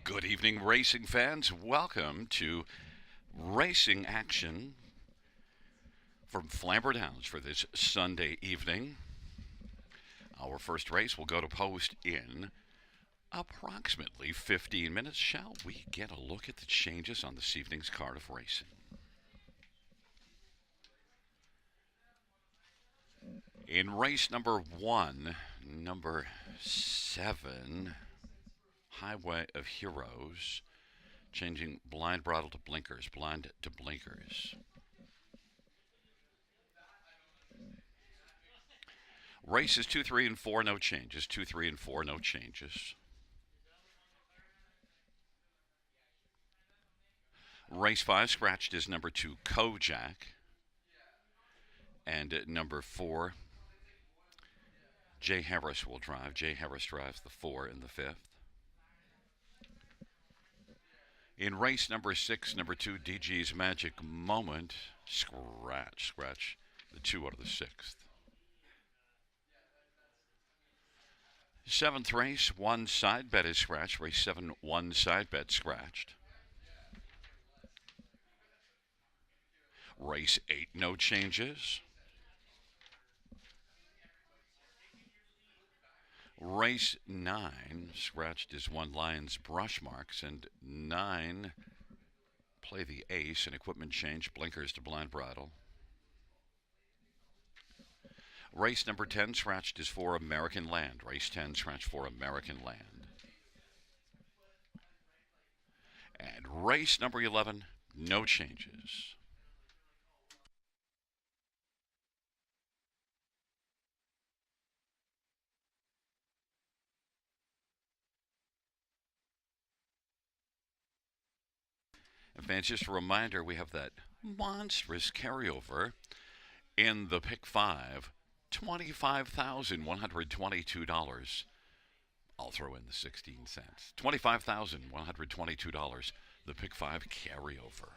Good evening, racing fans. Welcome to Racing Action from Flamboro Downs for this Sunday evening. Our first race will go to post in approximately 15 minutes. Shall we get a look at the changes on this evening's card of racing? In race number 1, number 7, Highway of Heroes, changing blind bridle to blinkers, blind to blinkers. Races 2, 3, and 4, no changes. 2, 3, and 4, no changes. Race 5, scratched is number 2, Kojak. And at number 4, Jay Harris will drive. Jay Harris drives the 4 and the 5th. In race number 6, number 2, DG's Magic Moment, scratch, the 2 out of the 6th. 7th race, 1 side bet is scratched. Race 7, 1 side bet scratched. Race 8, no changes. Race 9, scratched is 1 Lions brush marks, and 9, play the ace, and equipment change, blinkers to blind bridle. Race number 10, scratched is 4 American Land. Race 10, scratched for American Land. And race number 11, no changes. And fans, just a reminder, we have that monstrous carryover in the pick 5, $25,122. I'll throw in the 16 cents. $25,122, the pick 5 carryover.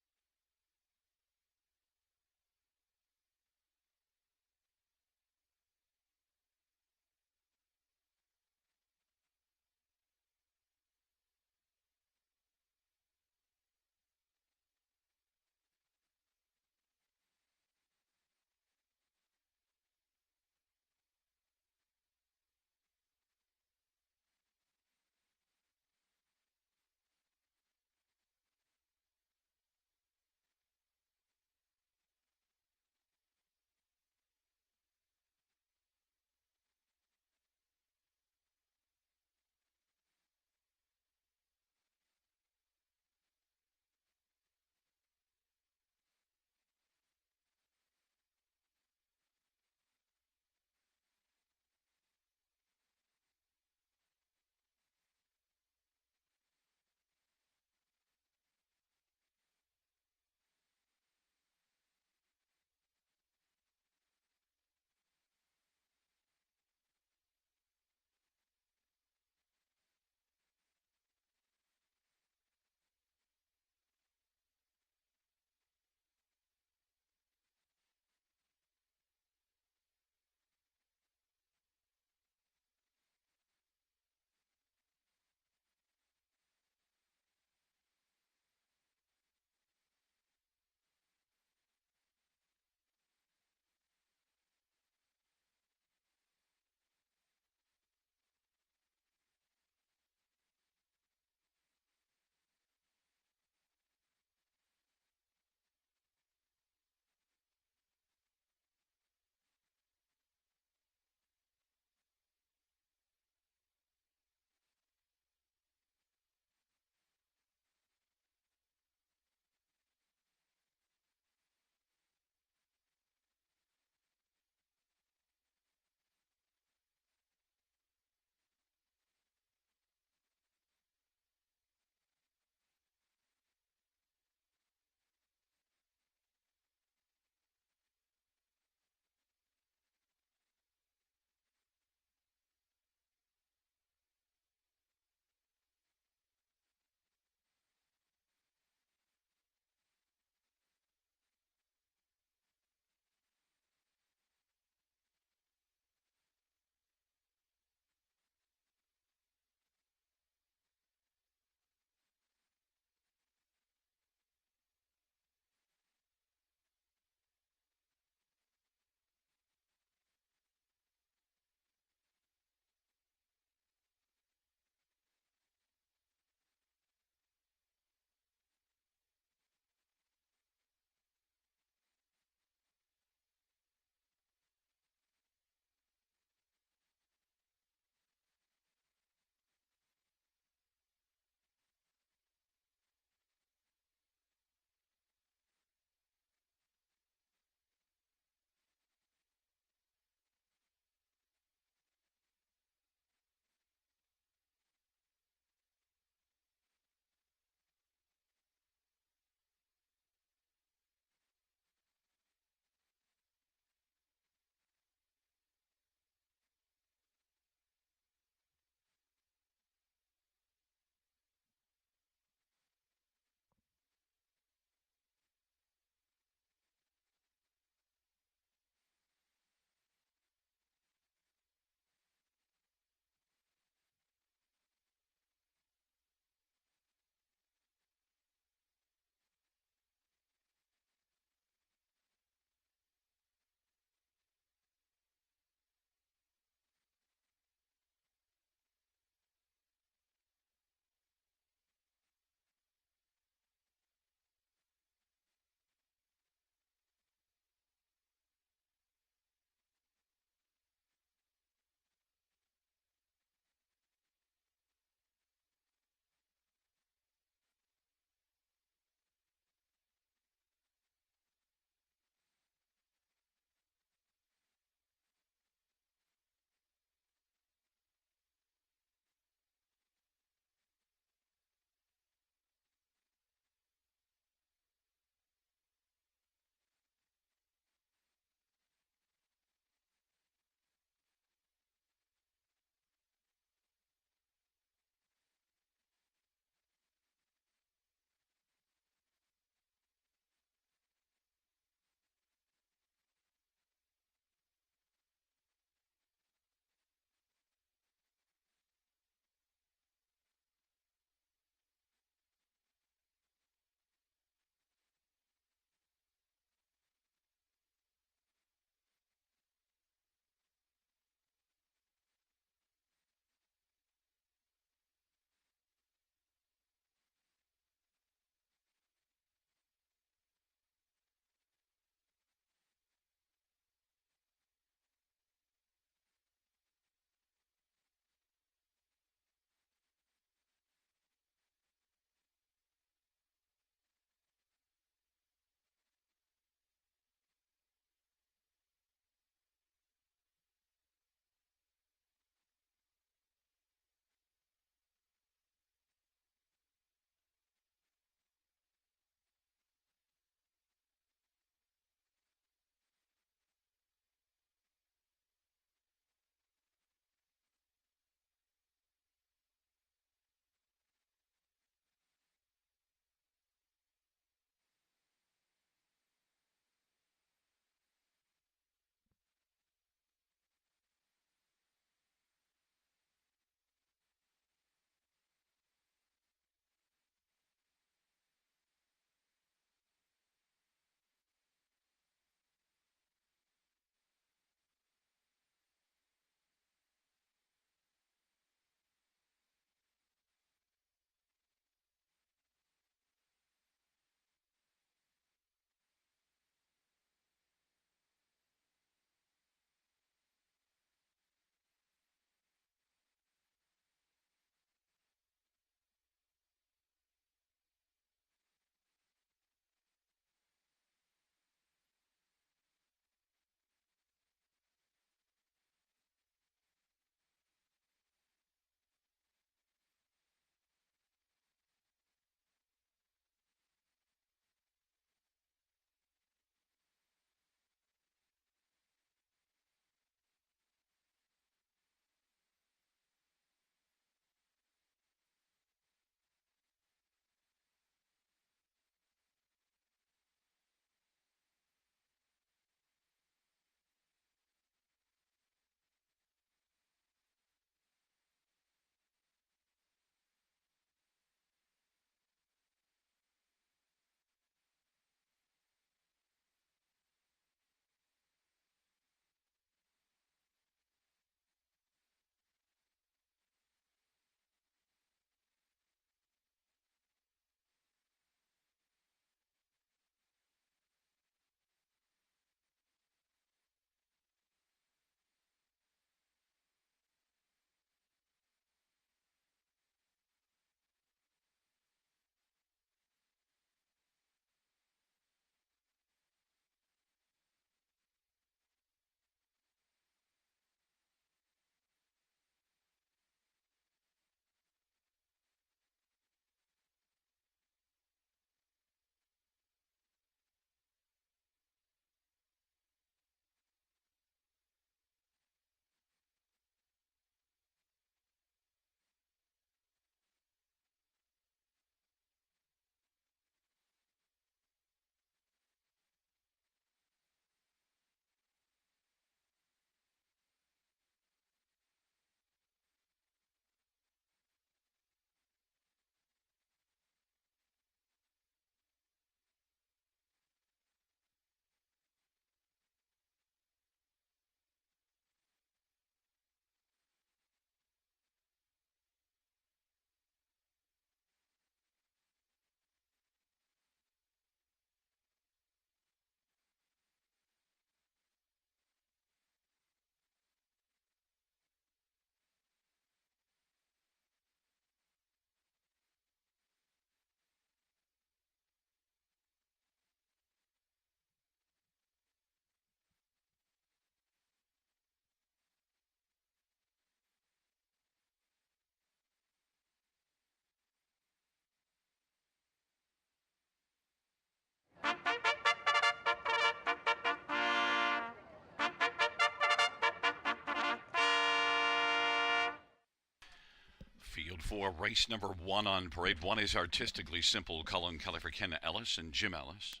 Field 4, race number 1 on parade. 1 is Artistically Simple, Cullen Kelly for Ken Ellis and Jim Ellis.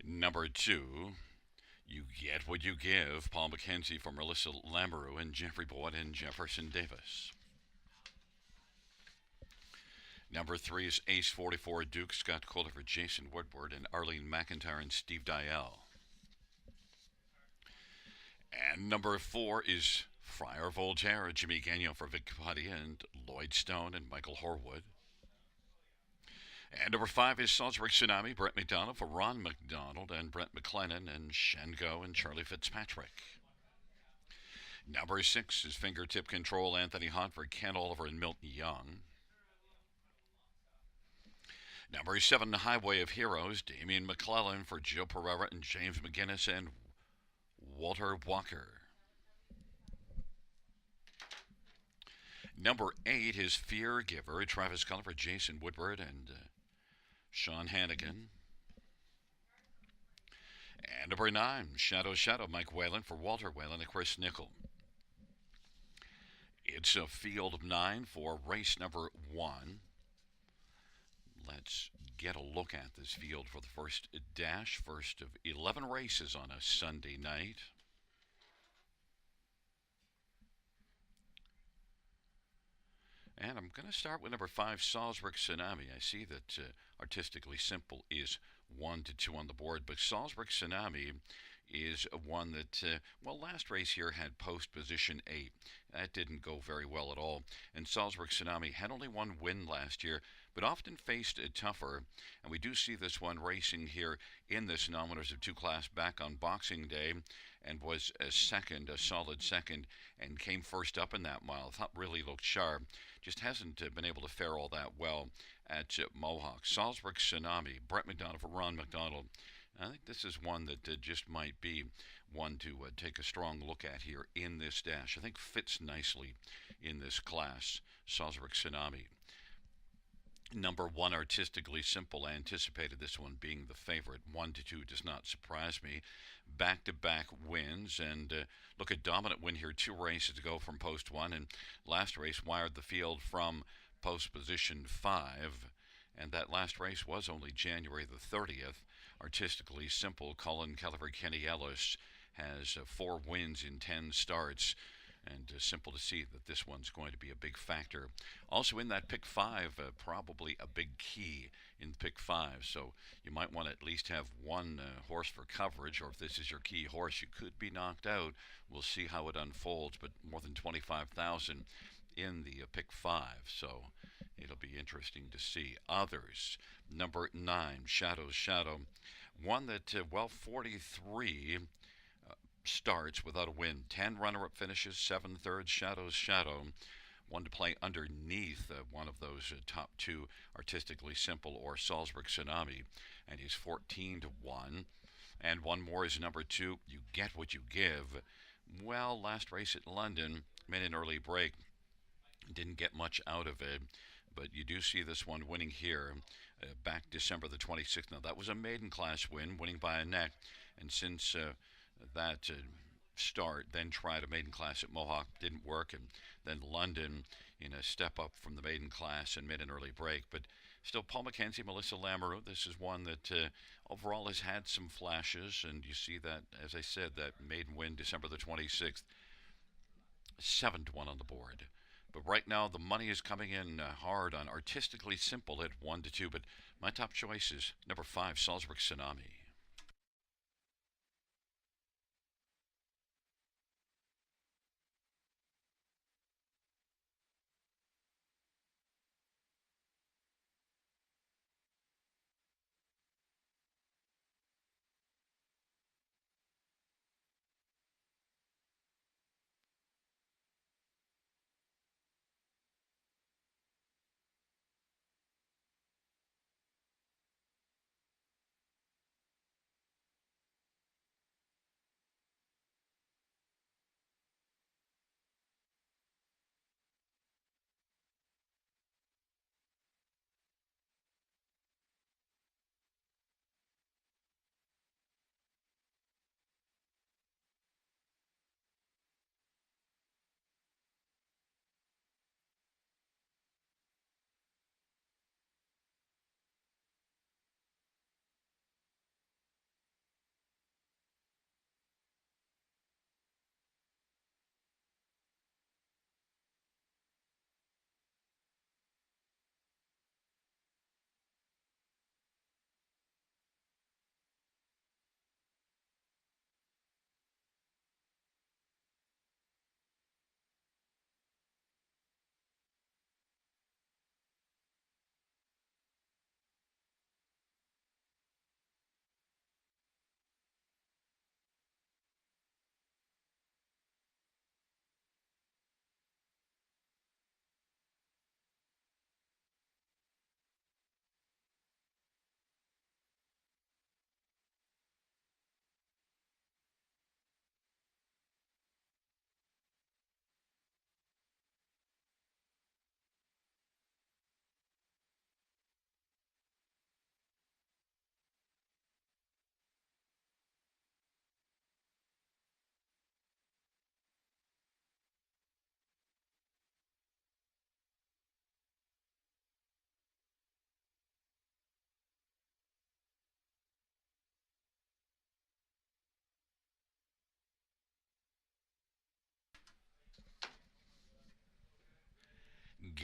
Number 2, You Get What You Give, Paul McKenzie for Melissa Flamboro and Jeffrey Boyd and Jefferson Davis. Number 3 is Ace 44, Duke Scott Kohler for Jason Woodward and Arlene McIntyre and Steve Dial. And number 4 is Friar Voltaire, Jimmy Gagnon for Vic Putty and Lloyd Stone and Michael Horwood. And number 5 is Salisbury Tsunami, Brett McDonald for Ron McDonald and Brent McLennan and Shengo and Charlie Fitzpatrick. Number 6 is Fingertip Control, Anthony Hunt for Ken Oliver and Milton Young. Number 7, Highway of Heroes, Damian McClellan for Joe Pereira and James McGinnis and Walter Walker. Number 8 is Fear Giver, Travis Cullen for Jason Woodward and Sean Hannigan. And number 9, Shadow, Mike Whalen for Walter Whalen and Chris Nickel. It's a field of 9 for race number 1. Let's get a look at this field for the first dash, first of 11 races on a Sunday night. And I'm going to start with number 5, Salzburg Tsunami. I see that Artistically Simple is 1 to 2 on the board, but Salzburg Tsunami is one that, last race here had post position 8. That didn't go very well at all. And Salzburg Tsunami had only 1 win last year, but often faced a tougher. And we do see this one racing here in this Nominators of 2 class back on Boxing Day and was a solid second, and came first up in that mile. Thought really looked sharp. Just hasn't been able to fare all that well at Mohawk. Salzburg Tsunami, Brett McDonald for Ron McDonald. I think this is one that just might be one to take a strong look at here in this dash. I think fits nicely in this class, Salzburg Tsunami. Number 1, Artistically Simple. I anticipated this one being the favorite. 1 to 2 does not surprise me. Back-to-back wins, and look, a dominant win here. 2 races to go from post 1, and last race wired the field from post position 5, and that last race was only January the 30th. Artistically Simple, Colin Kelleher, Kenny Ellis has 4 wins in 10 starts. And simple to see that this one's going to be a big factor. Also in that pick 5, probably a big key in pick 5. So you might want to at least have 1 horse for coverage, or if this is your key horse, you could be knocked out. We'll see how it unfolds, but more than 25,000 in the pick 5. So it'll be interesting to see. Others, number 9, Shadow. One that, 43 starts without a win. 10 runner-up finishes, 7 thirds. Shadow. One to play underneath one of those top 2, Artistically Simple or Salzburg Tsunami, and he's 14 to 1. And one more is number 2, You Get What You Give. Well, last race at London, made an early break, didn't get much out of it, but you do see this one winning here back December the 26th. Now, that was a maiden class win, winning by a neck, and since that start, then tried a maiden class at Mohawk, didn't work, and then London in a step up from the maiden class and made an early break. But still, Paul McKenzie, Melissa Lamoureux, this is one that overall has had some flashes, and you see that, as I said, that maiden win December the 26th, 7 to 1 on the board. But right now, the money is coming in hard on Artistically Simple at 1 to 2, but my top choice is number 5, Salzburg Tsunami.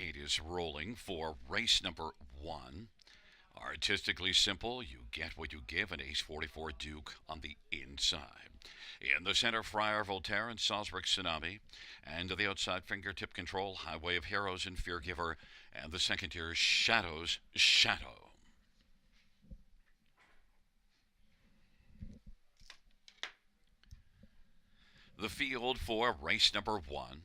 gate is rolling for race number 1. Artistically simple, you get what you give, an ace 44 Duke on the inside. In the center, Friar Voltaire and Salzburg Tsunami. And to the outside, fingertip control, Highway of Heroes and Fear Giver. And the second tier, Shadows Shadow. The field for race number 1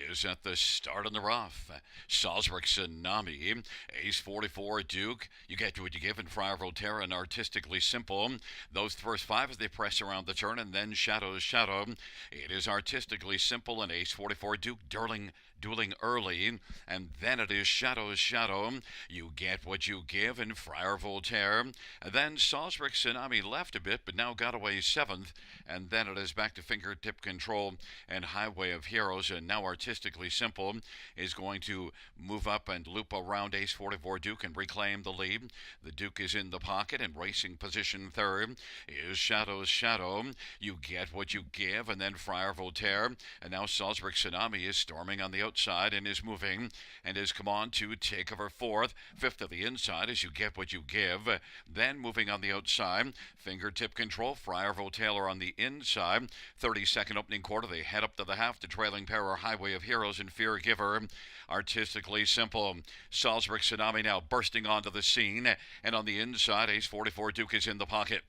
is at the start on the rough. Salzburg Tsunami, Ace 44 Duke. You get what you give in Friar Volterra and Artistically Simple. Those first 5 as they press around the turn, and then Shadow's Shadow. It is Artistically Simple and Ace 44 Duke dueling early, and then it is Shadow's Shadow. You get what you give in Friar Voltaire. Then Salzburg Tsunami left a bit, but now got away 7th, and then it is back to fingertip control and Highway of Heroes, and now Artistically Simple is going to move up and loop around Ace 44 Duke and reclaim the lead. The Duke is in the pocket, and racing position 3rd is Shadow's Shadow. You get what you give, and then Friar Voltaire, and now Salzburg Tsunami is storming on the outside and is moving and has come on to take over 4th. 5th of the inside as you get what you give. Then moving on the outside, fingertip control, Friar Voltaire on the inside. 32nd opening quarter, they head up to the half. The trailing pair are Highway of Heroes and Fear Giver. Artistically Simple, Salzburg Tsunami now bursting onto the scene, and on the inside, Ace 44 Duke is in the pocket.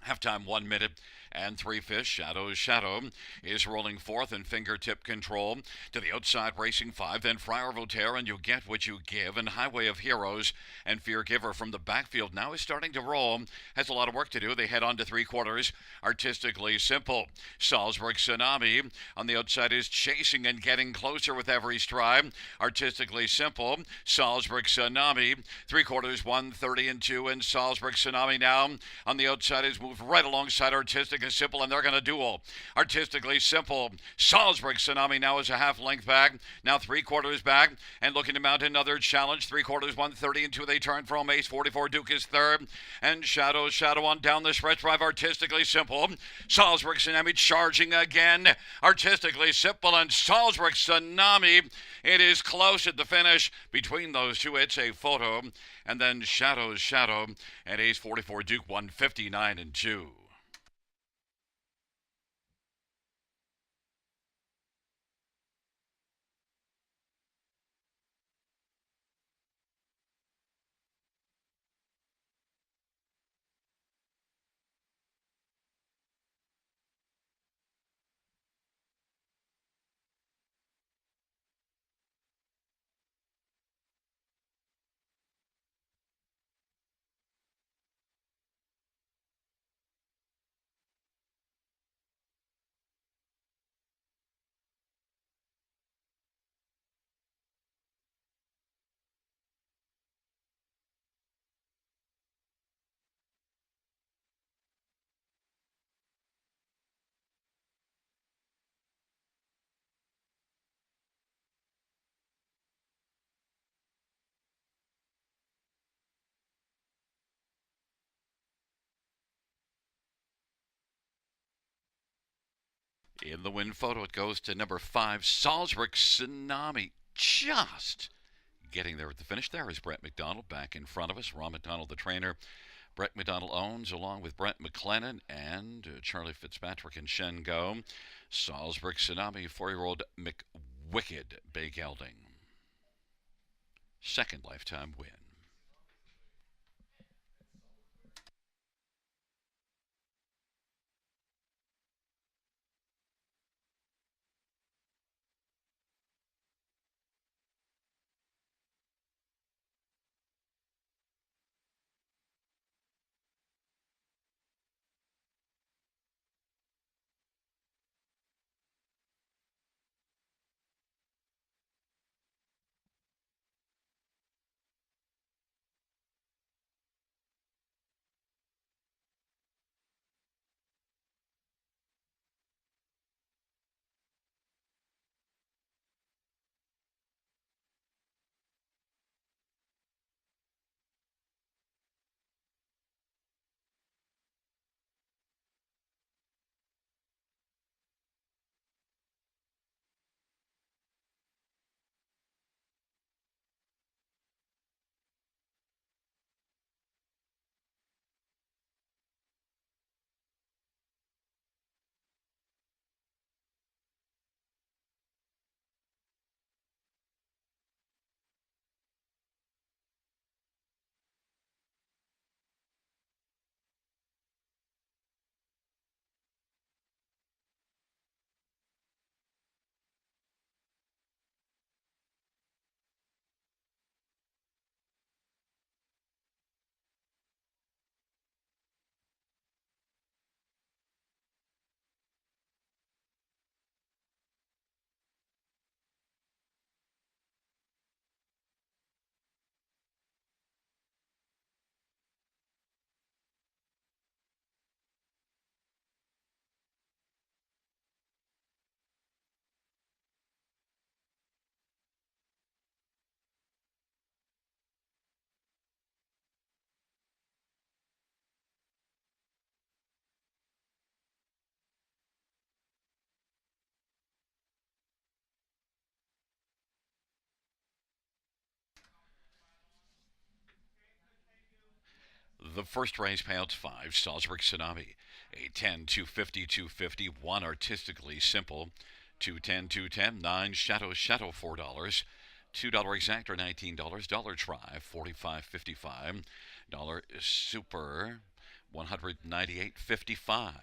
Halftime 1 minute and 3/5. Shadow's Shadow is rolling 4th and fingertip control. To the outside, racing 5. Then Friar Voltaire and You Get What You Give. And Highway of Heroes and Fear Giver from the backfield now is starting to roll. Has a lot of work to do. They head on to 3/4. Artistically Simple, Salzburg Tsunami on the outside is chasing and getting closer with every stride. Artistically Simple, Salzburg Tsunami. 3/4, 1:30 and 2. And Salzburg Tsunami now on the outside is moved right alongside Artistically Simple, and they're going to duel. Artistically Simple, Salzburg Tsunami now is a half length back, now 3/4 back, and looking to mount another challenge. 3/4, 1:30 and 2. They turn from Ace 44 Duke is 3rd, and Shadow's Shadow on down the stretch drive. Artistically Simple, Salzburg Tsunami charging again. Artistically Simple and Salzburg Tsunami. It is close at the finish between those two. It's a photo, and then Shadow's Shadow and Ace 44 Duke 159 and 2. In the win photo, it goes to number 5, Salzburg Tsunami. Just getting there at the finish. There is Brett McDonald back in front of us. Ron McDonald, the trainer. Brett McDonald owns, along with Brent McLennan and Charlie Fitzpatrick and Shen Go. Salzburg Tsunami, 4-year-old McWicked Bay Gelding. Second lifetime win. The first race payouts 5, Salzburg Tsunami. A 10, 250, 250, 1 artistically simple. 210, 210, 9 Shadow Shadow, $4. $2 exactor, $19. Dollar try, 45.55. Dollar super, 198.55.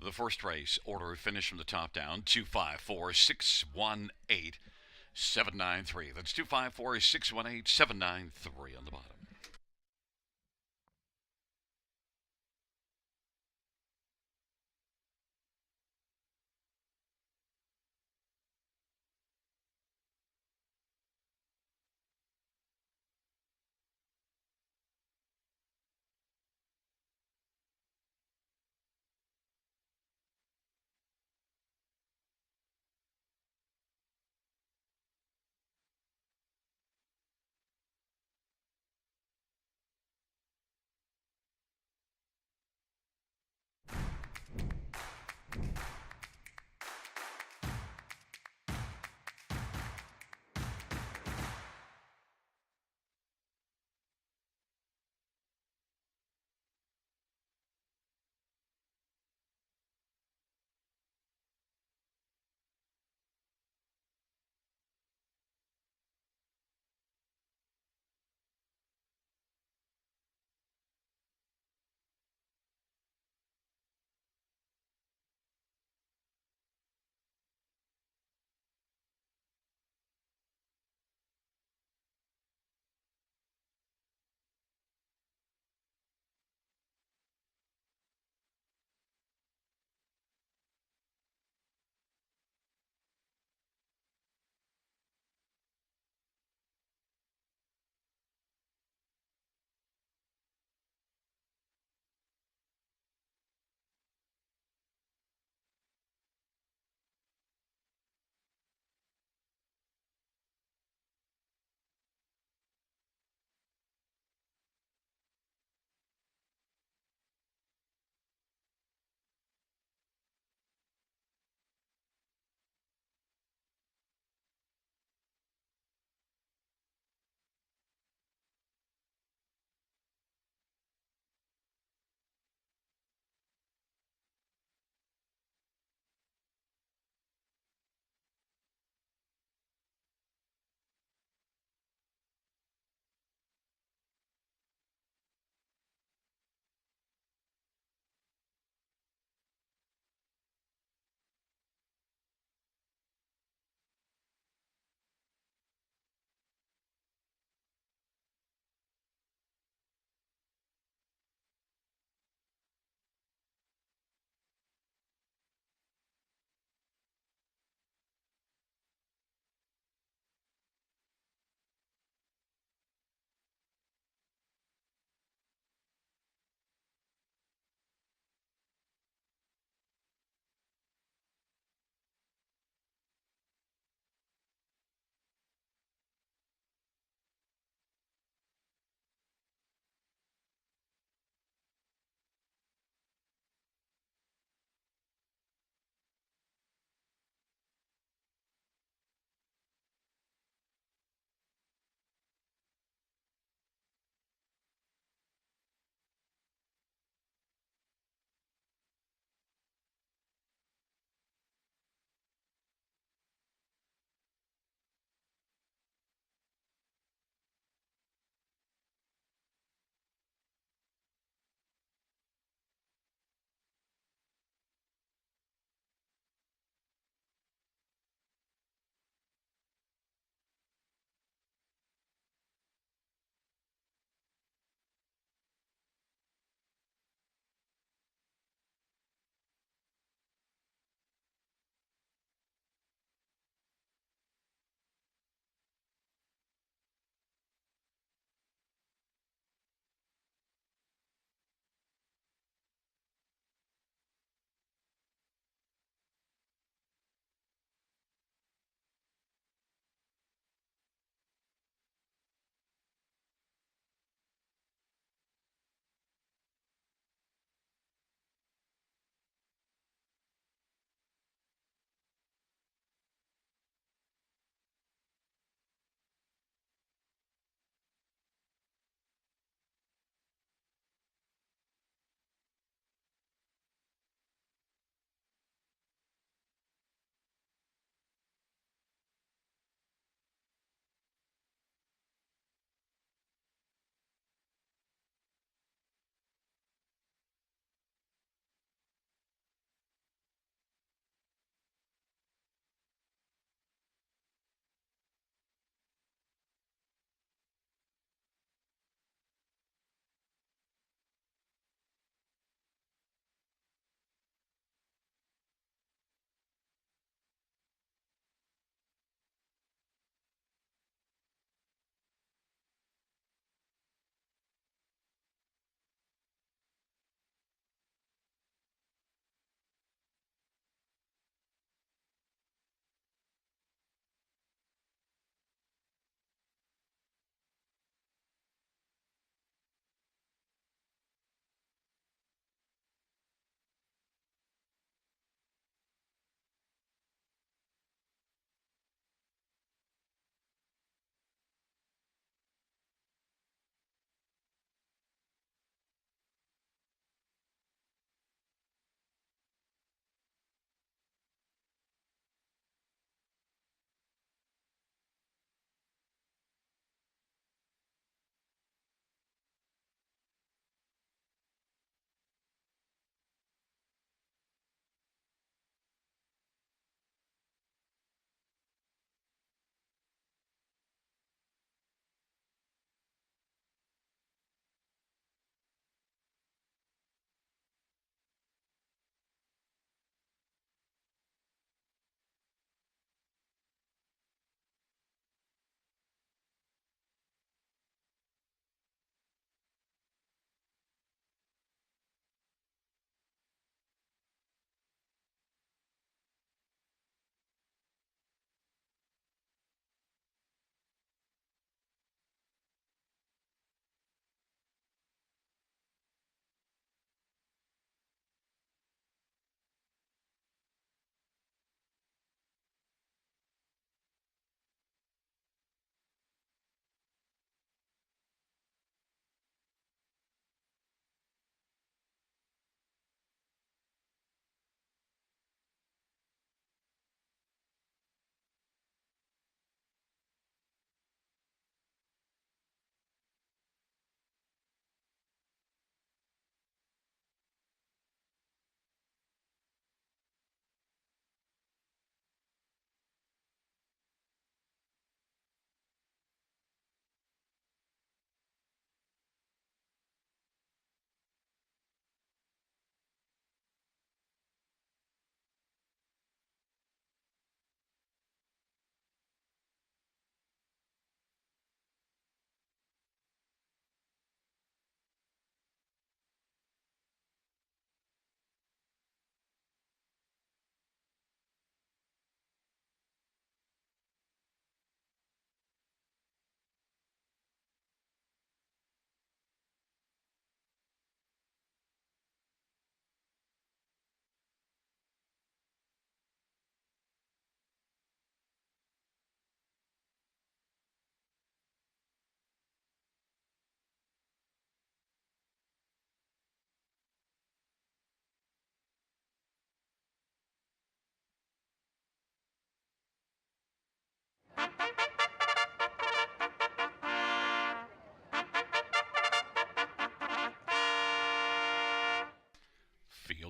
The first race, order of finish from the top down, 254-618-793. That's 254-618-793 on the bottom.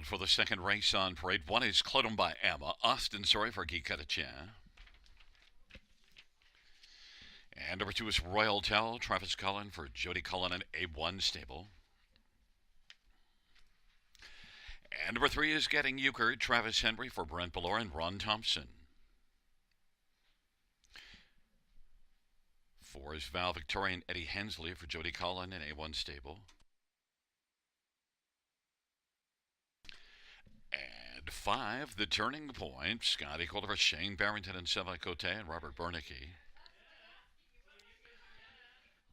for the second race on parade. One is Clodum by Emma. Austin Story for Guy Catachin. And number 2 is Royal Tell. Travis Cullen for Jody Cullen and A1 Stable. And number 3 is Getting Euchred. Travis Henry for Brent Ballore and Ron Thompson. 4 is Val Victorian Eddie Hensley for Jody Cullen and A1 Stable. And 5, The Turning Point. Scotty Calder, Shane Barrington and Sylvain Cote and Robert Bernicki.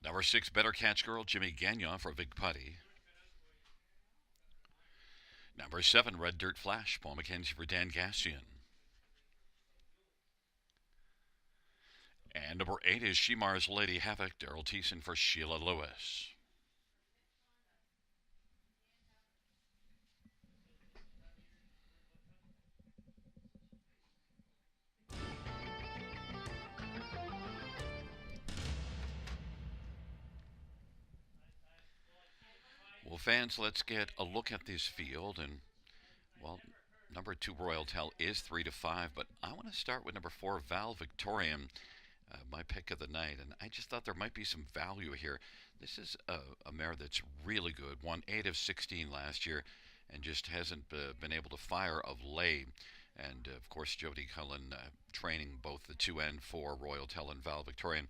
Number 6, Better Catch Girl, Jimmy Gagnon for Big Putty. Number 7, Red Dirt Flash, Paul McKenzie for Dan Gassian. And number 8 is Shemar's Lady Havoc, Daryl Thiessen for Sheila Lewis. Well, fans, let's get a look at this field. And, well, number 2, Royal Tell, is 3 to 5. But I want to start with number 4, Val Victorian, my pick of the night. And I just thought there might be some value here. This is a mare that's really good. Won 8 of 16 last year and just hasn't been able to fire of late. And, of course, Jody Cullen training both the 2 and 4, Royal Tell and Val Victorian.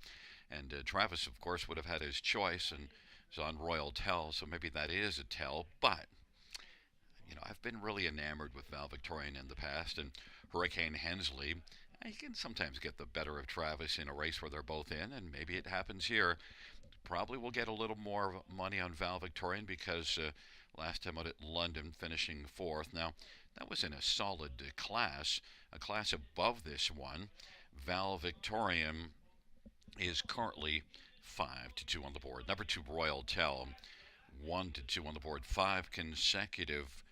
And Travis, of course, would have had his choice and is on Royal Tell, so maybe that is a tell. But, I've been really enamored with Val Victorian in the past, and Hurricane Hensley. He can sometimes get the better of Travis in a race where they're both in, and maybe it happens here. Probably will get a little more money on Val Victorian because last time out at London, finishing 4th. Now, that was in a solid class, a class above this one. Val Victorian is currently 5 to 2 on the board. Number 2, Royal Tell, 1 to 2 on the board. 5 consecutive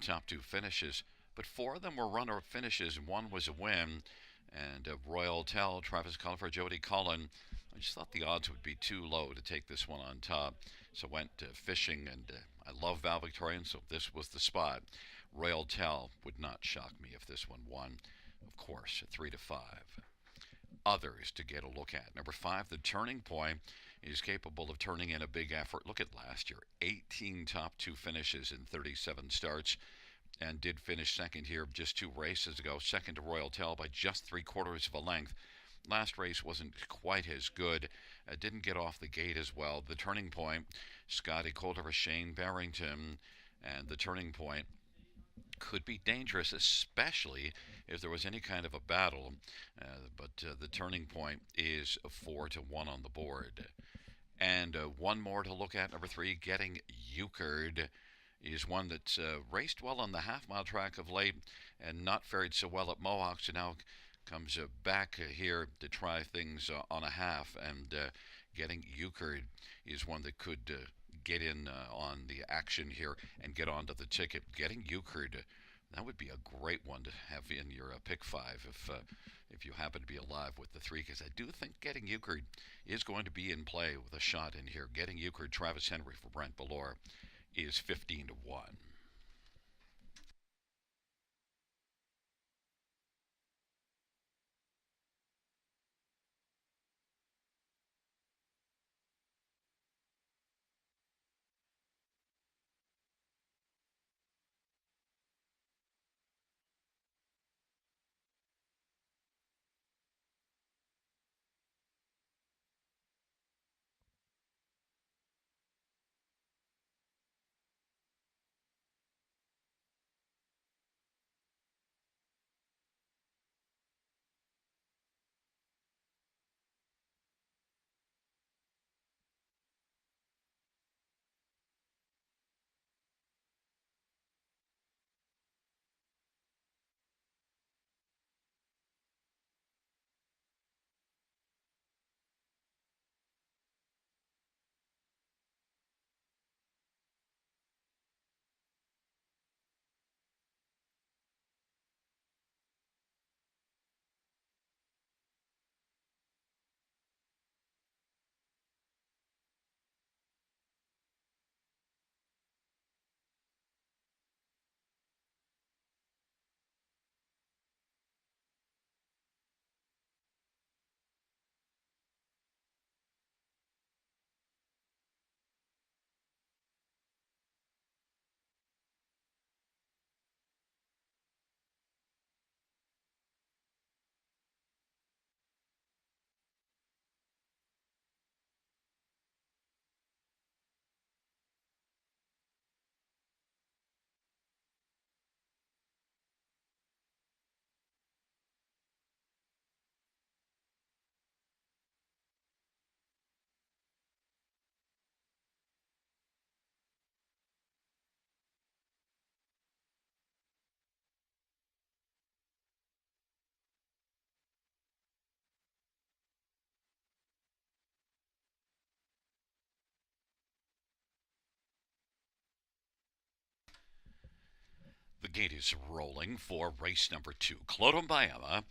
top 2 finishes, but 4 of them were runner-up finishes, and 1 was a win. And Royal Tell, Travis Cullen for Jody Cullen. I just thought the odds would be too low to take this one on top, so went fishing, and I love Val Victorian, so this was the spot. Royal Tell would not shock me if this one won. Of course, 3 to 5. Others to get a look at. Number 5, The Turning Point, is capable of turning in a big effort. Look at last year, 18 top 2 finishes in 37 starts, and did finish second here just 2 races ago. Second to Royal Tell by just 3/4 of a length. Last race wasn't quite as good. Didn't get off the gate as well. The Turning Point, Scotty Calder, Shane Barrington, and The Turning Point could be dangerous, especially if there was any kind of a battle. But The Turning Point is 4 to 1 on the board. And one more to look at, number 3, Getting Euchred, is one that's raced well on the half-mile track of late and not fared so well at Mohawk, so now comes back here to try things on a half. And Getting Euchred is one that could get in on the action here and get onto the ticket. Getting Euchred, that would be a great one to have in your pick 5 if you happen to be alive with the 3, because I do think Getting Euchred is going to be in play with a shot in here. Getting Euchred, Travis Henry for Brent Ballore, is 15 to 1. gate is rolling for race number 2. Clodum Biama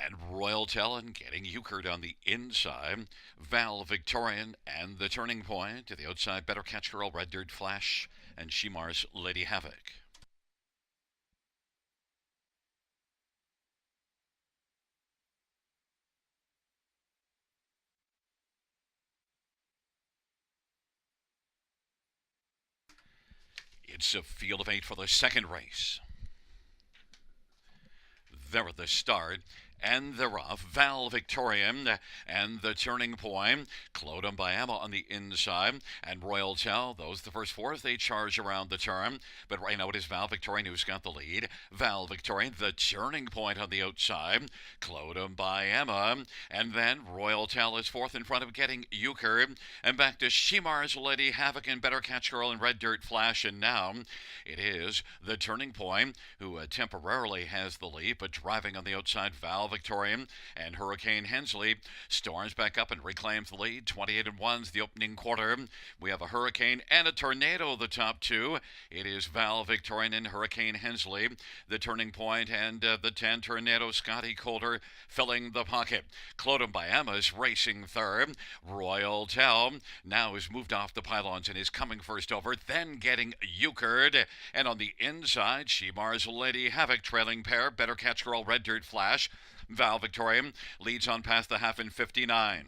and Royal Talon getting euchred on the inside. Val Victorian and the turning point. To the outside, Better Catch Girl, Red Dirt Flash, and Shimar's Lady Havoc. It's a field of 8 for the second race. They're at the start. And they're off. Val Victorian and the turning point. Clodum Biama on the inside. And Royal Tell, those the first four as they charge around the turn. But right now it is Val Victorian who's got the lead. Val Victorian, the turning point on the outside. Clodum Biama. And then Royal Tell is fourth in front of getting euchred. And back to Shimar's Lady Havoc and Better Catch Girl and Red Dirt Flash. And now it is the turning point who temporarily has the lead, but driving on the outside, Val Victorian and Hurricane Hensley storms back up and reclaims the lead. 28 and 1's the opening quarter. We have a hurricane and a tornado, the top two. It is Val Victorian and Hurricane Hensley, the turning point, and the 10 tornado, Scotty Calder filling the pocket. Clodum Biama is racing third. Royal Tell now has moved off the pylons and is coming first over, then getting euchred. And on the inside, Shimar's Lady Havoc trailing pair, Better Catch Girl, Red Dirt Flash. Val Victorian leads on past the half in 59.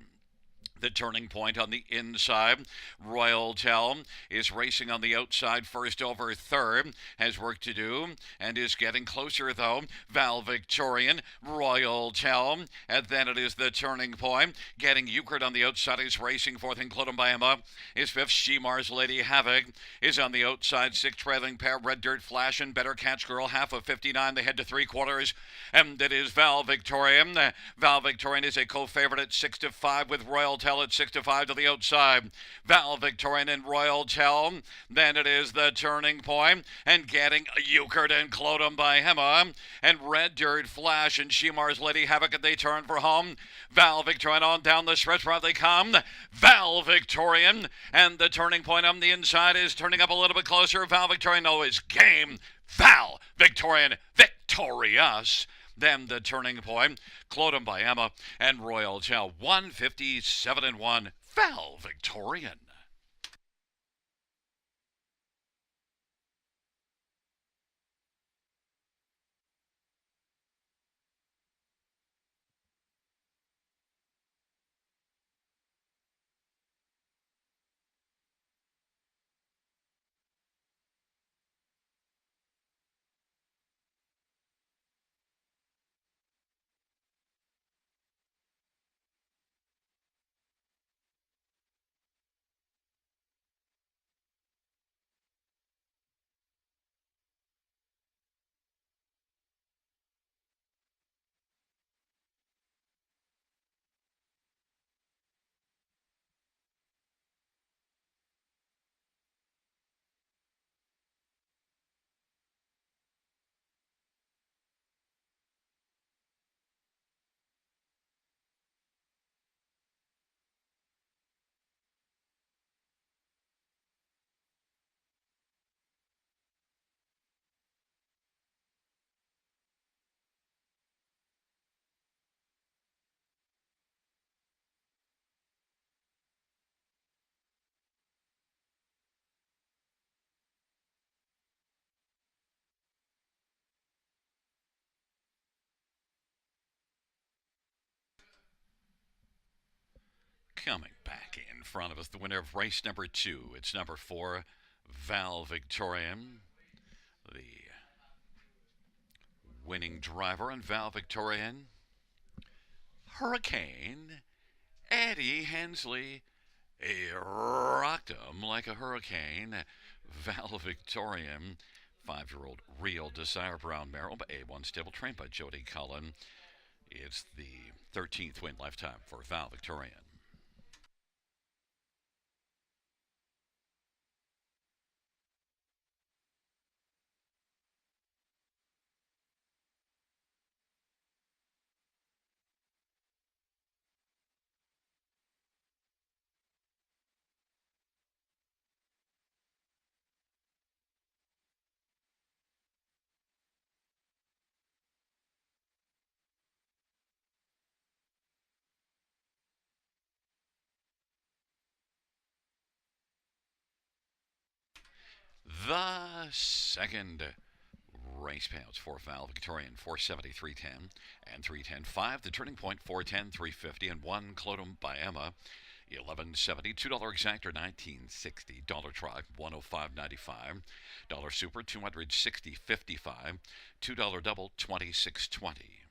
The turning point on the inside. Royal Tell is racing on the outside, first over third. Has work to do and is getting closer, though. Val Victorian, Royal Tell, and then it is the turning point. Getting euchred on the outside is racing fourth, and Clodum Biama is fifth. Shimar's Lady Havoc is on the outside, sixth trailing pair. Red Dirt Flash and Better Catch Girl, half of 59. They head to three quarters, and it is Val Victorian. Val Victorian is a co-favorite at 6-5 with Royal Tell at 6-5 to the outside. Val Victorian and Royal Tell. Then it is the turning point and getting euchred and Clodum Biama and Red Dirt Flash and Shimar's Lady Havoc, and they turn for home. Val Victorian on down the stretch where they come. Val Victorian and the turning point on the inside is turning up a little bit closer. Val Victorian, no, is game. Val Victorian victorious. Then the turning point, Clodum Biama and Royal Tell, 157 and 1, Val Victorian. Coming back in front of us, the winner of race number 2. It's number 4, Val Victorian, the winning driver, and Val Victorian, Hurricane Eddie Hensley. He rocked him like a hurricane. Val Victorian, 5-year-old real Desire Brown Merrill, A1 stable, trained by Jody Cullen. It's the 13th win lifetime for Val Victorian. The second race payouts: 4 Val Victorian 470 310 and 310 5. The Turning Point 410 350 and 1 Clodum by Emma 1170. $2 exactor 1960. Dollar truck 105.95. Dollar super 260.55. $2 double 26.20.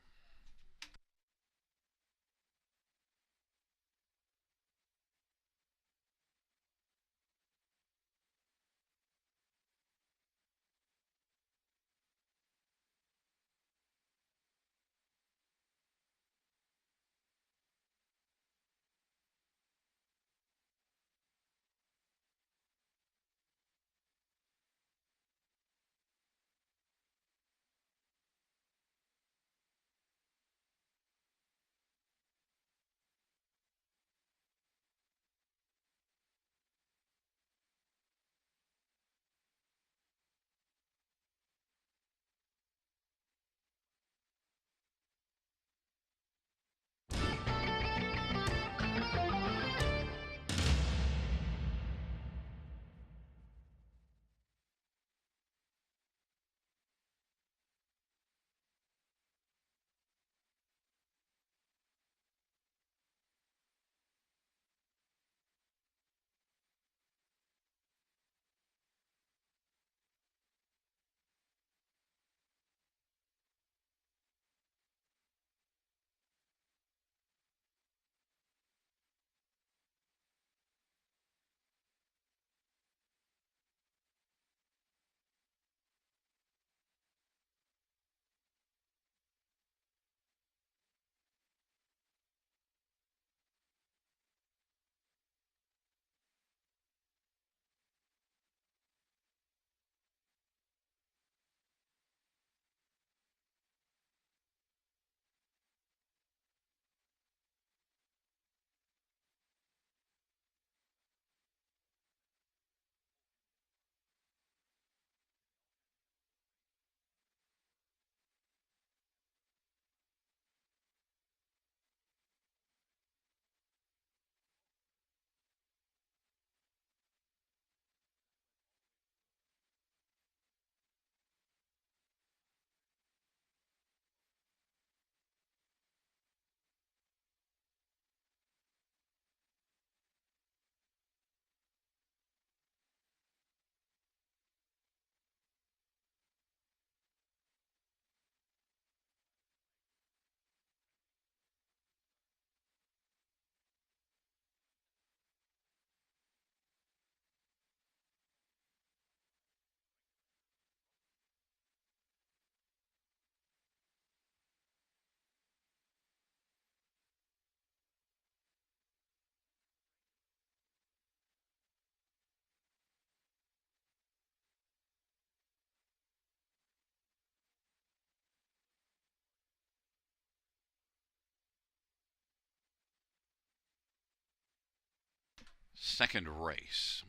Second race.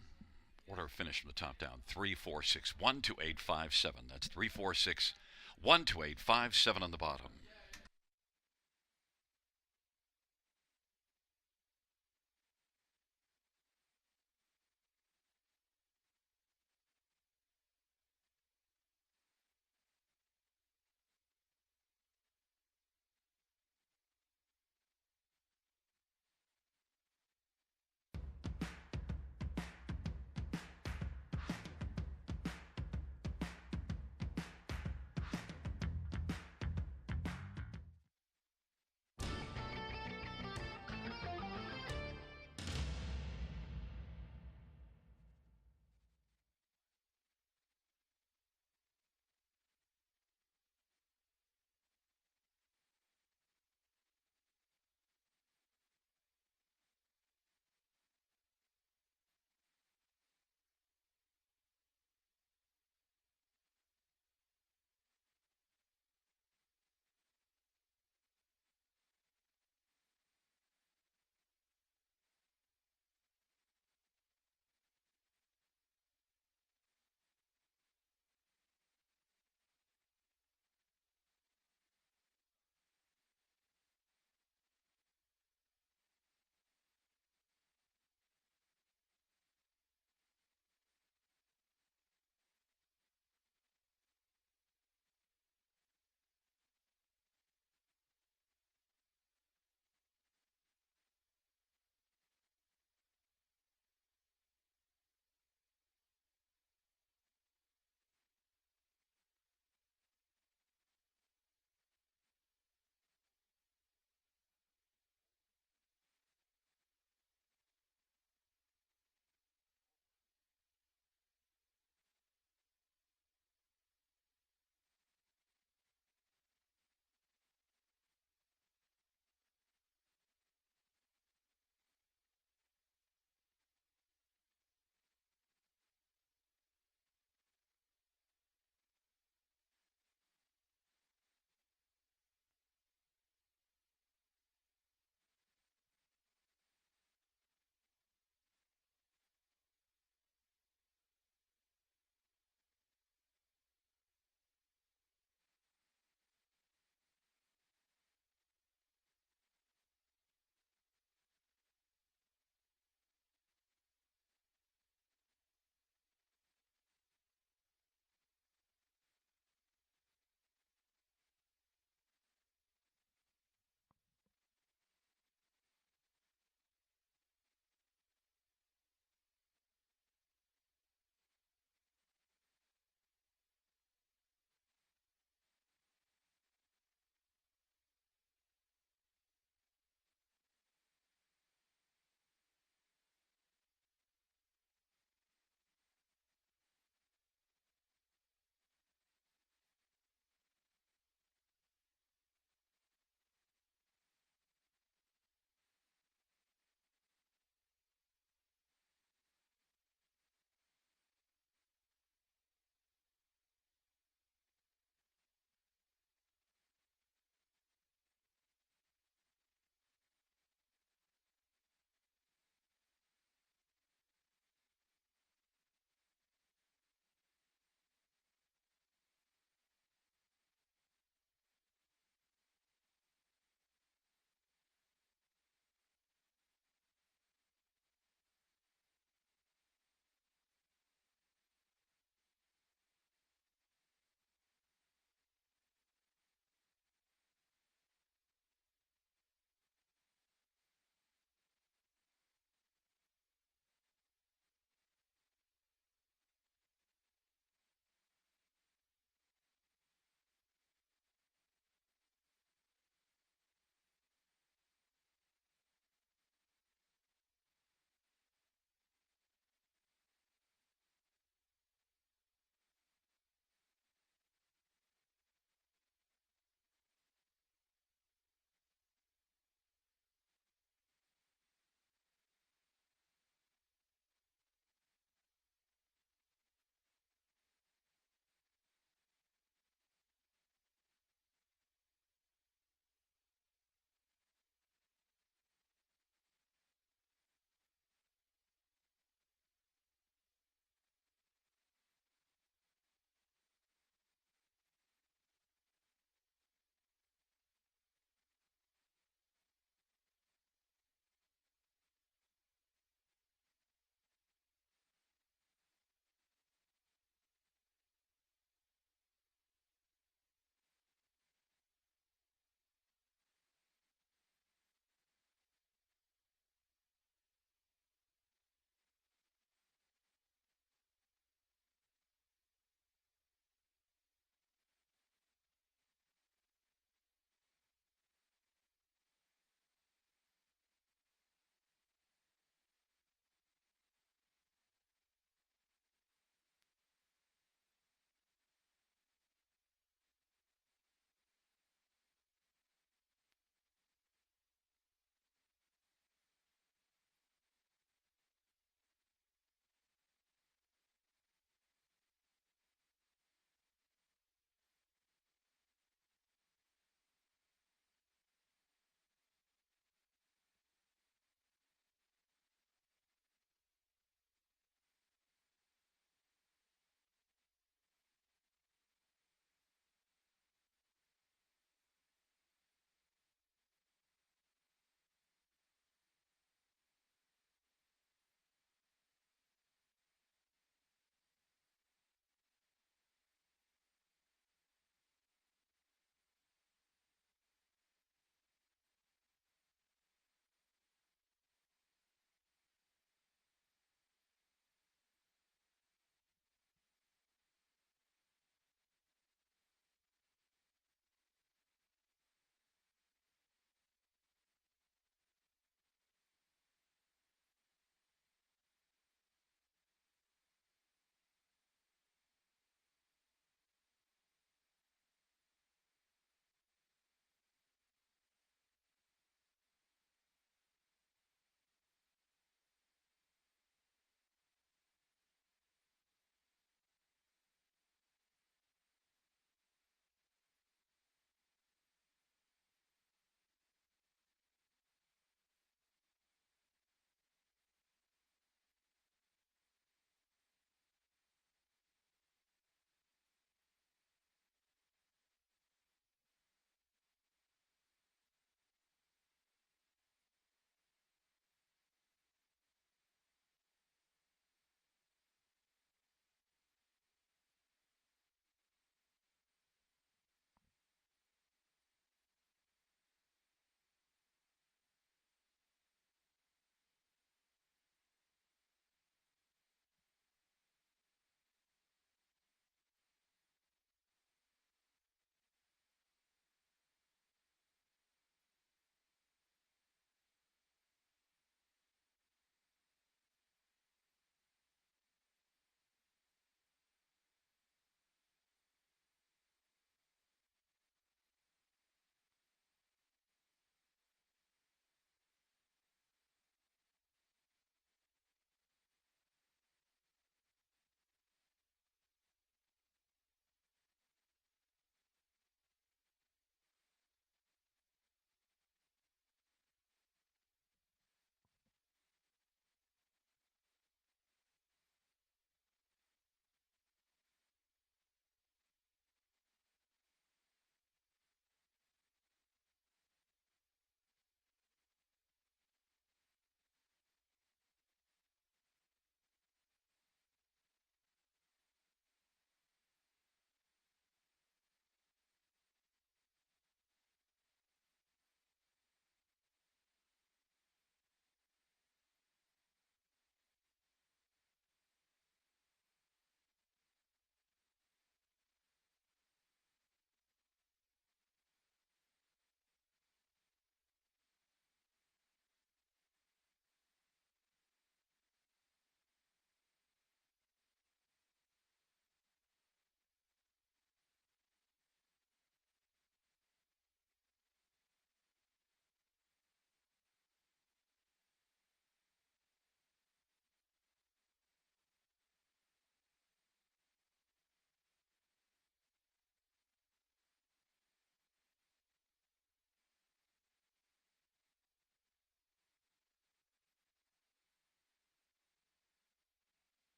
Order finished from the top down. 346 12857. That's 346 12857 on the bottom.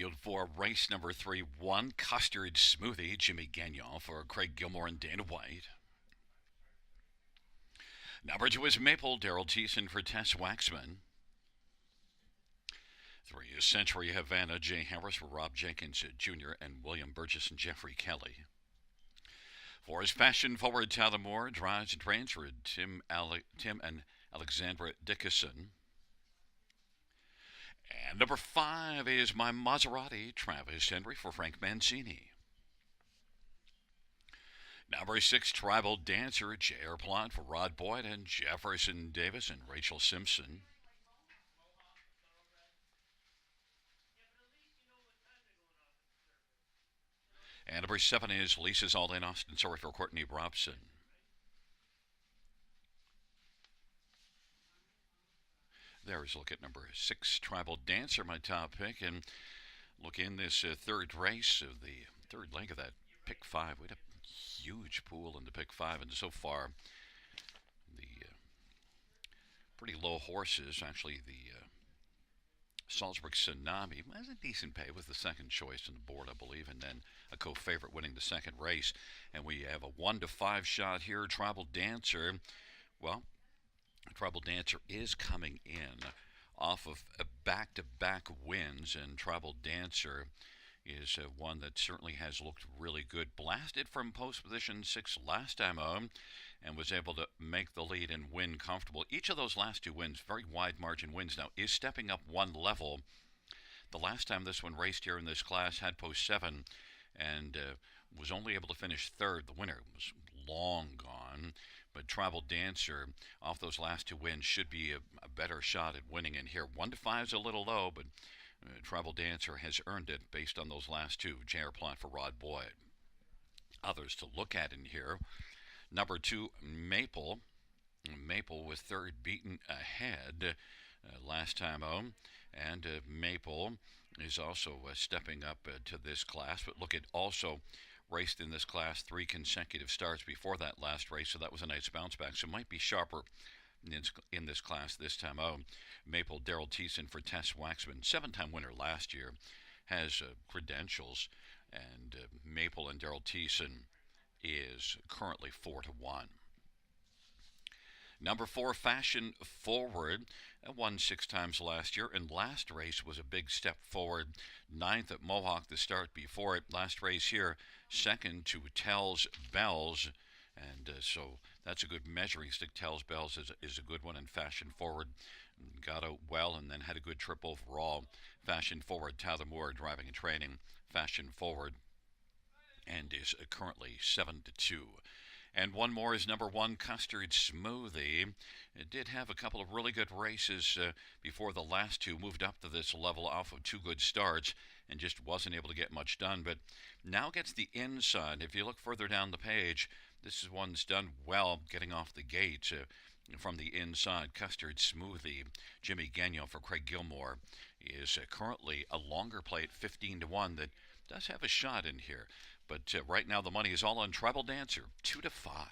field for race number 3, one Custard Smoothie, Jimmy Gagnon for Craig Gilmore and Dana White. Number 2 is Maple, Daryl Thiessen for Tess Waxman. 3 is Century Havana, Jay Harris for Rob Jenkins Jr. and William Burgess and Jeffrey Kelly. 4 is Fashion Forward, Tyler Moore, drives and trains for Tim and Alexandra Dickinson. And number 5 is My Maserati, Travis Henry for Frank Mancini. Number 6, Tribal Dancer, J.R. Plot for Rod Boyd and Jefferson Davis and Rachel Simpson. And number 7 is Lisa's All In Austin, sorry for Courtney Robson. There's a look at number 6, Tribal Dancer, my top pick. And look in this third race of the third leg of that pick 5. We had a huge pool in the pick 5, and so far the pretty low horses, actually the Salzburg Tsunami has a decent pay, with the second choice on the board, I believe, and then a co-favorite winning the second race. And we have a 1 to 5 shot here. Tribal Dancer, well, Tribal Dancer is coming in off of back-to-back wins, and Tribal Dancer is one that certainly has looked really good. Blasted from post position 6 last time on, and was able to make the lead and win comfortable. Each of those last 2 wins, very wide margin wins now, is stepping up one level. The last time this one raced here in this class had post 7 and was only able to finish third. The winner was long gone, but Tribal Dancer, off those last 2 wins, should be a better shot at winning in here. 1 to 5 is a little low, but Tribal Dancer has earned it based on those last 2. J.R. Plot for Rod Boyd. Others to look at in here. Number 2, Maple. Maple was third, beaten ahead last time home. And Maple is also stepping up to this class. But look, it also raced in this class 3 consecutive starts before that last race, so that was a nice bounce back. So it might be sharper in this class this time out. Maple, Daryl Thiessen for Tess Waxman, 7-time winner last year, has credentials, and Maple and Daryl Thiessen is currently 4 to 1. Number 4, Fashion Forward, won 6 times last year, and last race was a big step forward. 9th at Mohawk, the start before it. Last race here, 2nd to Tells Bells, and so that's a good measuring stick. Tells Bells is a good one, and Fashion Forward got out well and then had a good trip overall. Fashion Forward, Tyler Moore driving and training Fashion Forward, and is currently 7 to 2. And one more is number 1, Custard Smoothie. It did have a couple of really good races before the last 2 moved up to this level off of 2 good starts and just wasn't able to get much done. But now gets the inside. If you look further down the page, this is one that's done well getting off the gate from the inside. Custard Smoothie, Jimmy Gagnon for Craig Gilmore, is currently a longer play at 15 to 1 that does have a shot in here. But right now the money is all on Tribal Dancer, 2 to 5.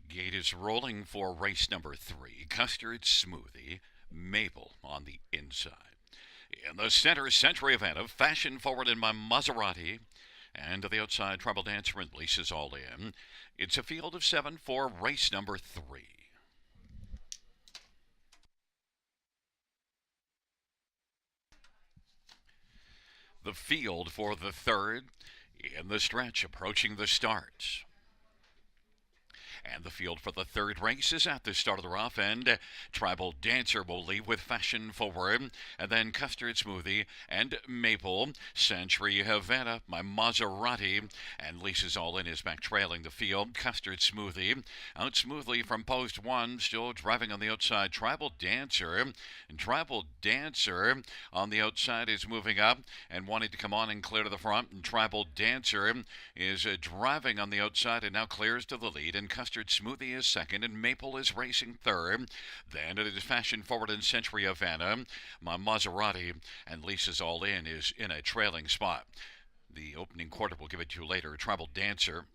Gate is rolling for race number 3. Custard Smoothie, Maple on the inside. In the center, Century Havana, Fashion Forward in My Maserati. And to the outside, Tribal Dancer and Lisa's All In. It's a field of 7 for race number 3. The field for the third in the stretch, approaching the start. And the field for the third race is at the start of the rough, and Tribal Dancer will lead with Fashion Forward, and then Custard Smoothie and Maple. Century Havana, my Maserati, and Lisa's All In is back trailing the field. Custard Smoothie out smoothly from post one, still driving on the outside. Tribal Dancer, and Tribal Dancer on the outside is moving up and wanting to come on and clear to the front. And Tribal Dancer is driving on the outside and now clears to the lead. And Custard Smoothie is second, and Maple is racing third. Then it is Fashion Forward and Century Havana. My Maserati and Lisa's All In is in a trailing spot. The opening quarter will give it to you later. Tribal Dancer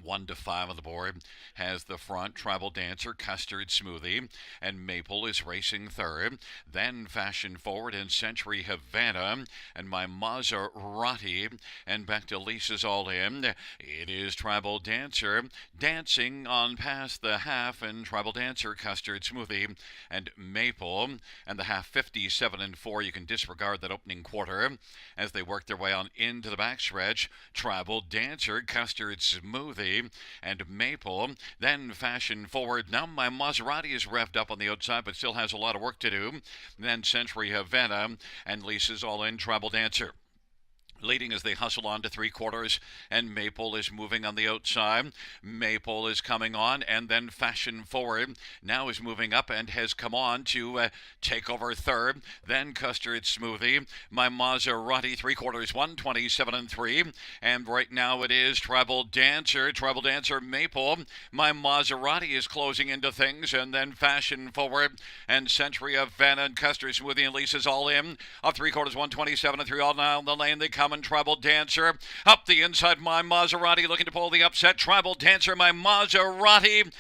1 to 5 on the board has the front. Tribal Dancer, Custard Smoothie, and Maple is racing third. Then Fashion Forward and Century Havana, and my Maserati, and back to Lisa's All In. It is Tribal Dancer dancing on past the half, and Tribal Dancer, Custard Smoothie, and Maple, and the half 57-4. You can disregard that opening quarter as they work their way on into the backstretch. Tribal Dancer, Custard Smoothie, and Maple, then Fashion Forward. Now my Maserati is revved up on the outside, but still has a lot of work to do. Then Century Havana and Lisa's All In. Tribal Dancer leading as they hustle on to three quarters, and Maple is moving on the outside. Maple is coming on, and then Fashion Forward now is moving up and has come on to take over third. Then Custard Smoothie, my Maserati, three quarters, 127-3, and right now it is Tribal Dancer, Maple. My Maserati is closing into things, and then Fashion Forward and Century Havana and Custard Smoothie and Lisa's All In. Up three quarters, 127-3, all now in the lane they come. And Tribal Dancer up the inside. My Maserati looking to pull the upset. Tribal Dancer, my Maserati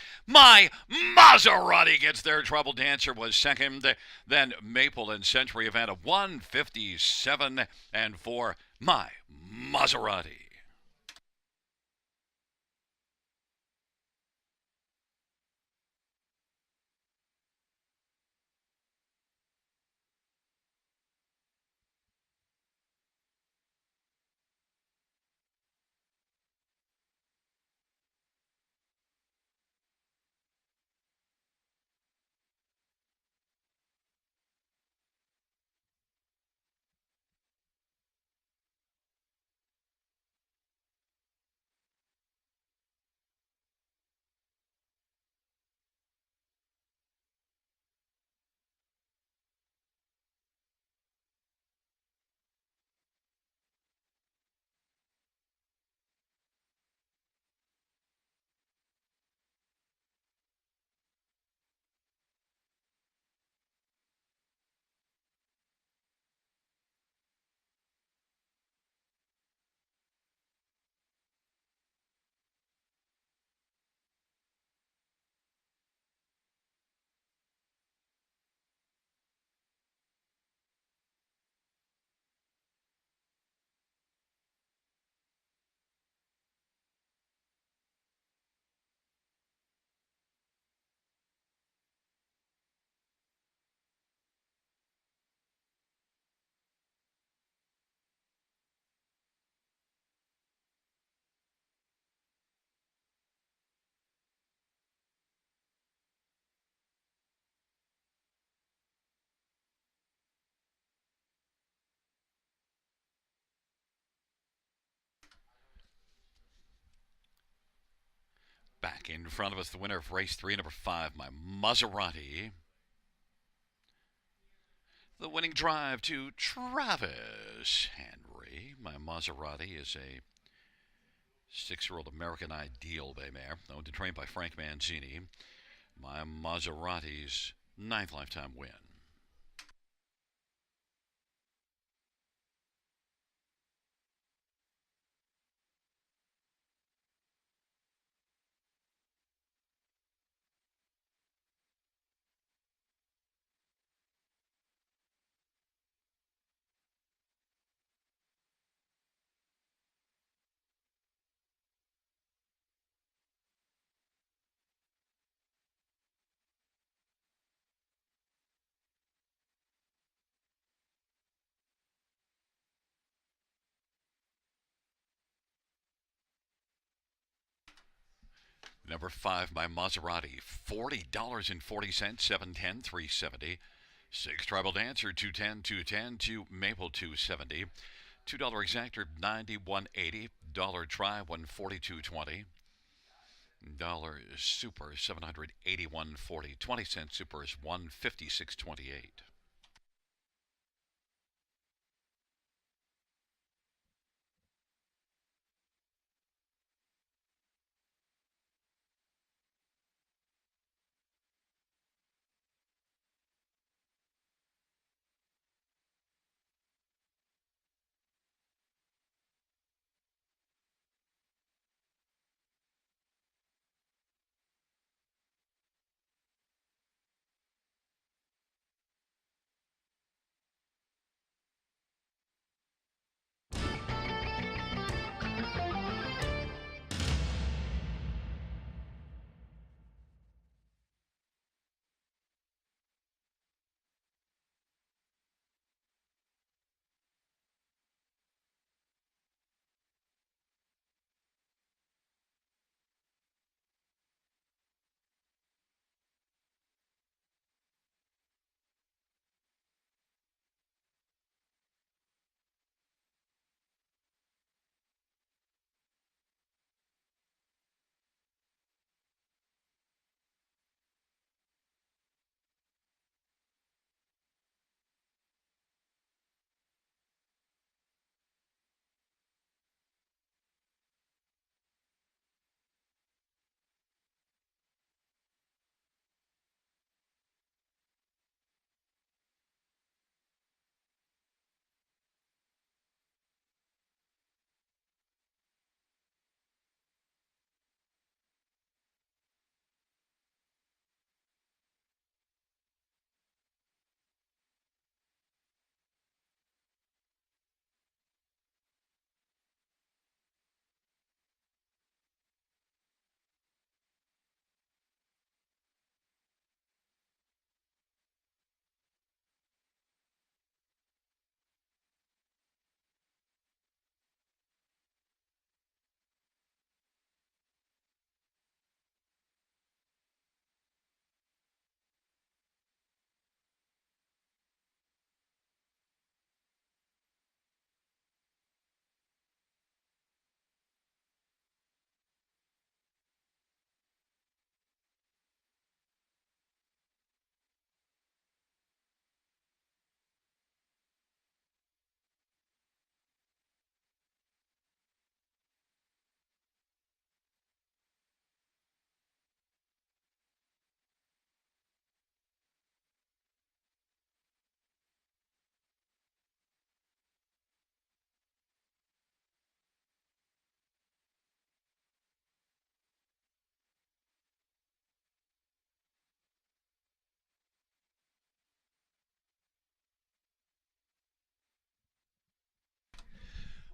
gets there. Tribal Dancer was second. Then Maple and Century Havana 157-4. My Maserati. Back in front of us, the winner of race 3, number 5, my Maserati. The winning drive to Travis Henry. My Maserati is a 6-year-old American Ideal bay mare, owned and trained by Frank Manzini. My Maserati's 9th lifetime win. Number 5, my Maserati, $40.40, 710, 370. 6 Tribal Dancer, 210, 210. 2 Maple, 270. $2 Exactor, 91.80. Dollar Try, 142.20. Dollar Super, 781.40. 20-cent Super is 156.28.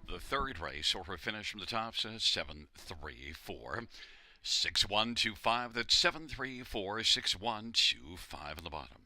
The third race, or finish from the top, says 734 6125. That's 734 6125 on the bottom.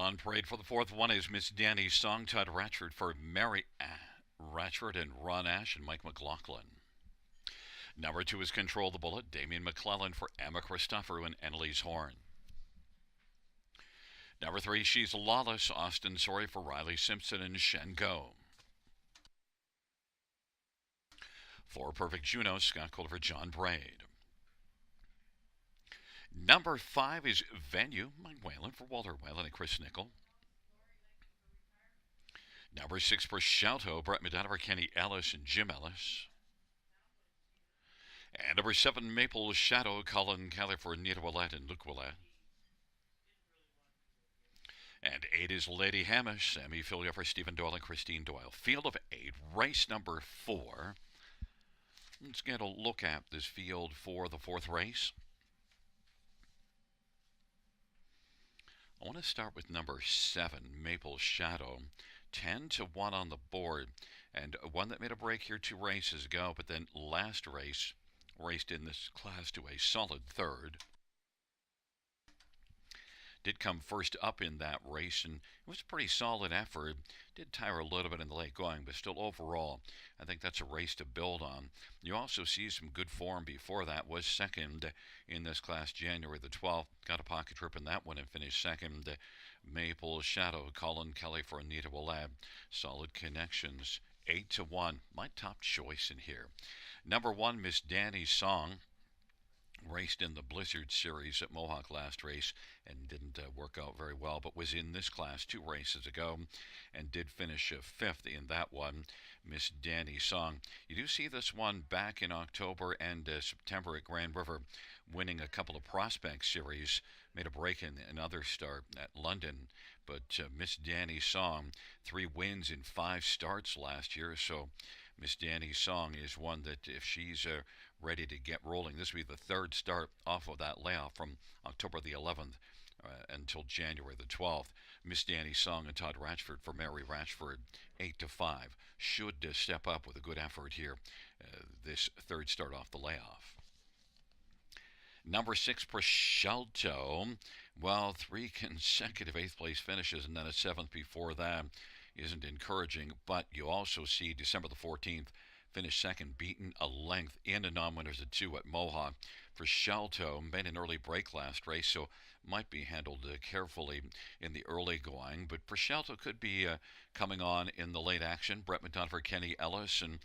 On parade for the fourth one is Miss Danny's song, Todd Ratchford for Mary Ratchford and Ron Ash and Mike McLaughlin. Number 2 is Control the Bullet, Damien McClellan for Emma Christopheru and Annalise Horn. Number 3, She's Lawless, Austin Sorry for Riley Simpson and Shen Go. 4, Perfect Juno, Scott Cole for John Braid. Number 5 is Venue, Mike Whalen for Walter Whalen and Chris Nickel. Number 6, Prosciutto, Brett Madonna for Kenny Ellis and Jim Ellis. And number 7, Maple Shadow, Colin Kelly for Nita Willett and Luke Willett. And 8 is Lady Hamish, Sammy Filia for Stephen Doyle and Christine Doyle. Field of 8, race number 4. Let's get a look at this field for the fourth race. I want to start with number 7, Maple Shadow. 10-1 on the board. And one that made a break here 2 races ago, but then last race raced in this class to a solid third. Did come first up in that race, and it was a pretty solid effort. Did tire a little bit in the late going, but still overall, I think that's a race to build on. You also see some good form before that. Was second in this class January the 12th. Got a pocket trip in that one and finished second. Maple Shadow, Colin Kelly for Anita Willab. Solid connections. 8-1. My top choice in here. Number 1, Miss Danny's Song. Raced in the Blizzard Series at Mohawk last race and didn't work out very well, but was in this class 2 races ago and did finish 5th in that one. Miss Danny's Song. You do see this one back in October and September at Grand River, winning a couple of Prospect Series. Made a break in another start at London, but Miss Danny's Song, 3 wins in 5 starts last year, so Miss Danny's Song is one that if she's ready to get rolling, this will be the 3rd start off of that layoff from October the 11th until January the 12th. Miss Danny's Song and Todd Ratchford for Mary Ratchford, 8-5. Should step up with a good effort here this 3rd start off the layoff. Number 6, Prosciutto. Well, 3 consecutive 8th place finishes and then a 7th before that isn't encouraging, but you also see December the 14th finished second, beaten a length in a non-winners at 2 at Mohawk. Prosciutto made an early break last race, so might be handled carefully in the early going, but Prosciutto could be coming on in the late action. Brett McDonough for Kenny Ellis, and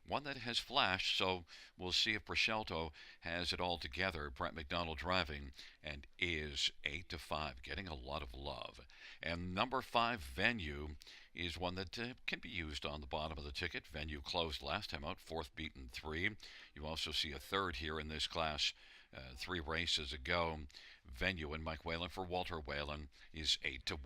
one that has flashed, so we'll see if Prosciutto has it all together. Brett McDonald driving and is 8-5, getting a lot of love. And number 5, Venue, is one that can be used on the bottom of the ticket. Venue closed last time out, 4th beaten 3. You also see a 3rd here in this class 3 races ago. Venue and Mike Whalen for Walter Whalen is 8-1.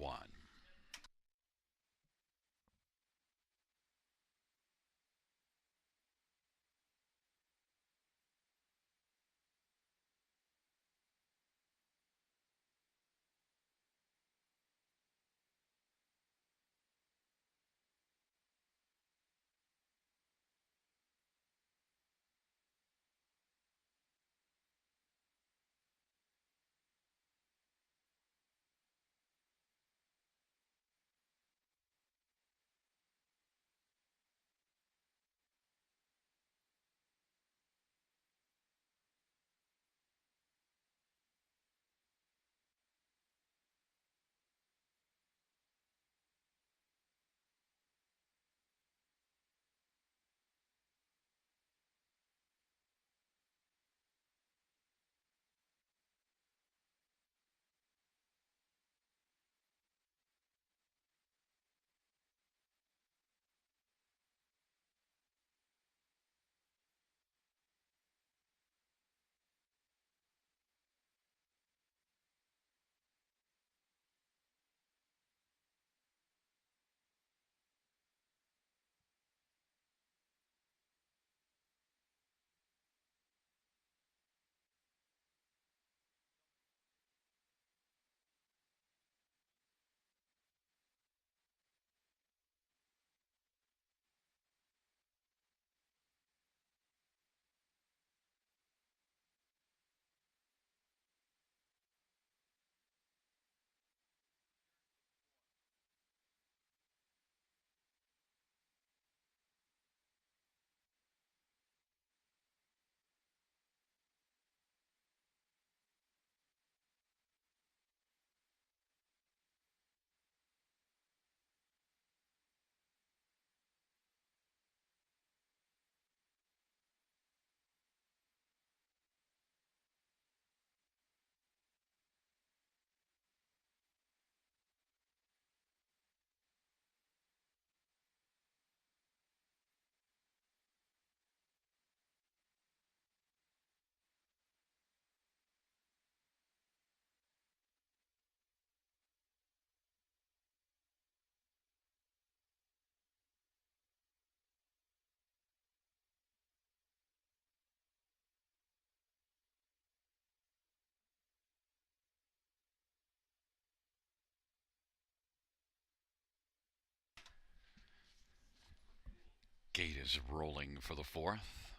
Gate is rolling for the fourth.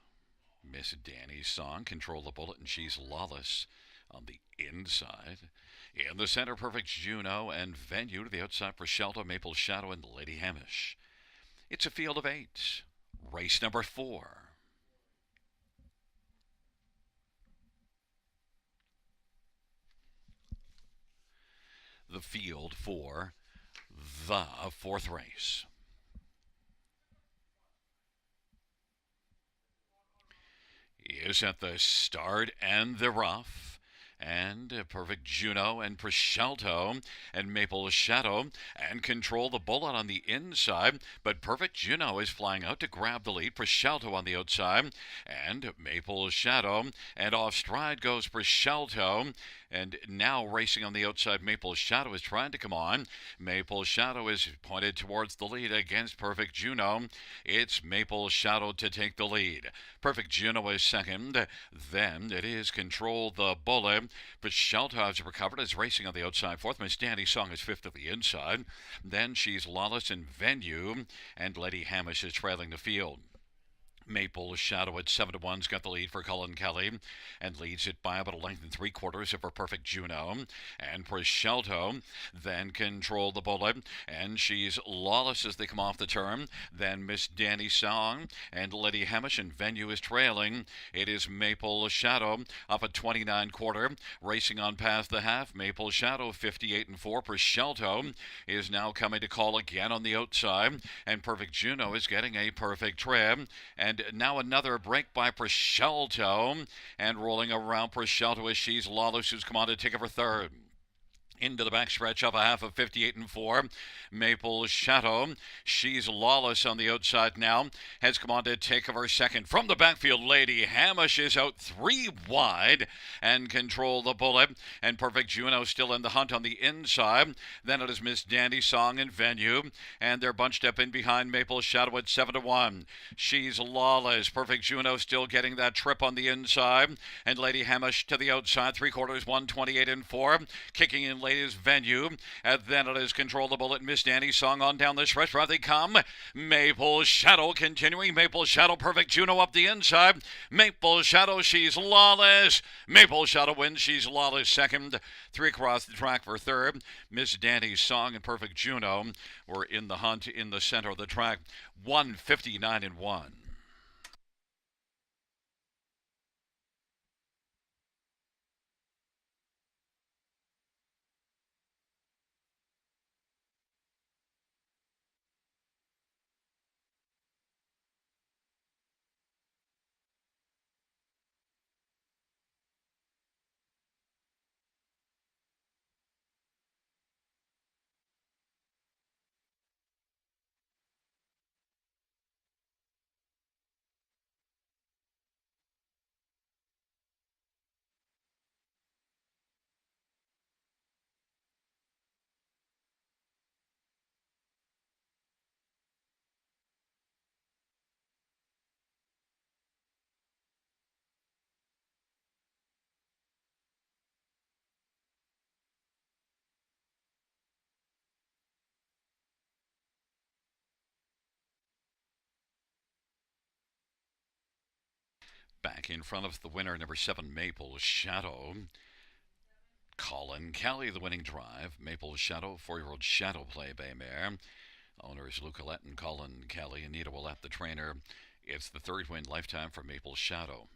Miss Danny's song, Control the Bullet, and She's Lawless on the inside. In the center, Perfect Juno and Venue to the outside for Shelter, Maple Shadow, and Lady Hamish. It's a field of 8. Race number 4. The field for the fourth race is at the start and the rough. And Perfect Juno and Prosciutto and Maple Shadow and Control the Bullet on the inside. But Perfect Juno is flying out to grab the lead. Prosciutto on the outside and Maple Shadow. And off stride goes Prosciutto. And now racing on the outside, Maple Shadow is trying to come on. Maple Shadow is pointed towards the lead against Perfect Juno. It's Maple Shadow to take the lead. Perfect Juno is second. Then it is Control the Bullet. But Prosciutto has recovered, is racing on the outside fourth. Miss Danny's song is fifth at the inside. Then She's Lawless in Venue. And Lady Hamish is trailing the field. Maple Shadow at 7-1's got the lead for Cullen Kelly and leads it by about a length and 3/4 of her Perfect Juno. And Prosciutto then Control the Bullet and She's Lawless as they come off the turn. Then Miss Danny's song and Lady Hamish and Venue is trailing. It is Maple Shadow up at 29/4, racing on past the half. Maple Shadow 58-4. Prosciutto is now coming to call again on the outside, and Perfect Juno is getting a perfect trip. And now another break by Prosciutto. And rolling around Prosciutto as She's Lawless, who's come on to take over third. Into the backstretch of a half of 58-4. Maple Shadow. She's Lawless on the outside now. Has come on to take over second. From the backfield, Lady Hamish is out 3 wide and Control the Bullet. And Perfect Juno still in the hunt on the inside. Then it is Miss Dandy's song and Venue. And they're bunched up in behind Maple Shadow at 7-1. She's Lawless. Perfect Juno still getting that trip on the inside. And Lady Hamish to the outside. 3/4, 128-4. Kicking in ladies Venue, and then it is Control the Bullet. Miss Danny's song on down the stretch. Right they come. Maple Shadow continuing. Maple Shadow, Perfect Juno up the inside. Maple Shadow, She's Lawless. Maple Shadow wins. She's Lawless second. 3 across the track for third. Miss Danny's song and Perfect Juno were in the hunt in the center of the track. 159-1. Back in front of the winner, number 7, Maple Shadow. Colin Kelly, the winning drive. Maple Shadow, 4-year-old Shadow Play Bay Mare. Owners Luke Collette and Colin Kelly. Anita Willette, the trainer. It's the third win lifetime for Maple Shadow.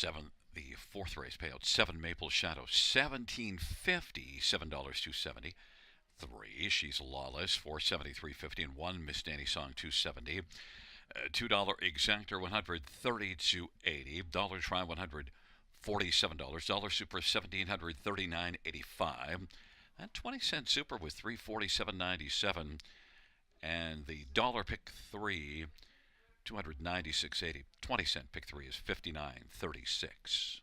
The fourth race payout, 7 Maple Shadow, 1750, $7.270. 3, She's Lawless, 473.50, and 1, Miss Danny Song, 270. $2 Exactor, 132.80. Dollar Try, $147. Dollar Super, 1739.85. That 20-cent Super was 347.97, and the dollar pick 3, 296.80. 20-cent pick 3 is 59.36.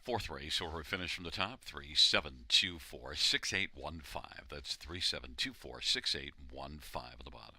Fourth race, or we finish from the top, 37246815. That's 37246815 at the bottom.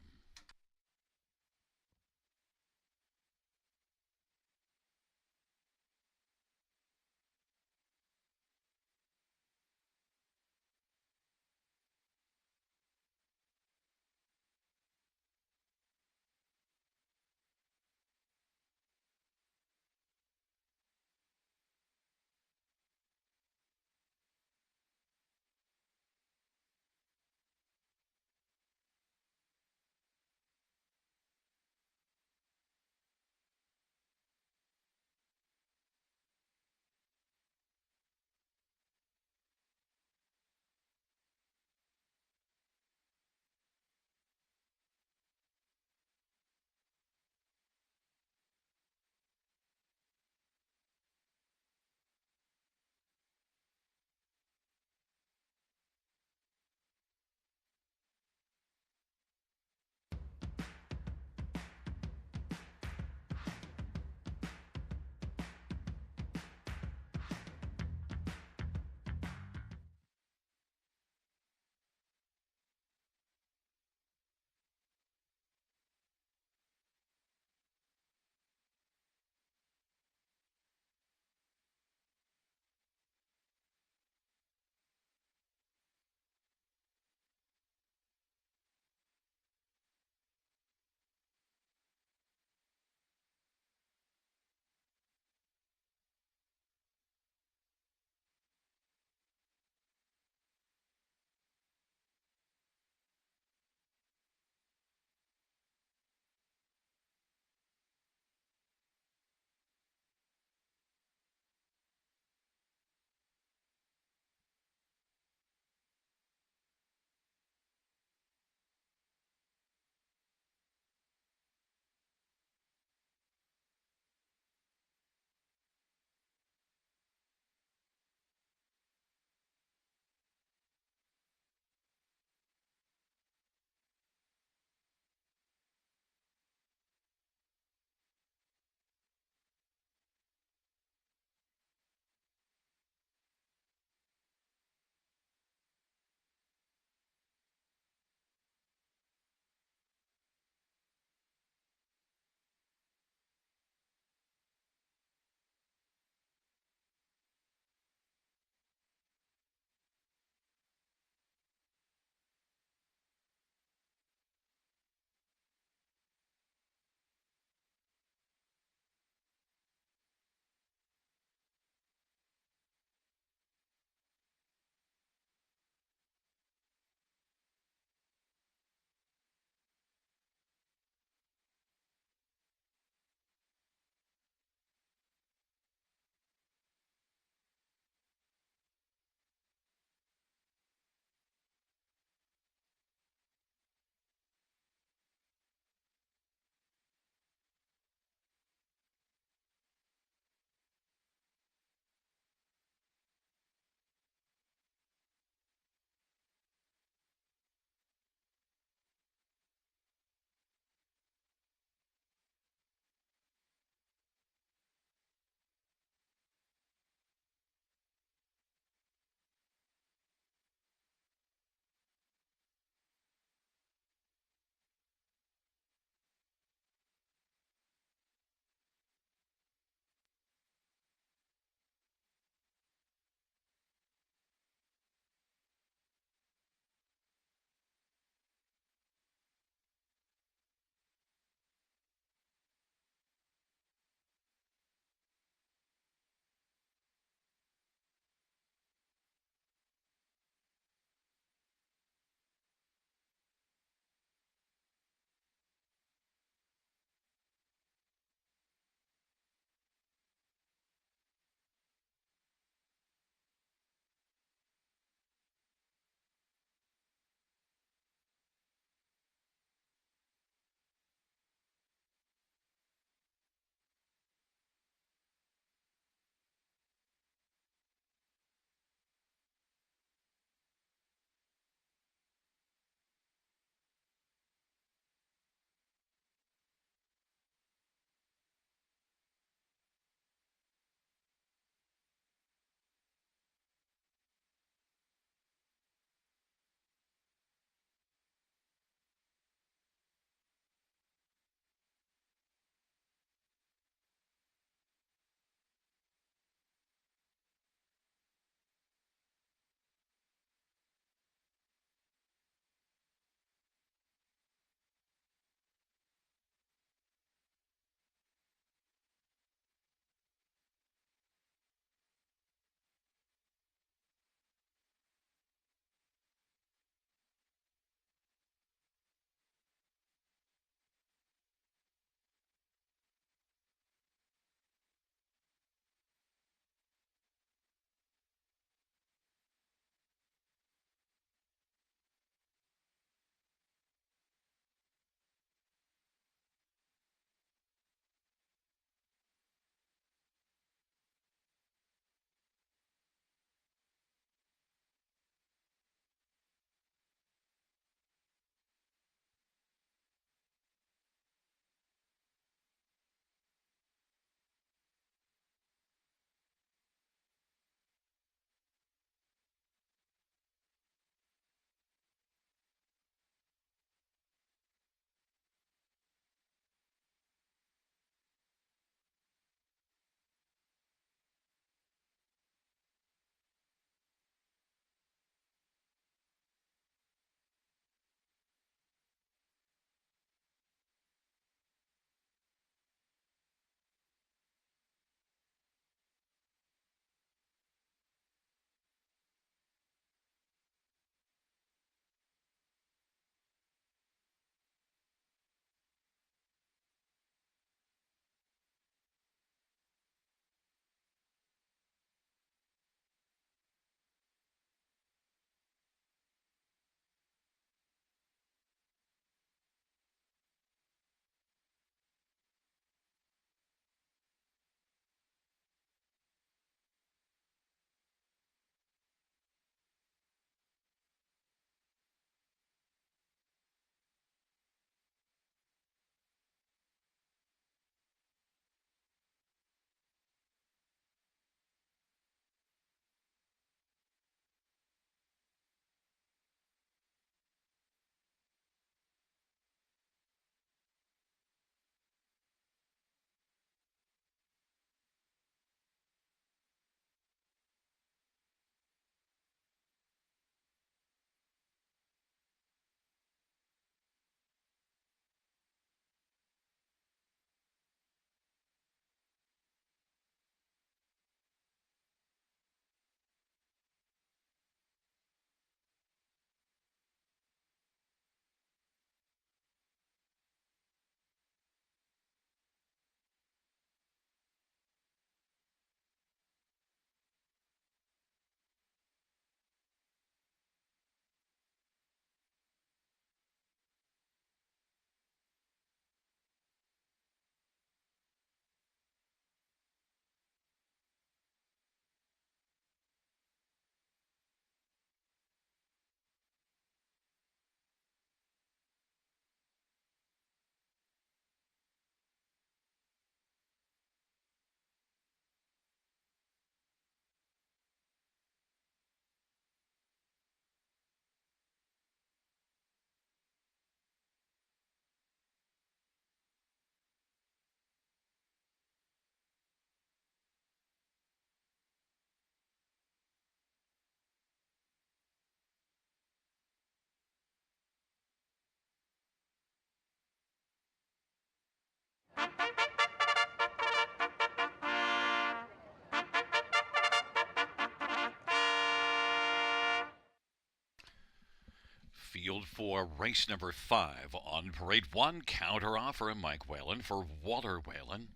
Field for race number 5 on parade 1. Counter offer Mike Whalen for Walter Whalen.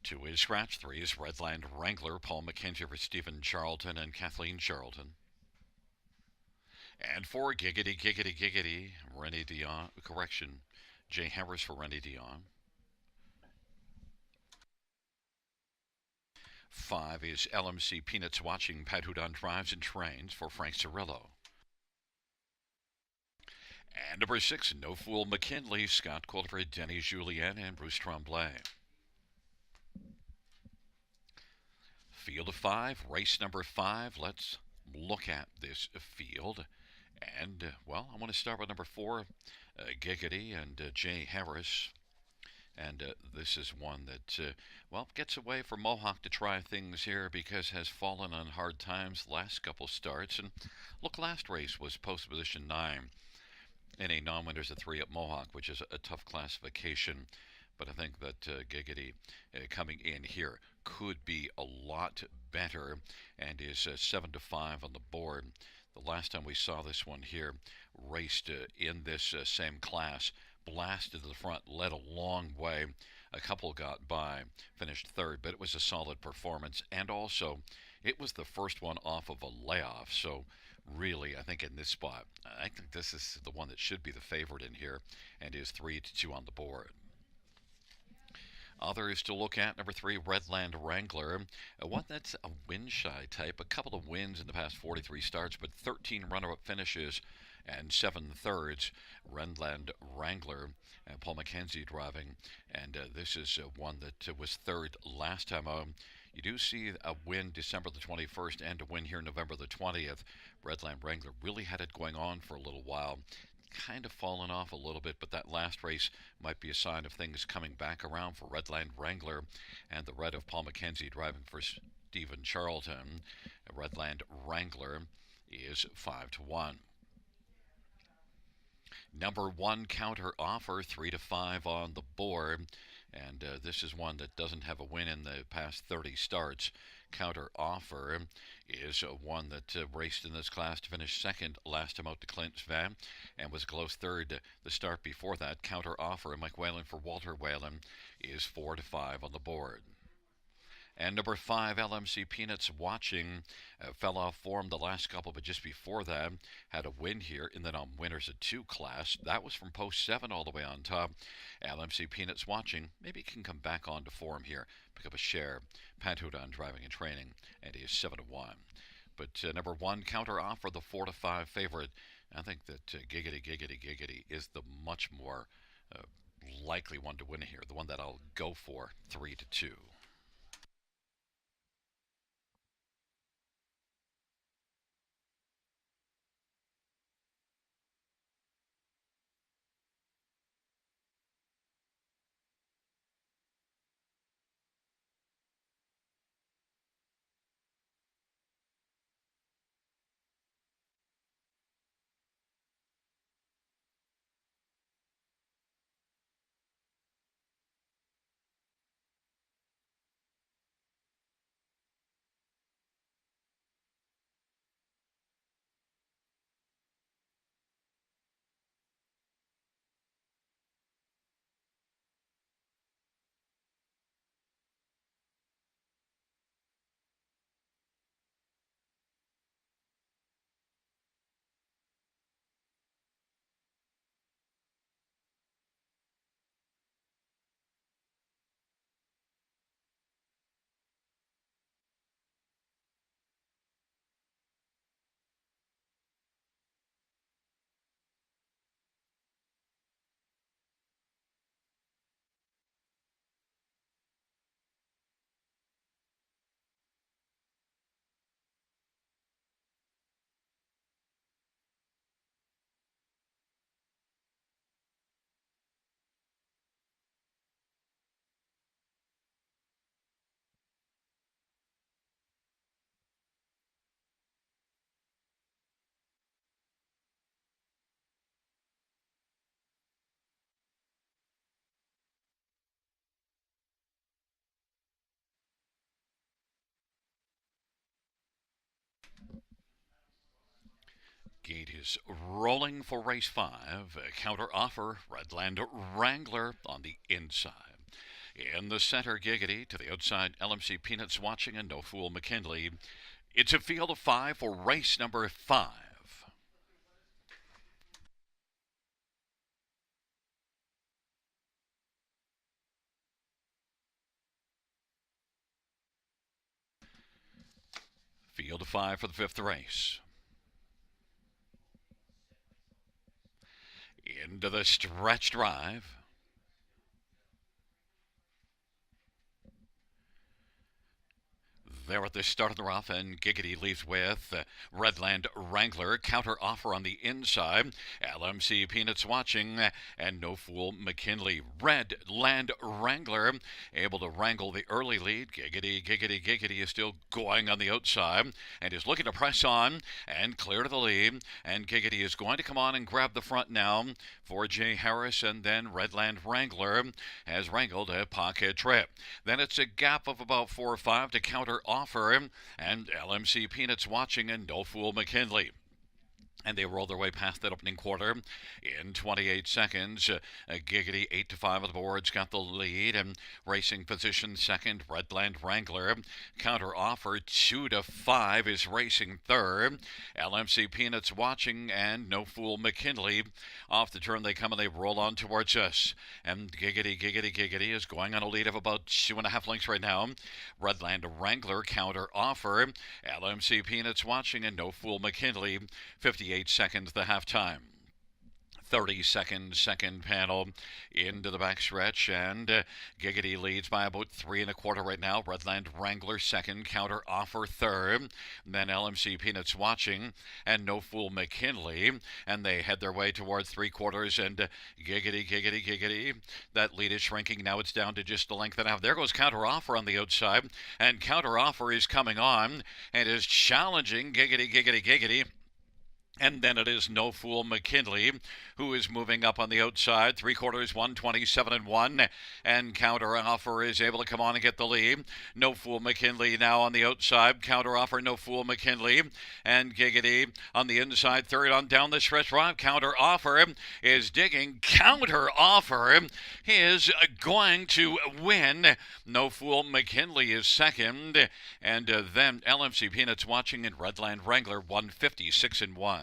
2 is scratch. 3 is Redland Wrangler, Paul McKenzie for Stephen Charlton and Kathleen Charlton. And 4, Giggity, Giggity, Giggity, Rennie Dion, correction, Jay Harris for Rennie Dion. 5 is LMC Peanuts Watching Pat Houdon Drives and Trains for Frank Cirillo. And number 6, No Fool McKinley, Scott Coulter, Denny Julien, and Bruce Tremblay. Field of 5, race number 5. Let's look at this field. And, well, I want to start with number 4, Giggity and Jay Harris. And this is one that, well, gets away from Mohawk to try things here because has fallen on hard times last couple starts. And look, last race was post position 9 in a non-winners of 3 at Mohawk, which is a tough classification. But I think that Giggity coming in here could be a lot better and is 7 to 5 on the board. The last time we saw this one here raced in this same class, blasted to the front, led a long way. A couple got by, finished third, but it was a solid performance. And also, it was the first one off of a layoff. So really, I think in this spot, I think this is the one that should be the favorite in here and is 3 to 2 on the board. Others to look at, number 3, Redland Wrangler, one that's a win-shy type. A couple of wins in the past 43 starts, but 13 runner-up finishes and 7 thirds. Redland Wrangler, Paul McKenzie driving, and this is one that was third last time. You do see a win December the 21st and a win here November the 20th. Redland Wrangler really had it going on for a little while. Kind of fallen off a little bit, but that last race might be a sign of things coming back around for Redland Wrangler and the red of Paul McKenzie driving for Stephen Charlton. Redland Wrangler is 5 to 1. Number 1 counter offer 3 to 5 on the board, and this is one that doesn't have a win in the past 30 starts. Counter offer is one that raced in this class to finish second last time out to Clint Van and was close third the start before that. Counter offer Mike Whalen for Walter Whalen is 4 to 5 on the board. And number 5, LMC Peanuts Watching, fell off form the last couple, but just before that had a win here in the non-winners of 2 class. That was from post 7 all the way on top. LMC Peanuts Watching maybe can come back onto form here, pick up a share. Pat Houdon driving and training, and he is 7 to 1. But number 1 counter offer, the 4 to 5 favorite. I think that Giggity Giggity Giggity is the much more likely one to win here, the one that I'll go for, 3 to 2. gate is rolling for race 5. Counter offer, Redland Wrangler on the inside. In the center, Giggity. To the outside, LMC Peanuts watching, and No Fool McKinley. It's a field of 5 for race number 5. Field of 5 for the 5th race. Into the stretch drive. There at the start of the rough, and Giggity leaves with Redland Wrangler. Counter offer on the inside. LMC Peanuts watching, and No Fool McKinley. Redland Wrangler able to wrangle the early lead. Giggity is still going on the outside and is looking to press on and clear to the lead. And Giggity is going to come on and grab the front now for Jay Harris, and then Redland Wrangler has wrangled a pocket trip. Then it's a gap of about 4 or 5 to Counter offer, and LMC Peanuts watching, and No Fool McKinley. And they roll their way past that opening quarter in 28 seconds. Giggity 8 to 5 on the boards got the lead, and racing position second. Redland Wrangler. Counter offer 2 to 5 is racing third. LMC Peanuts watching, and No Fool McKinley. Off the turn they come, and they roll on towards us. And Giggity is going on a lead of about 2.5 lengths right now. Redland Wrangler. Counter offer. LMC Peanuts watching, and No Fool McKinley. 58 seconds the halftime. 30 seconds, second panel into the backstretch, and Giggity leads by about 3.25 right now. Redland Wrangler second, Counter offer third, then LMC Peanuts watching, and No Fool McKinley, and they head their way towards 3/4, and Giggity. That lead is shrinking. Now it's down to just a length and a half. There goes Counter offer on the outside, and Counter offer is coming on and is challenging Giggity. And then it is No Fool McKinley, who is moving up on the outside. 3/4, 127-1. And Counter offer is able to come on and get the lead. No Fool McKinley now on the outside. Counter offer, No Fool McKinley. And Giggity on the inside. Third on down the stretch drive. Counter offer is digging. Counter offer is going to win. No Fool McKinley is second. And then LMC Peanuts watching, in Redland Wrangler 156-1.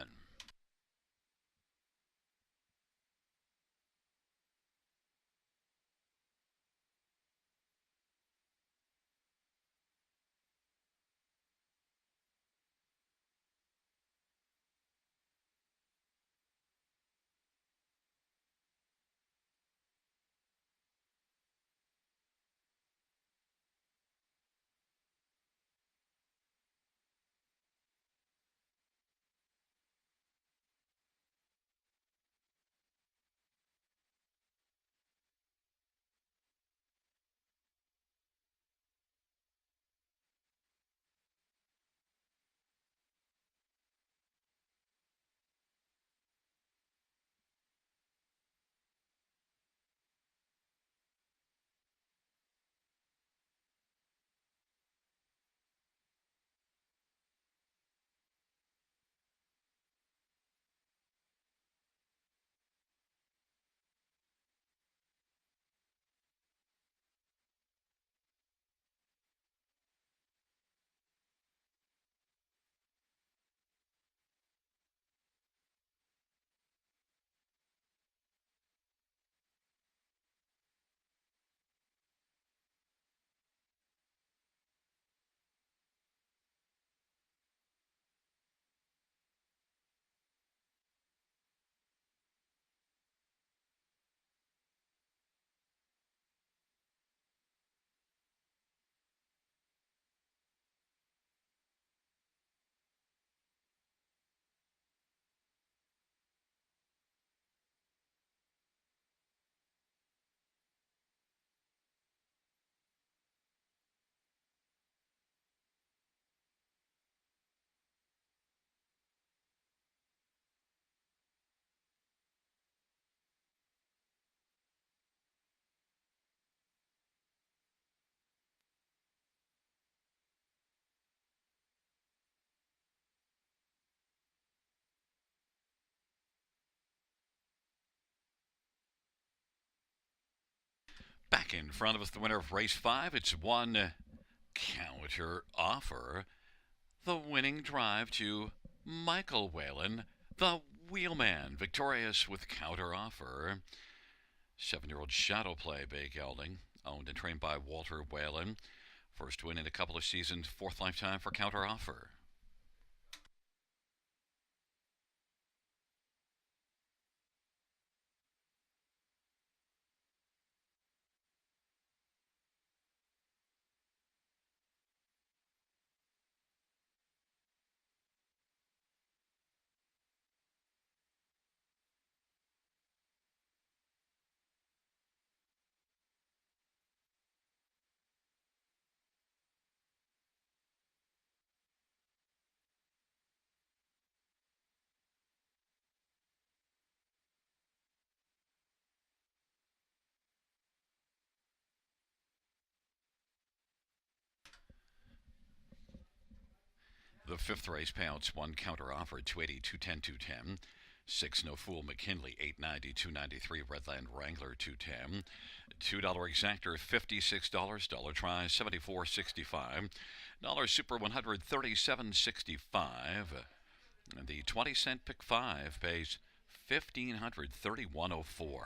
Back in front of us, the winner of race 5. It's one counter offer. The winning drive to Michael Whalen, the wheelman, victorious with counter offer. 7-year-old Shadow Play Bay Gelding, owned and trained by Walter Whalen. First win in a couple of seasons, fourth lifetime for counter offer. The fifth race payouts one counter offer, 280, 210, 210. 6 No Fool McKinley, 890, 293. Redland Wrangler, 210. $2 exactor, $56. Dollar try, 74.65. Dollar Super 100, 37.65. And the 20-cent pick 5 pays 1,500, 31.04.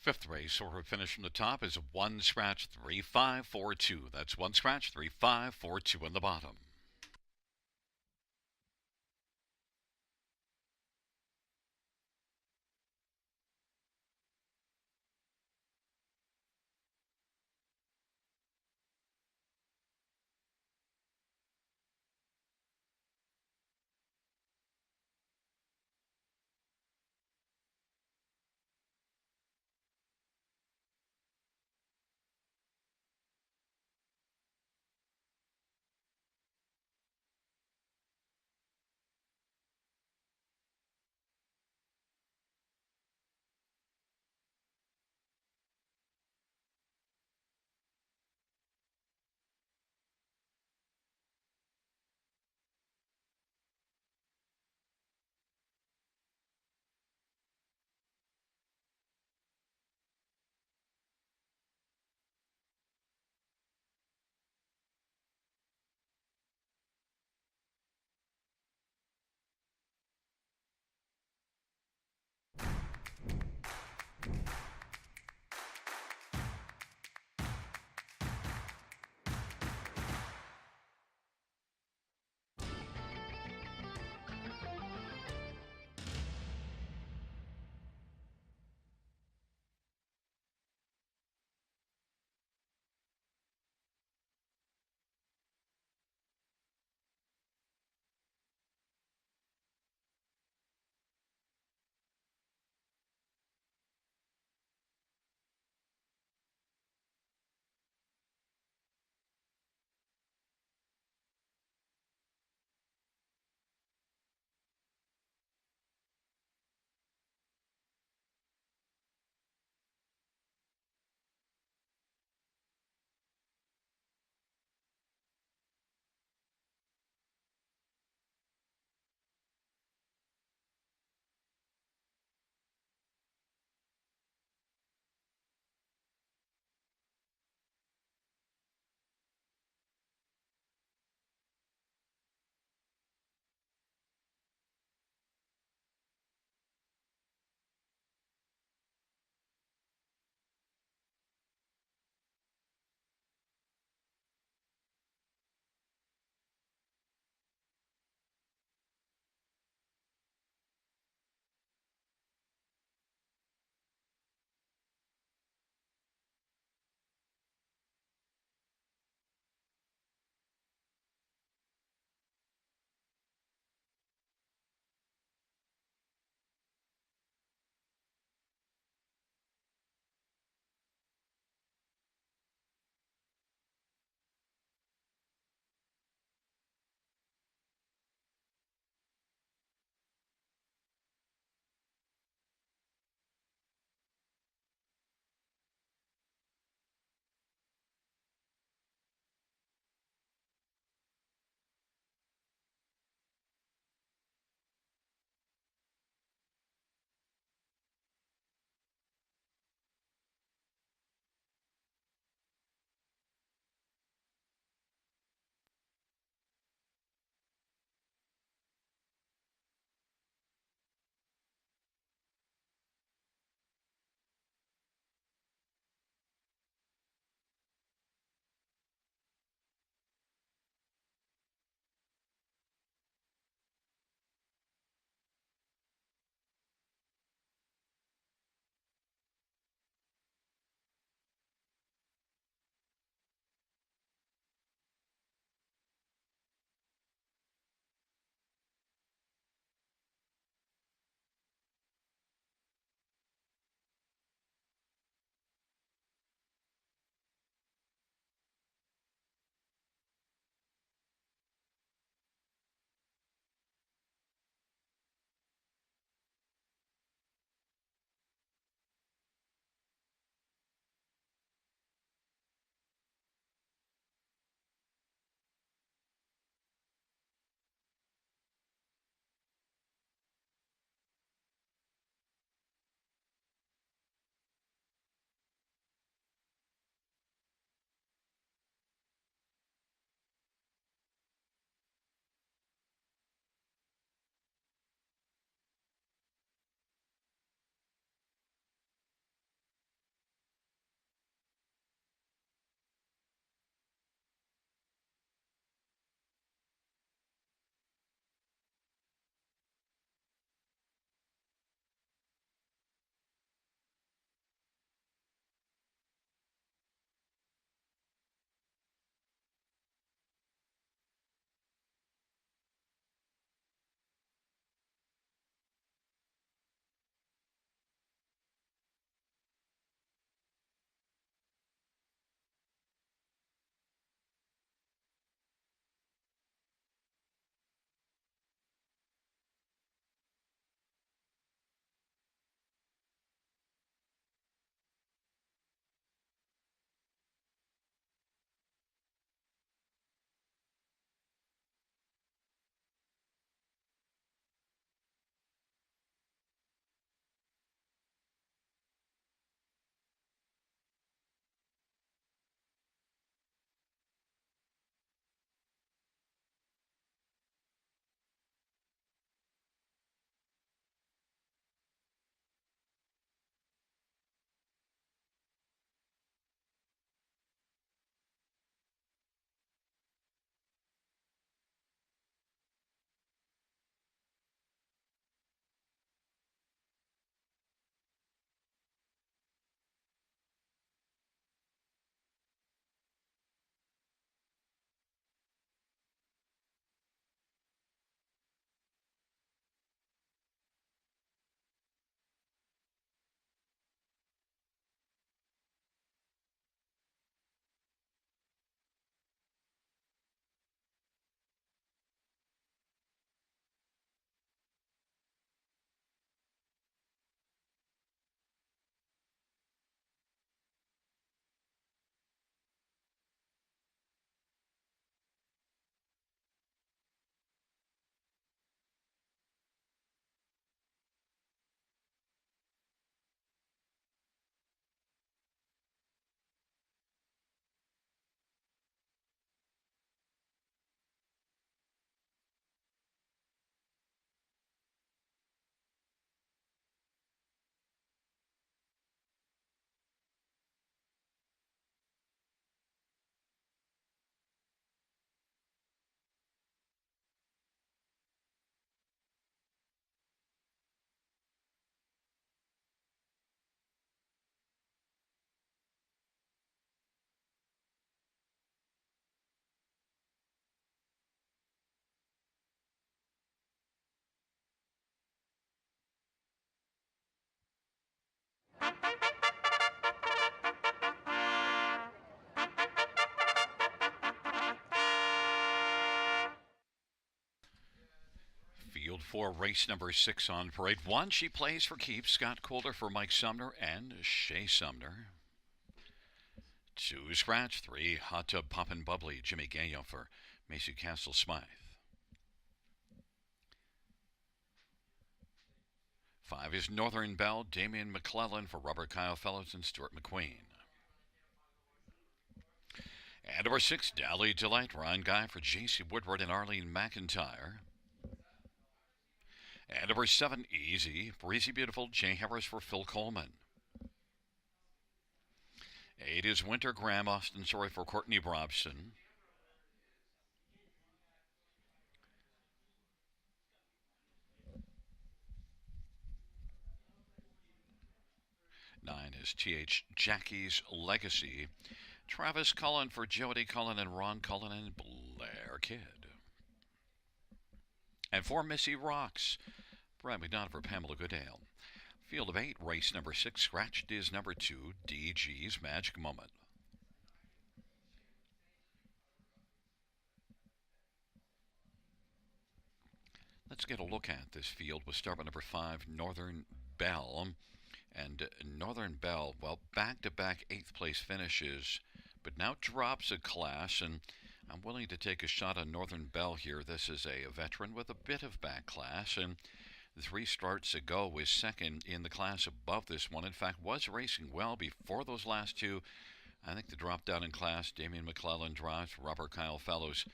Fifth race, or finish from the top, is 1-3542. That's 1-3542 in the bottom. for race number 6 on parade. 1, she plays for keeps. Scott Calder for Mike Sumner and Shea Sumner. 2, scratch. 3, Hot Tub Poppin' Bubbly, Jimmy Gagnon for Macy Castle Smythe. 5 is Northern Belle, Damian McClellan for Robert Kyle Fellows and Stuart McQueen. And number 6, Dally Delight, Ryan Guy for J.C. Woodward and Arlene McIntyre. And number 7, Easy, Breezy Beautiful, Jay Harris for Phil Coleman. 8 is Winter Graham, Austin Sorry for Courtney Brobson. 9 is T.H. Jackie's Legacy, Travis Cullen for Jody Cullen and Ron Cullen and Blair Kidd. And 4, Missy Rocks, Brad McDonough for Pamela Goodale. Field of 8, race number 6, scratched is number 2, DG's Magic Moment. Let's get a look at this field. We'll start with number 5, Northern Belle. And Northern Belle, well, back-to-back 8th place finishes, but now drops a class, and I'm willing to take a shot on Northern Belle here. This is a veteran with a bit of back class, and 3 starts ago was second in the class above this one. In fact, was racing well before those last 2. I think the drop down in class, Damian McClellan drives for Robert Kyle Fellows.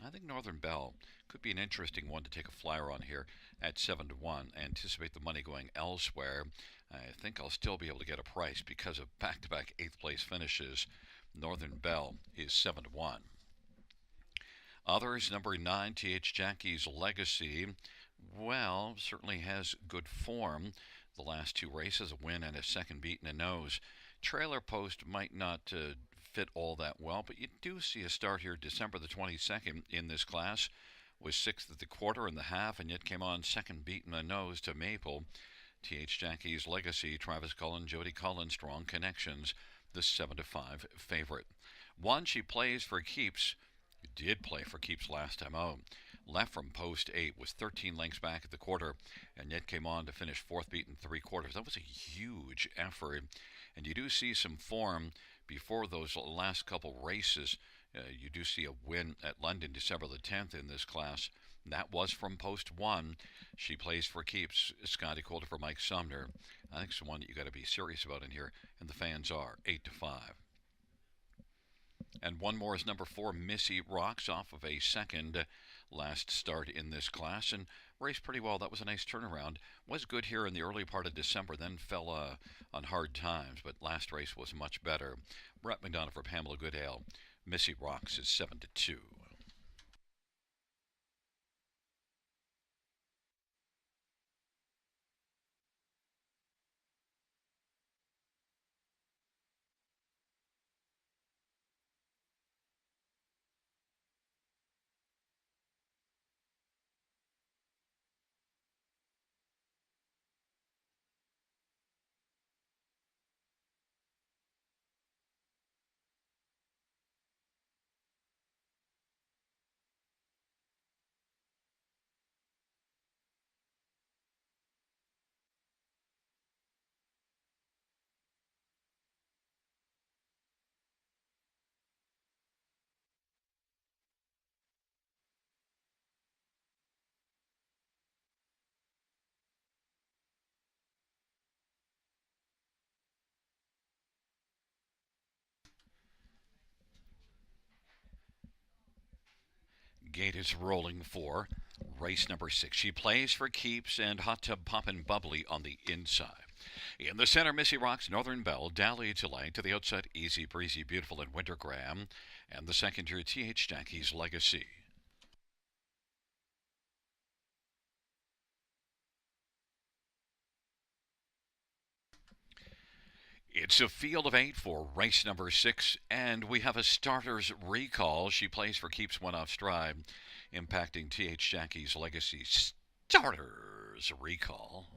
I think Northern Belle could be an interesting one to take a flyer on here at 7 to 1. Anticipate the money going elsewhere. I think I'll still be able to get a price because of back-to-back 8th place finishes. Northern Belle is 7 to 1. Others, number 9, T.H. Jackie's Legacy. Well, certainly has good form. The last 2 races, a win and a second beat in a nose. Trailer Post might not fit all that well, but you do see a start here December the 22nd in this class. Was 6th at the quarter and the half, and yet came on second beat in the nose to Maple. T.H. Jackie's Legacy, Travis Cullen, Jody Cullen, strong connections, the 7 to 5 favorite. 1, she plays for keeps. Did play for keeps last time out. Left from post 8, was 13 lengths back at the quarter, and yet came on to finish 4th beat in 3/4. That was a huge effort, and you do see some form before those last couple races. You do see a win at London December the 10th in this class. That was from post 1. She plays for keeps. Scotty Calder for Mike Sumner. I think it's the one that you got to be serious about in here, and the fans are 8 to 5. And one more is number 4, Missy Rocks, off of a second last start in this class and raced pretty well. That was a nice turnaround. Was good here in the early part of December, then fell on hard times, but last race was much better. Brett McDonough for Pamela Goodale. Missy Rocks is 7 to 2. Gate is rolling for race number 6. She plays for keeps and Hot Tub Poppin' Bubbly on the inside. In the center, Missy Rocks, Northern Belle, Dally Delight. To the outside, Easy, Breezy, Beautiful, and Winter Graham. And the second tier, T.H. Jackie's Legacy. It's a field of 8 for race number 6, and we have a starter's recall. She plays for keeps, one off stride, impacting T.H. Jackie's Legacy. Starter's recall.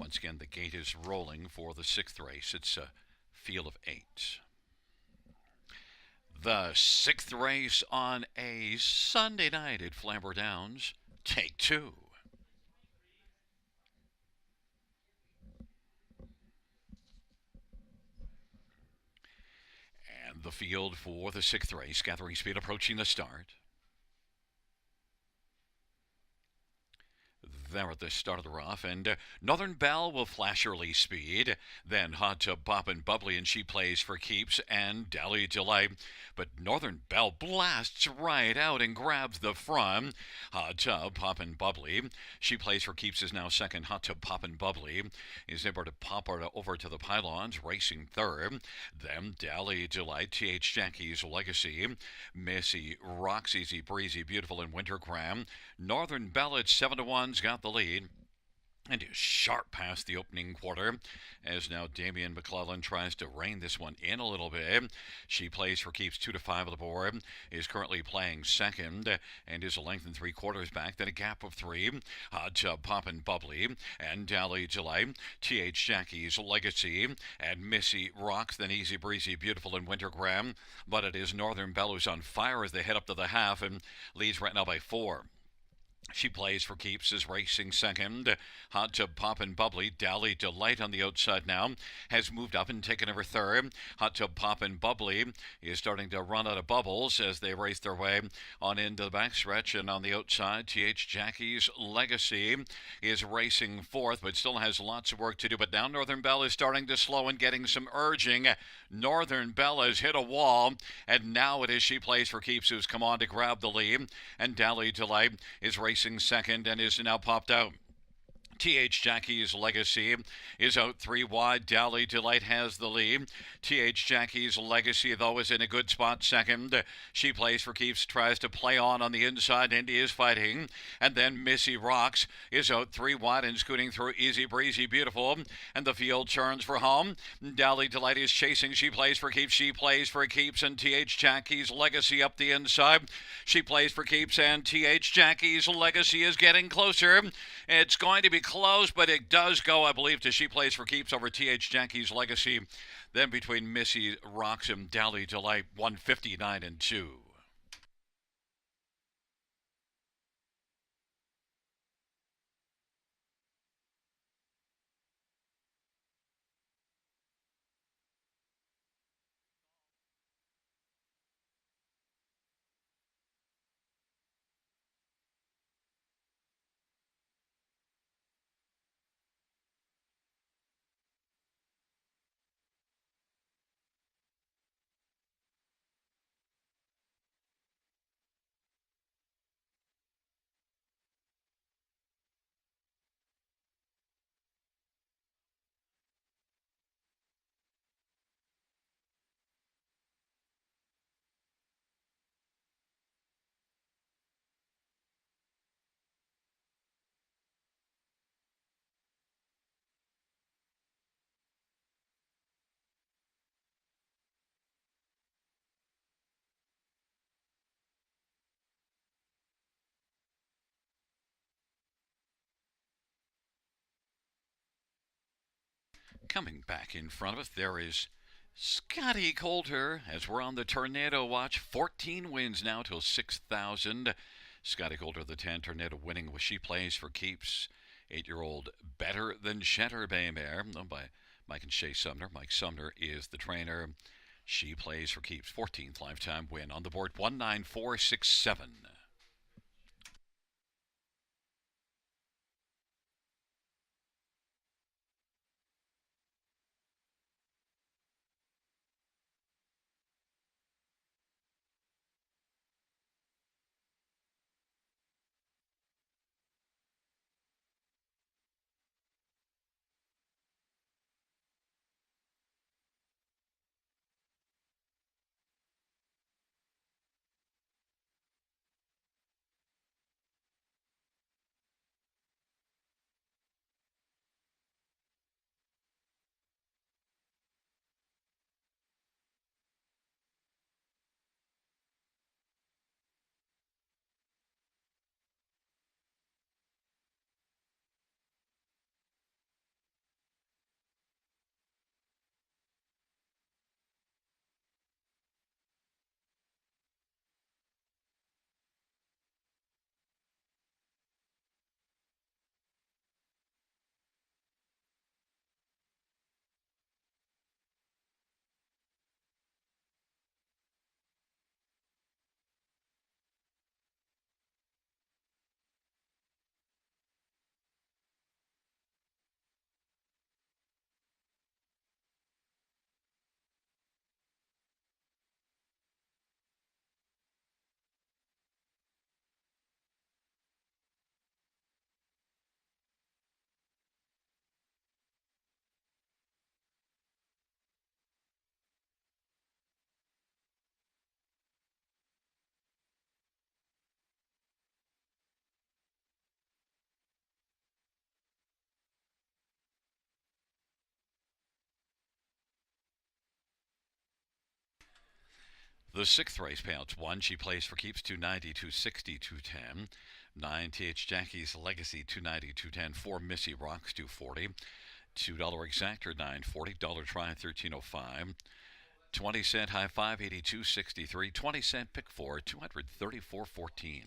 Once again, the gate is rolling for the sixth race. It's a field of 8. The sixth race on a Sunday night at Flamboro Downs. Take 2. And the field for the sixth race, gathering speed approaching the start. There at the start of the rough, and Northern Belle will flash early speed. Then Hot Tub Pop and Bubbly, and she plays for keeps, and Dally Delight. But Northern Belle blasts right out and grabs the front. Hot Tub Pop and Bubbly, she plays for keeps, is now second. Hot Tub Pop and Bubbly is able to pop her over to the pylons, racing third. Then Dally Delight, T.H. Jackie's Legacy, Missy Rocks, Easy Breezy, Beautiful, and Wintergram. Northern Belle at 7-1's got the lead and is sharp past the opening quarter as now Damian McClellan tries to rein this one in a little bit. She plays for keeps 2-5 of the board, is currently playing second, and is a length and 3/4 back, then a gap of 3. Hot Tub Pop and Bubbly and Dally Delight, T.H. Jackie's Legacy, and Missy Rocks, then Easy Breezy, Beautiful, and Wintergram. But it is Northern Belle who's on fire as they head up to the half and leads right now by 4. She plays for keeps, is racing second. Hot Tub Pop and Bubbly, Dally Delight on the outside now, has moved up and taken over third. Hot Tub Pop and Bubbly is starting to run out of bubbles as they race their way on into the backstretch. And on the outside, T.H. Jackie's Legacy is racing fourth, but still has lots of work to do. But now Northern Belle is starting to slow and getting some urging. Northern Belle has hit a wall, and now it is she plays for keeps who's come on to grab the lead. And Dally Delight is racing second and is now popped out. T.H. Jackie's Legacy is out 3 wide. Dally Delight has the lead. T.H. Jackie's Legacy, though, is in a good spot second. She plays for keeps, tries to play on the inside, and is fighting. And then Missy Rocks is out 3 wide and scooting through Easy Breezy, Beautiful. And the field turns for home. Dally Delight is chasing. She plays for keeps. She plays for keeps, and T.H. Jackie's Legacy up the inside. She plays for keeps, and T.H. Jackie's Legacy is getting closer. It's going to be close, but it does go, I believe, to she plays for keeps over T.H. Jackie's Legacy. Then between Missy Rocks and Dally Delight, 159-2. Coming back in front of us, there is Scotty Coulter as we're on the Tornado Watch. 14 wins now till 6,000. Scotty Coulter, the 10 Tornado winning with She Plays for Keeps. 8-year-old Better Than Shetter Bay Mare, owned by Mike and Shay Sumner. Mike Sumner is the trainer. She Plays for Keeps. 14th lifetime win on the board, 19467. The sixth race payouts 1. She plays for keeps 290, 260, 210. 9. TH Jackie's Legacy 290, 210. 4. Missy Rocks 240. $2 exactor 940. Dollar try 1305. 20-cent high 582.63. 20-cent pick 4 234.14.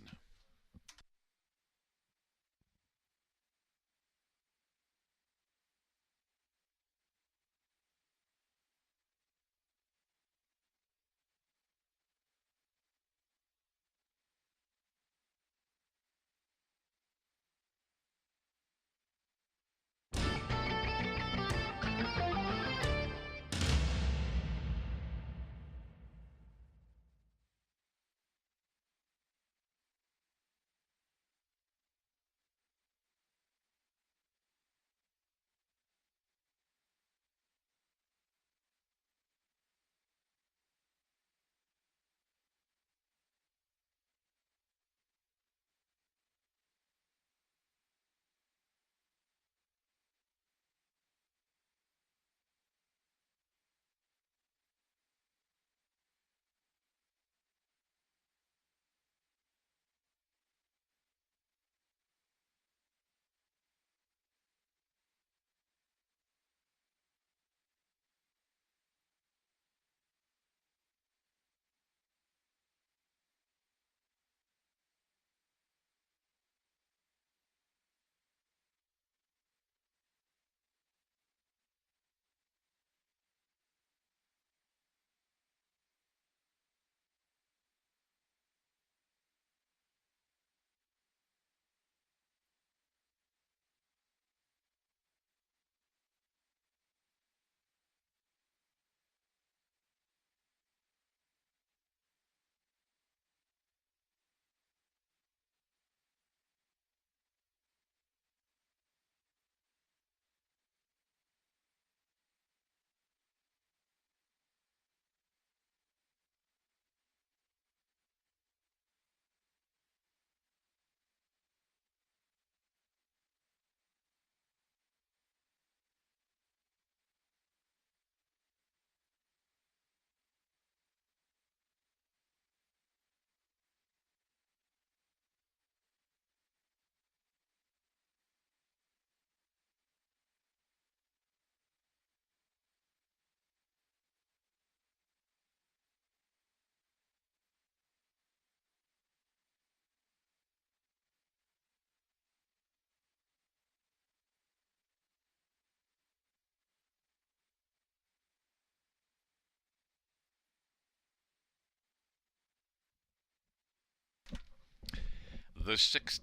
The sixth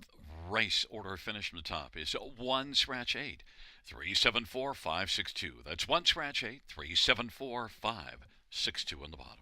race order finish from the top is 1 scratch 8 374 562. That's 1 scratch 8 374 562 on the bottom.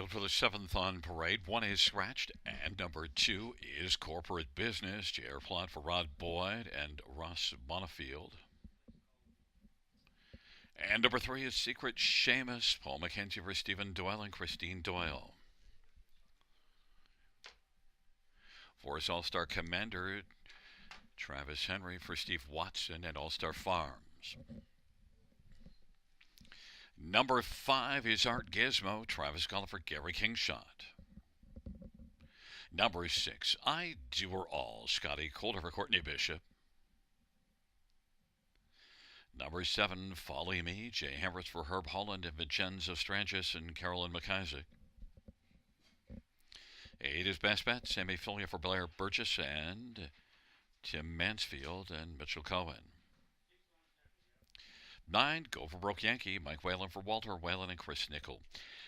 field for the seventh on parade. One is scratched, and number two is Corporate Business. JR Plot for Rod Boyd and Russ Bonifield. And number three is Secret Seamus. Paul McKenzie for Stephen Doyle and Christine Doyle. For his All-Star Commander, Travis Henry for Steve Watson and All-Star Farms. Number five is Art Gizmo, Travis Golliver, Gary Kingshot. Number six, I Do Her All, Scotty Calder for Courtney Bishop. Number seven, Folly Me, Jay Hamrich for Herb Holland and Vincenzo Strangis and Carolyn McIsaac. Eight is Best Bet, Sammy Filia for Blair Burgess and Tim Mansfield and Mitchell Cohen. 9, Go for Broke Yankee, Mike Whalen for Walter Whalen and Chris Nickel.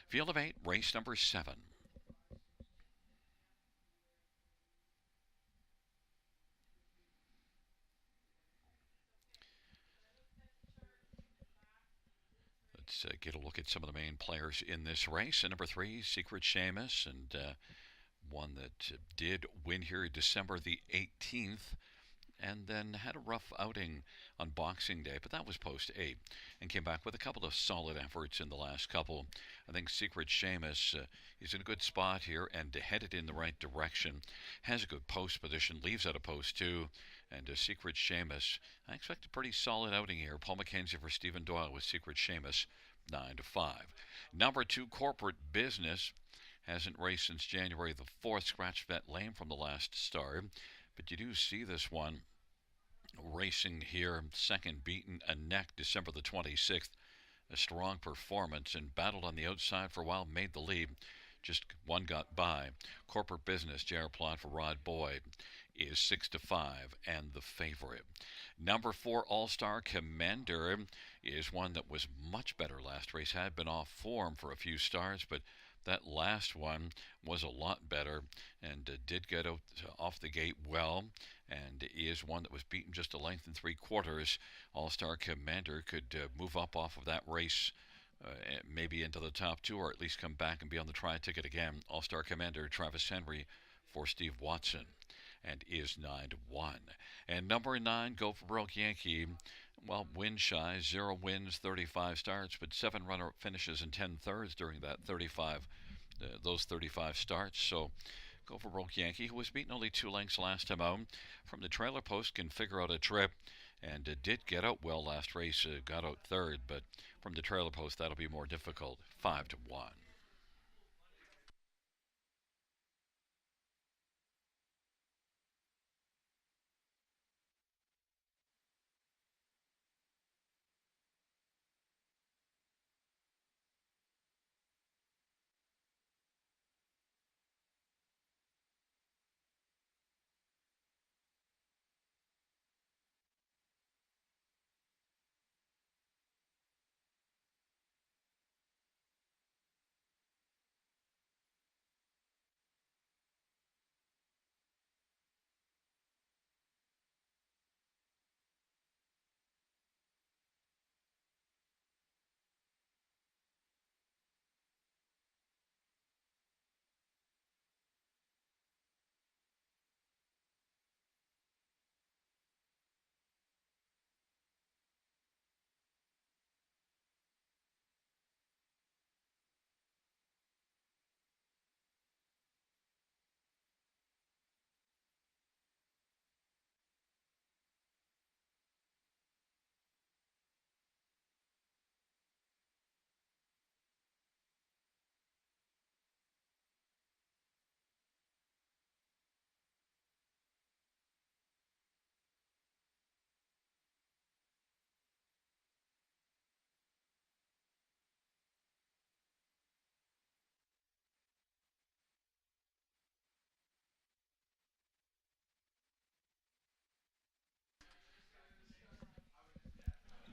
Field of 8, race number 7. Let's get a look at some of the main players in this race. And number 3, Secret Seamus, and one that did win here December the 18th. And then had a rough outing on Boxing Day, but that was post 8, and came back with a couple of solid efforts in the last couple. I think Secret Seamus is in a good spot here and headed in the right direction. Has a good post position, leaves at a post 2, and Secret Seamus, I expect a pretty solid outing here. Paul McKenzie for Stephen Doyle with Secret Seamus, 9-5. Number 2, Corporate Business, hasn't raced since January the 4th, scratch vet lame from the last start. But you do see this one racing here, second beaten a neck December the 26th. A strong performance and battled on the outside for a while, made the lead. Just one got by. Corporate Business, J.R. Plot for Rod Boyd, is 6-5 and the favorite. Number 4, All-Star Commander, is one that was much better last race. Had been off form for a few starts, but that last one was a lot better and did get out off the gate well, and is one that was beaten just a length and 3/4. All-Star Commander could move up off of that race, maybe into the top 2, or at least come back and be on the tri-ticket again. All-Star Commander Travis Henry for Steve Watson, and is 9-1. And number 9, Go for Broke Yankee. Well, win shy, 0 wins, 35 starts, but 7 runner-up finishes and 10 thirds during that 35, those 35 starts. So, Go for Broke Yankee, who was beaten only 2 lengths last time out, from the trailer post can figure out a trip, and did get out well last race, got out 3rd, but from the trailer post that'll be more difficult. 5-1.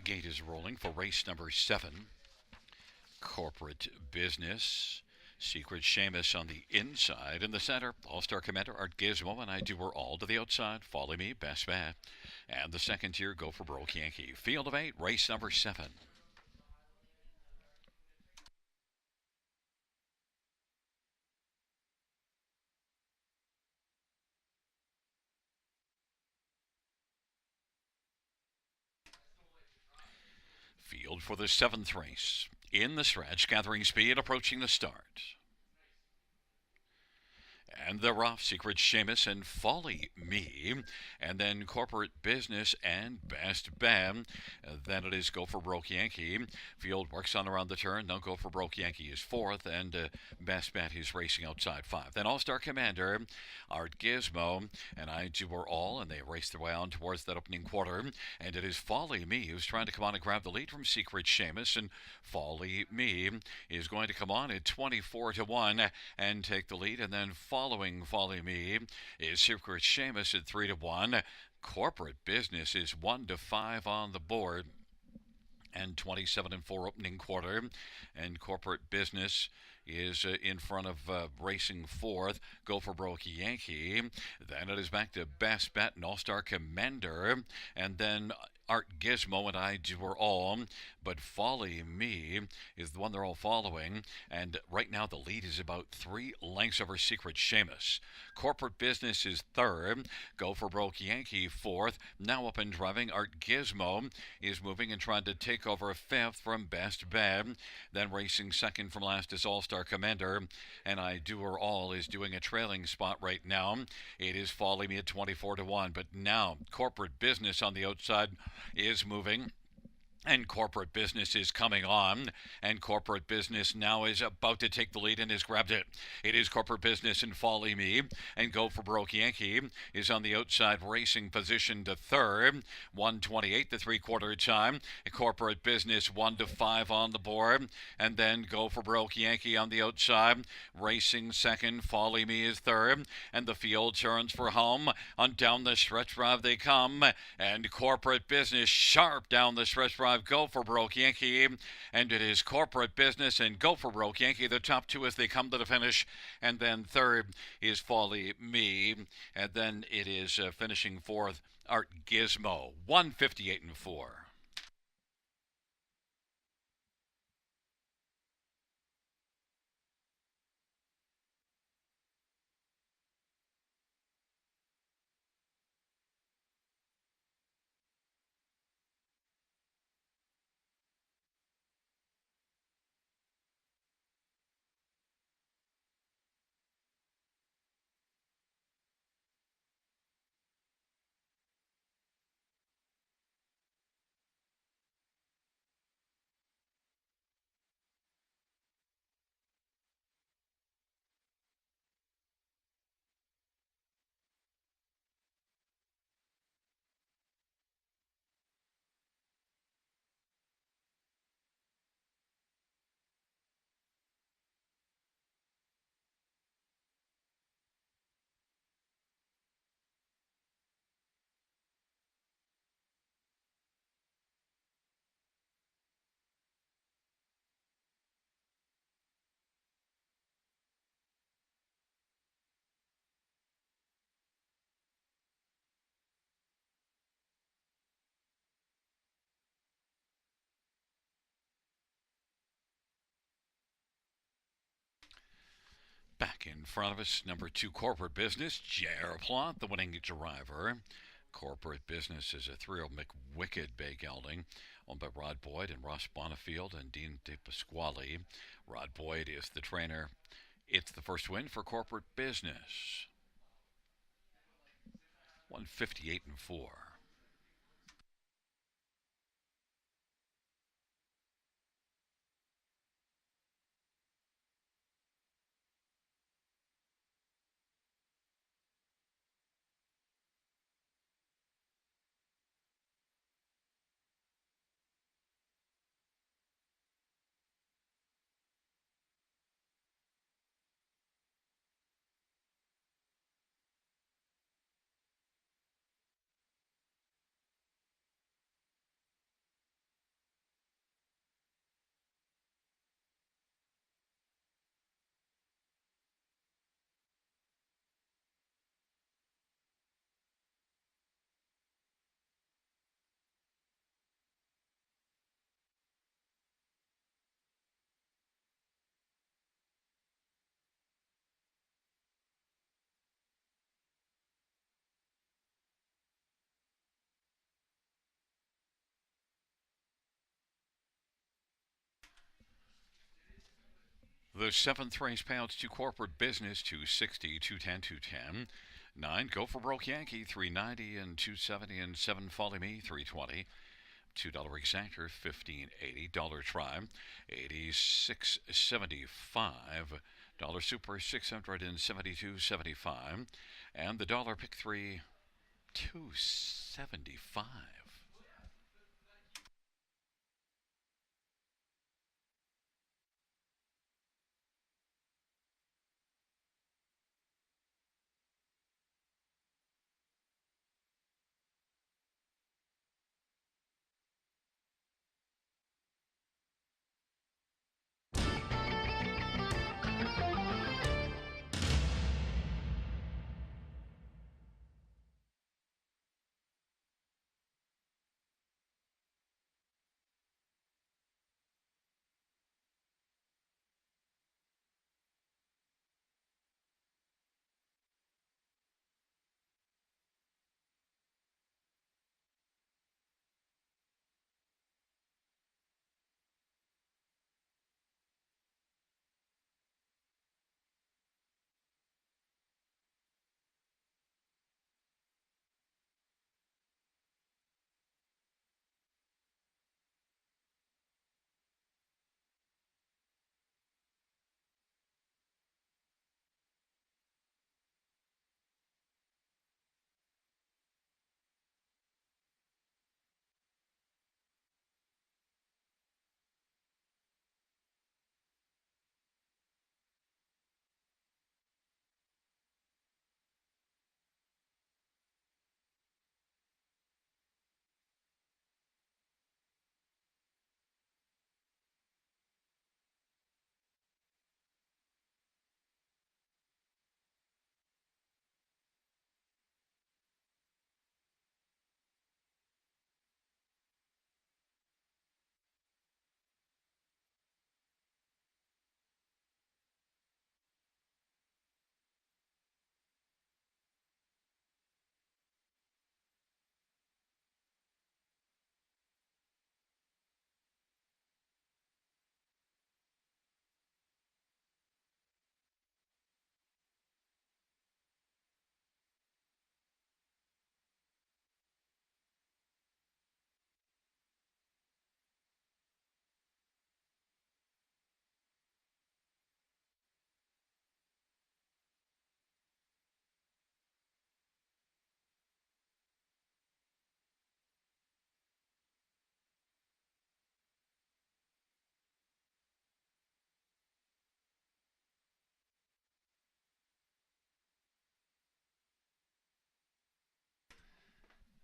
Gate is rolling for race number 7. Corporate Business. Secret Seamus on the inside. In the center, All-Star Commander Art Gizmo and I Do Her All. To the outside, Follow Me, Best Bet. And the second tier, Go for Broke Yankee. Field of 8, race number 7. field for the seventh race. In the stretch, gathering speed, approaching the start. And they're off. Secret Seamus and Folly Me. And then Corporate Business and Best Bam. Then it is Go for Broke Yankee. Field works on around the turn. Now Go for Broke Yankee is fourth. And Best Bet is racing outside five. Then All Star Commander, Art Gizmo, and I Do Her All. And they race their way on towards that opening quarter. And it is Folly Me who's trying to come on and grab the lead from Secret Seamus. And Folly Me is going to come on at 24 to 1 and take the lead. And then following Folly Me is Secret Seamus at 3 to 1. Corporate Business is 1 to 5 on the board. And 27 and 4 opening quarter. And Corporate Business is in front of racing fourth. Go for Broke Yankee. Then it is back to Best Bet and All Star Commander. And then Art Gizmo and I Do Her All, but Folly Me is the one they're all following, and right now the lead is about 3 lengths over Secret Seamus. Corporate Business is third, Go for Broke Yankee fourth, now up and driving. Art Gizmo is moving and trying to take over fifth from Best Bet, then racing second from last is All Star Commander, and I Do Her All is doing a trailing spot right now. It is Folly Me at 24 to 1, but now Corporate Business on the outside is moving, and Corporate Business is coming on, and Corporate Business now is about to take the lead and has grabbed it. It is Corporate Business and Folly Me, and Go for Broke Yankee is on the outside racing position to third. 128 the three-quarter time. Corporate Business 1 to 5 on the board, and then Go for Broke Yankee on the outside racing second. Folly Me is third, and the field turns for home. On down the stretch drive they come, and Corporate Business sharp down the stretch drive. Go for Broke Yankee, and it is Corporate Business and Go for Broke Yankee, the top two as they come to the finish, and then third is Folly Me, and then it is finishing fourth Art Gizmo, 158 and 4. Back in front of us, number 2 Corporate Business, J.R. Plot, the winning driver. Corporate Business is a 3-year-old McWicked Bay gelding, owned by Rod Boyd and Ross Bonifield and Dean De Pasquale. Rod Boyd is the trainer. It's the first win for Corporate Business. 158 and 4. The seventh race payouts to corporate business 260, 210, 210. 9 Go for Broke Yankee 390 and 270 and 7 Folly Me 320. $2 exactor 1580. Dollar try 86.75. Dollar super 672.75. And the dollar pick 3 275.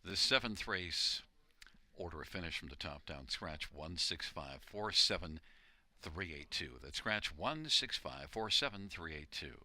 The seventh race order of finish from the top down. Scratch 16547 382. That's scratch 16547 382.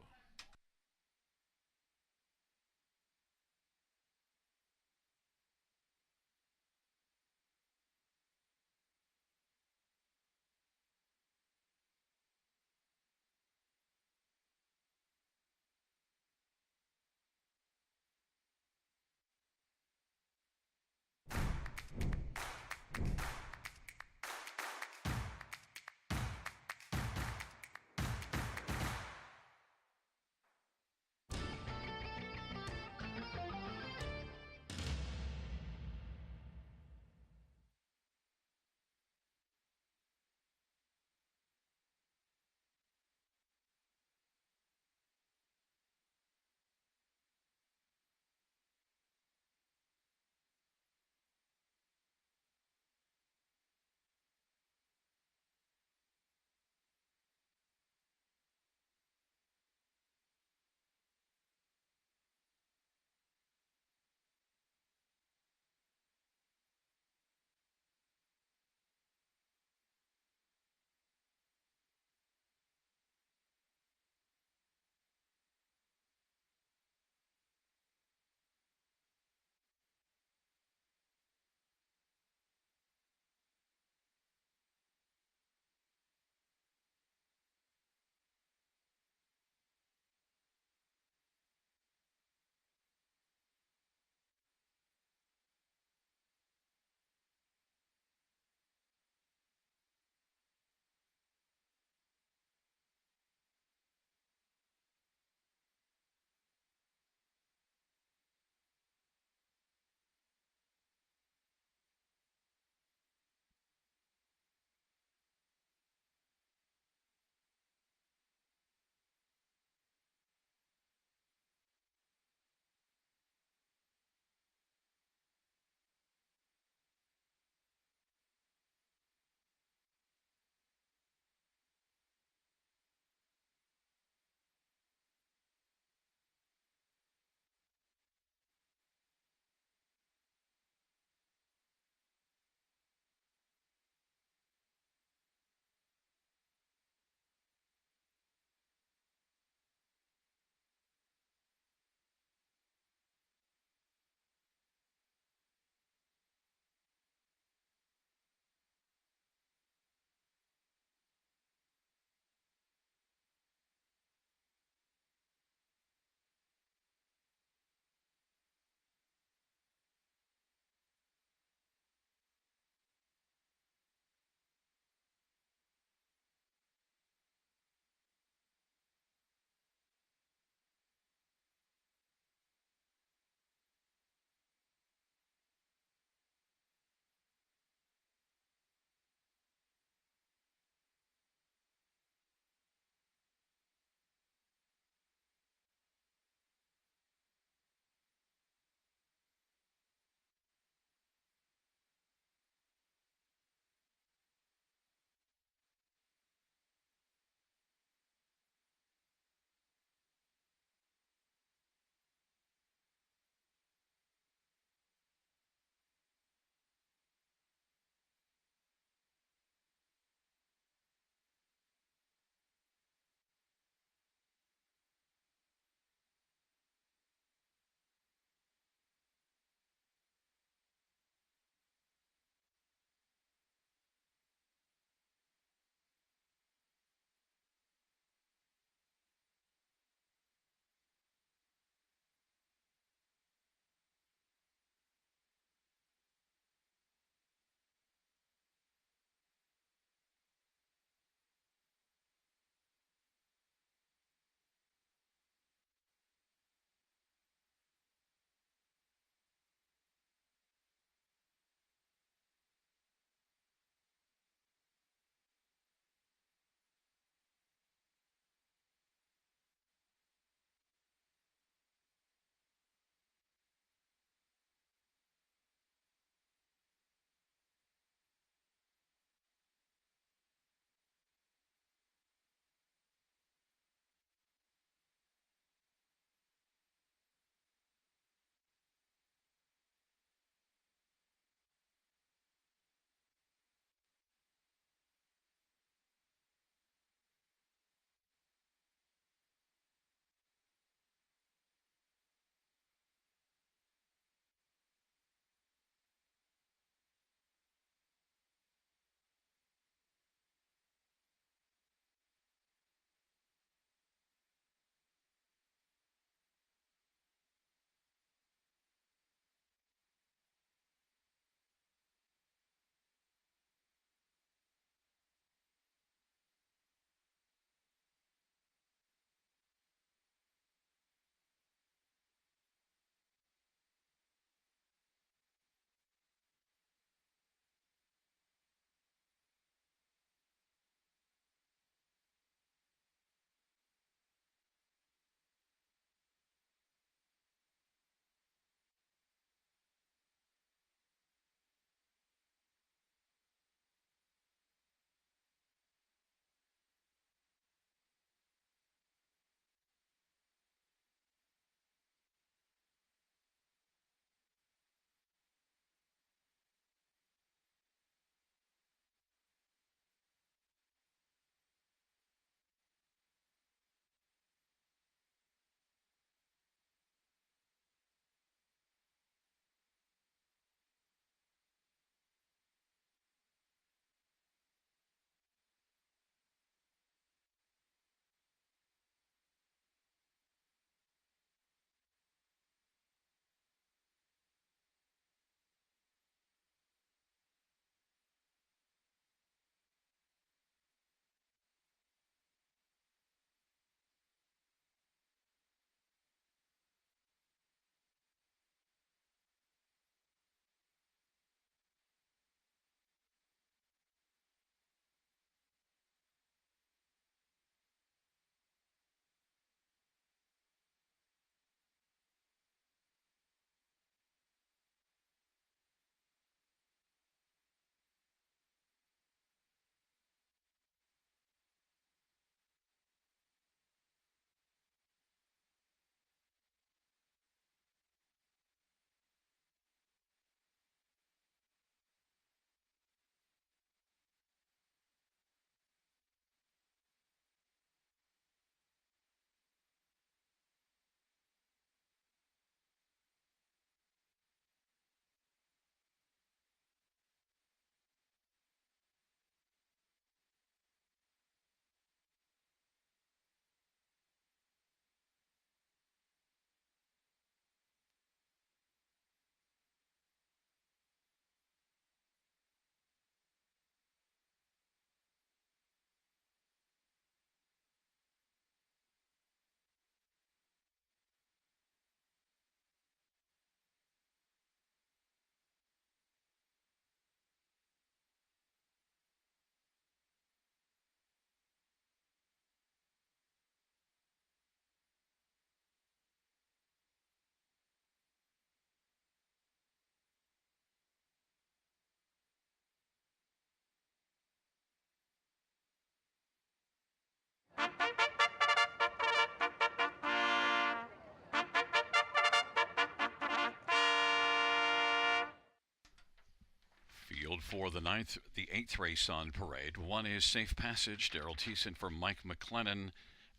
for the eighth race on parade. One is Safe Passage, Daryl Thiessen for Mike McLennan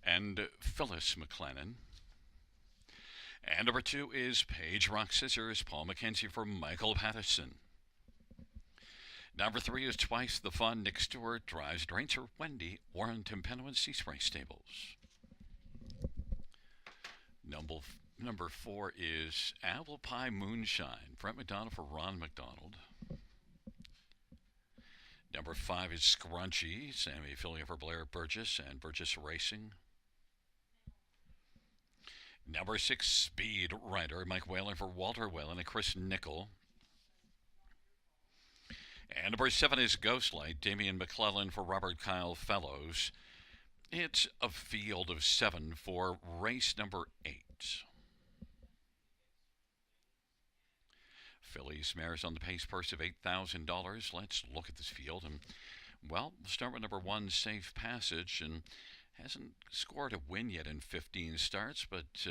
and Phyllis McLennan. And number 2 is Page Rock Scissors, Paul McKenzie for Michael Pattison. Number 3 is Twice the Fun, Nick Stewart drives Drancer Wendy, Warren Timpano and Seaspray Stables. Number 4 is Apple Pie Moonshine, Brent McDonald for Ron McDonald. Number 5 is Scrunchy, Sammy Fillion for Blair Burgess and Burgess Racing. Number 6, Speed Rider, Mike Whalen for Walter Whalen and Chris Nickel. And number 7 is Ghostlight, Damian McClellan for Robert Kyle Fellows. It's a field of 7 for race number 8. Fillies mares on the pace purse of $8,000. Let's look at this field. And, well, we'll start with number 1, Safe Passage, and hasn't scored a win yet in 15 starts, but,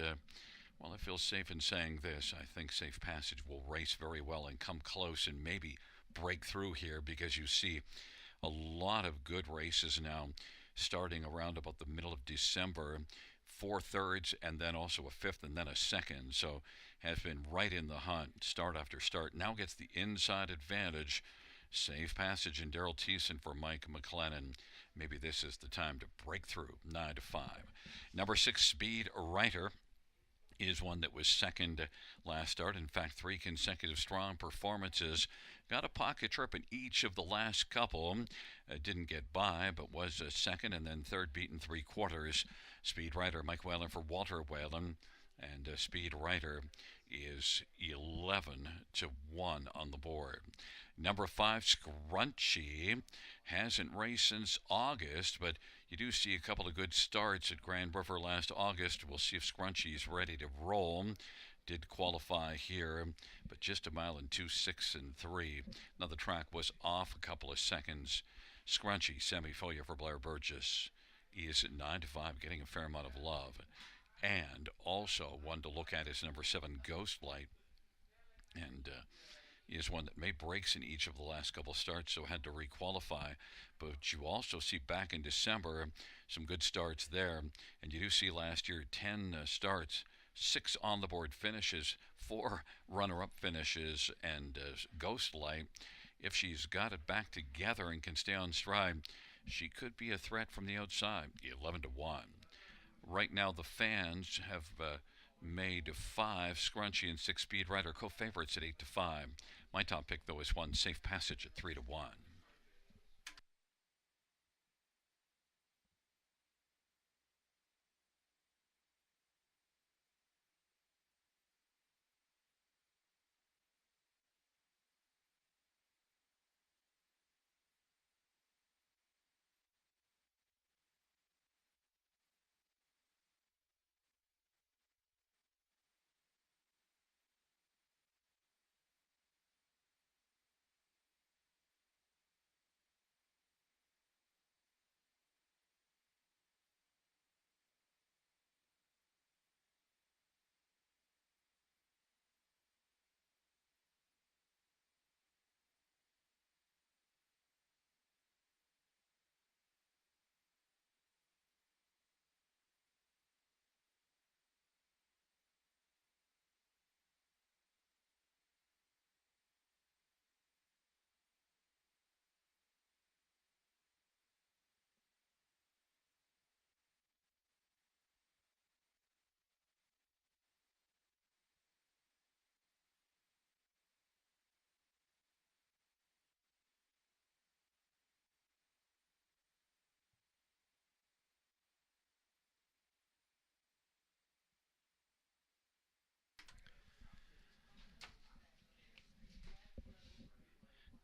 well, I feel safe in saying this. I think Safe Passage will race very well and come close and maybe break through here, because you see a lot of good races now starting around about the middle of December. 4 thirds and then also a 5th and then a 2nd. So has been right in the hunt start after start. Now gets the inside advantage. Safe Passage and Daryl Thiessen for Mike McLennan. Maybe this is the time to break through. 9-5. Number 6, Speed Writer, is one that was second last start. In fact, 3 consecutive strong performances. Got a pocket trip in each of the last couple. Didn't get by, but was second and then third beaten 3/4. Speed Rider, Mike Whalen for Walter Whalen. And Speed Rider is 11-1 on the board. Number 5, Scrunchy, hasn't raced since August, but you do see a couple of good starts at Grand River last August. We'll see if Scrunchy's ready to roll. Did qualify here, but just a mile in 2:6 and 3. Now the track was off a couple of seconds. Scrunchy, semi-failure for Blair Burgess, is at 9-5, getting a fair amount of love. And also one to look at is number 7, Ghostlight, and is one that made breaks in each of the last couple starts, so had to requalify. But you also see back in December some good starts there, and you do see last year 10 starts, 6 on the board finishes, 4 runner-up finishes, and Ghostlight, if she's got it back together and can stay on stride, she could be a threat from the outside. 11-1. Right now the fans have made 5 Scrunchy and 6 Speed Rider co-favorites at 8-5. My top pick, though, is 1 Safe Passage at 3-1.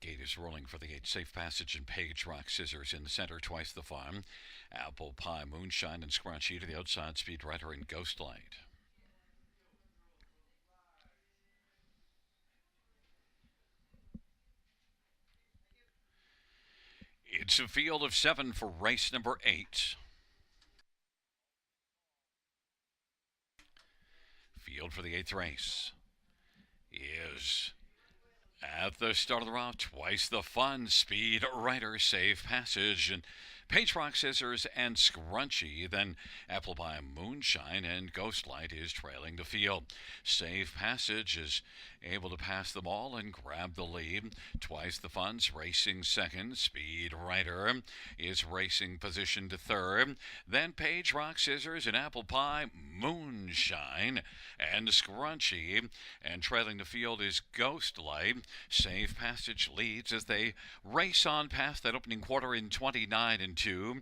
Gate is rolling for the 8 Safe Passage and Page Rock Scissors in the center. Twice the Fun. Apple Pie Moonshine and Scrunchy to the outside. Speed Rider and Ghostlight. It's a field of 7 for race number 8. Field for the 8th race is At the start of the route, twice the fun, speed, rider, safe passage, and Page Rock Scissors and Scrunchy. Then Apple Pie Moonshine and Ghostlight is trailing the field. Safe Passage is able to pass them all and grab the lead. Twice the Fun's racing second. Speed Rider is racing position to third. Then Page Rock Scissors and Apple Pie Moonshine and Scrunchy. And trailing the field is Ghostlight. Safe Passage leads as they race on past that opening quarter in 29 and 2.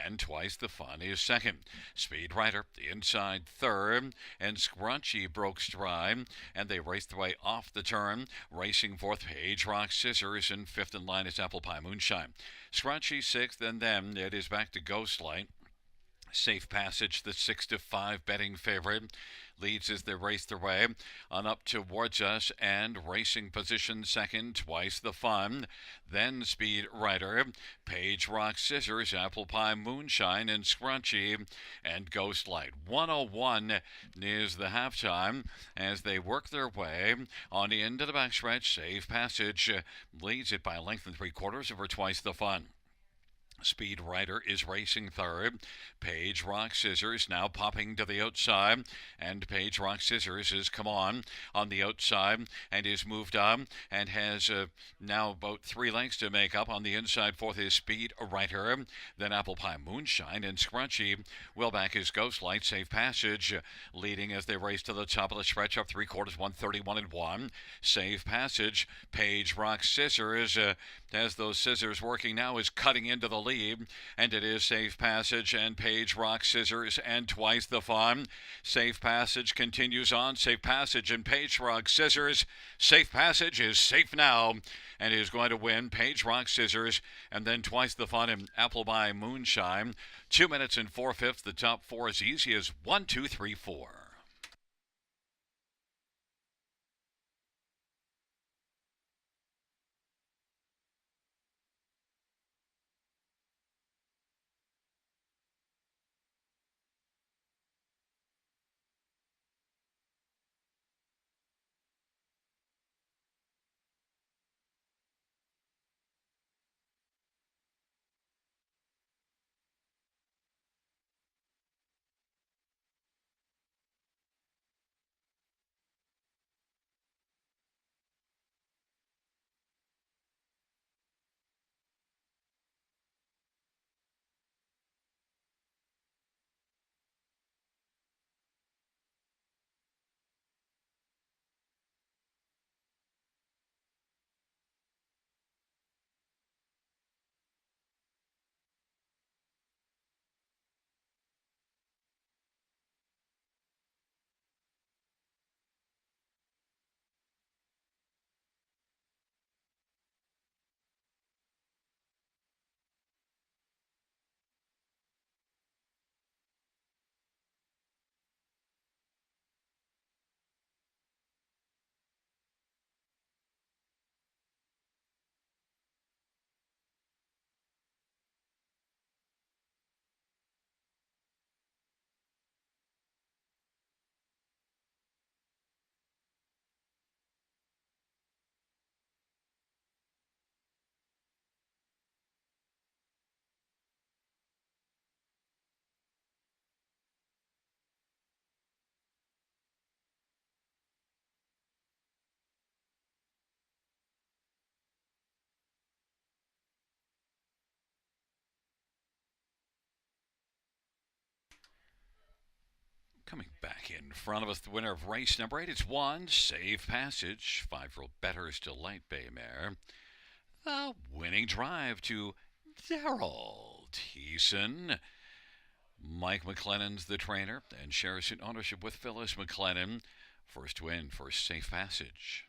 And Twice the Fun is second. Speed Rider inside third. And Scrunchy broke stride. And they raced their way off the turn. Racing fourth, Page Rock Scissors. And fifth in line is Apple Pie Moonshine. Scrunchy sixth, and then it is back to Ghostlight. Safe Passage, the 6-5 betting favorite, leads as they race their way on up towards us, and racing position second, Twice the Fun. Then Speed Rider, Page Rock Scissors, Apple Pie Moonshine, and Scrunchy, and Ghostlight. 101 is the halftime as they work their way on into the backstretch. Safe Passage leads it by a length and 3/4 over Twice the Fun. Speed Rider is racing third. Page Rock Scissors now popping to the outside, and Page Rock Scissors has come on the outside and is moved up and has now about 3 lengths to make up. On the inside fourth is Speed Rider, then Apple Pie Moonshine and Scrunchy. Will back is Ghostlight. Safe Passage leading as they race to the top of the stretch up 3/4, 131 and 1. Safe Passage, Page Rock Scissors as those scissors working now is cutting into the lead, and it is Safe Passage and Page Rock Scissors and Twice the Fun. Safe Passage continues on. Safe Passage and Page Rock Scissors. Safe Passage is safe now and is going to win. Page Rock Scissors and then Twice the Fun and Apple Pie Moonshine. 2 minutes and 4/5. The top four as easy as 1, 2, 3, 4. Coming back in front of us, the winner of race number 8, it's one Safe Passage, 5-year-old Better's Delight Bay Mare. The winning drive to Daryl Thiessen. Mike McLennan's the trainer and shares in ownership with Phyllis McLennan. First win for Safe Passage.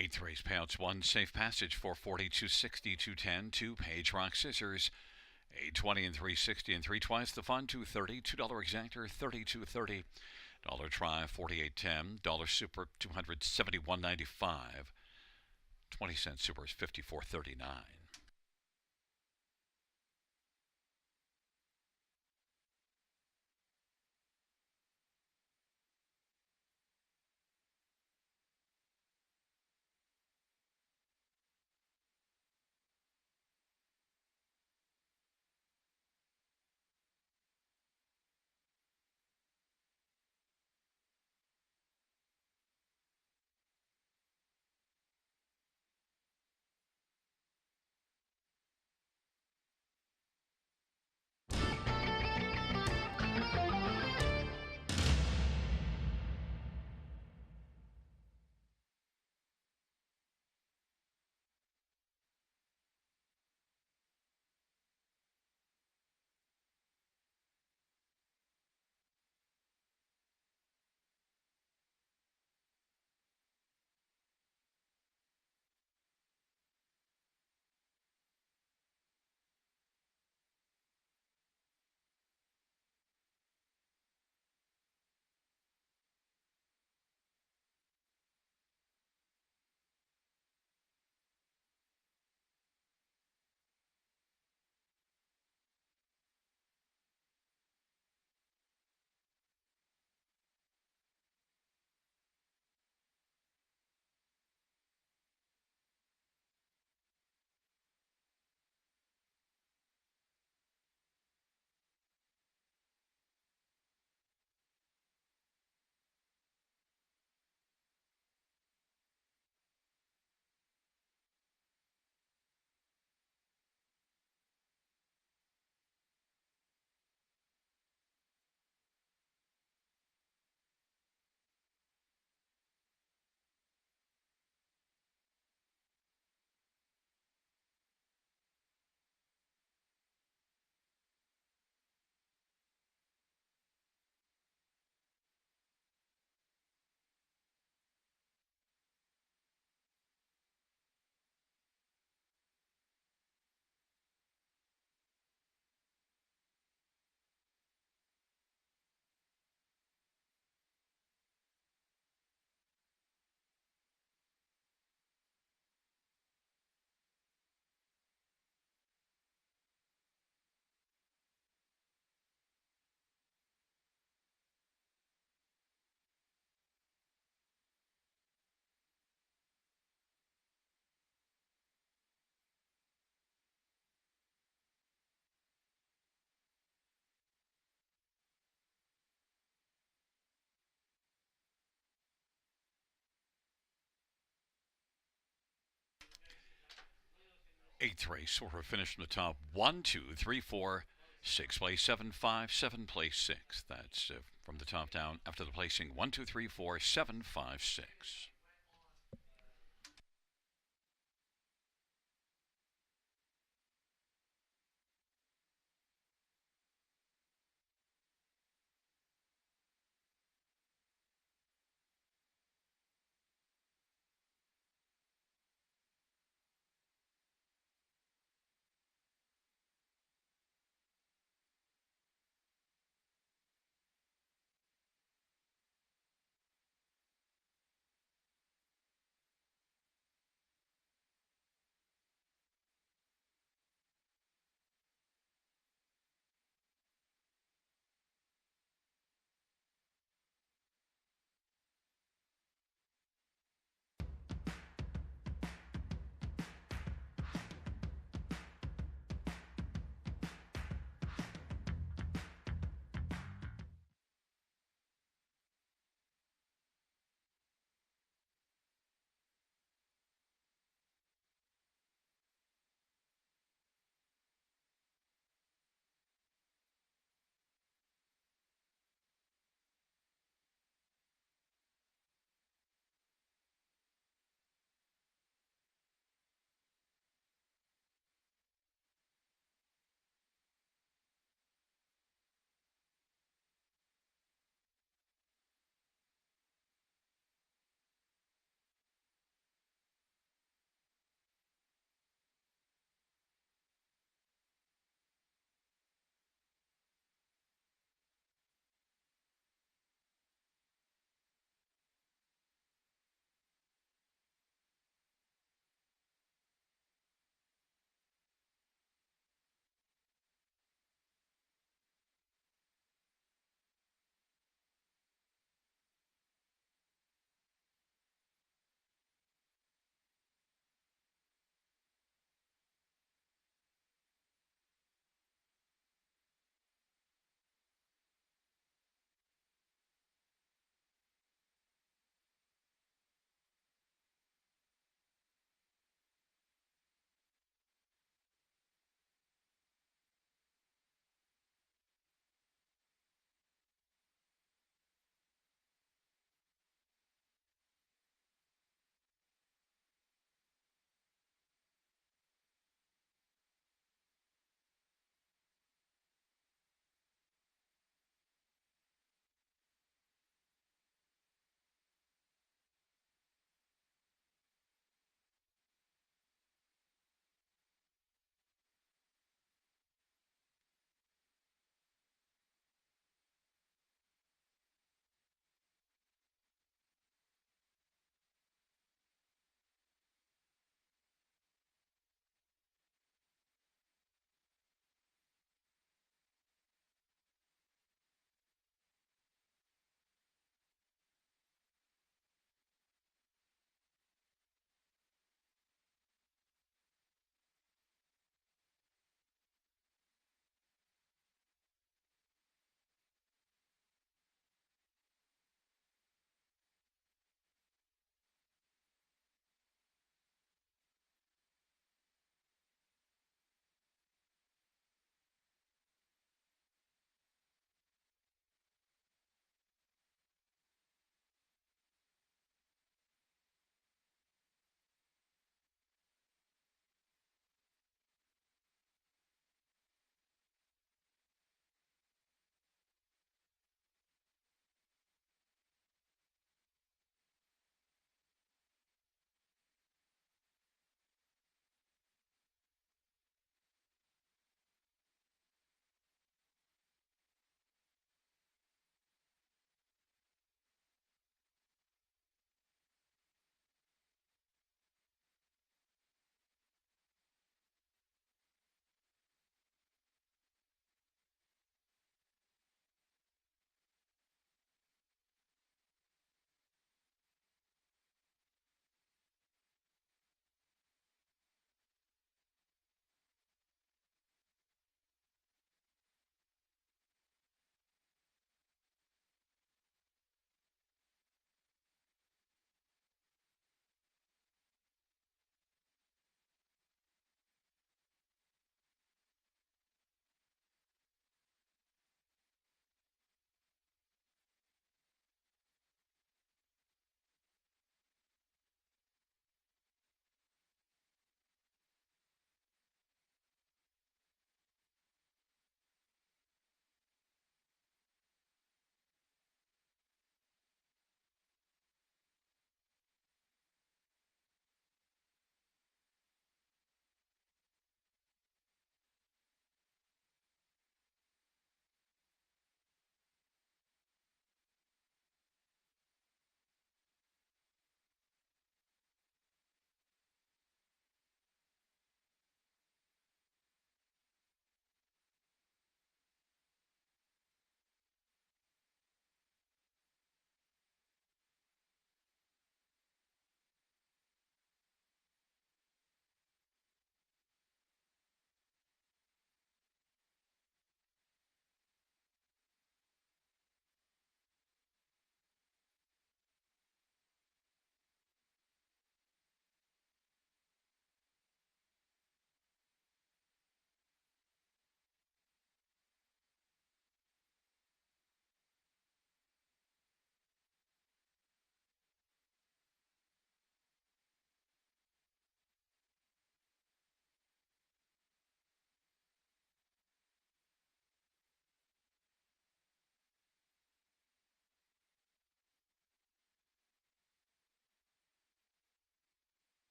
Eighth race payouts: 1 safe passage, 440, 260, 210, 2 page rock scissors, 820 and 360 and 3 twice the fun, 230, $2 exactor, 32.30, dollar try, 48.10, dollar super, 271.95, 20-cent super is 54.39. Eighth race, order finished from the top: 1, 2, 3, 4, 6, place 7, 5, 7, place 6. That's from the top down after the placing: 1, 2, 3, 4, 7, 5, 6.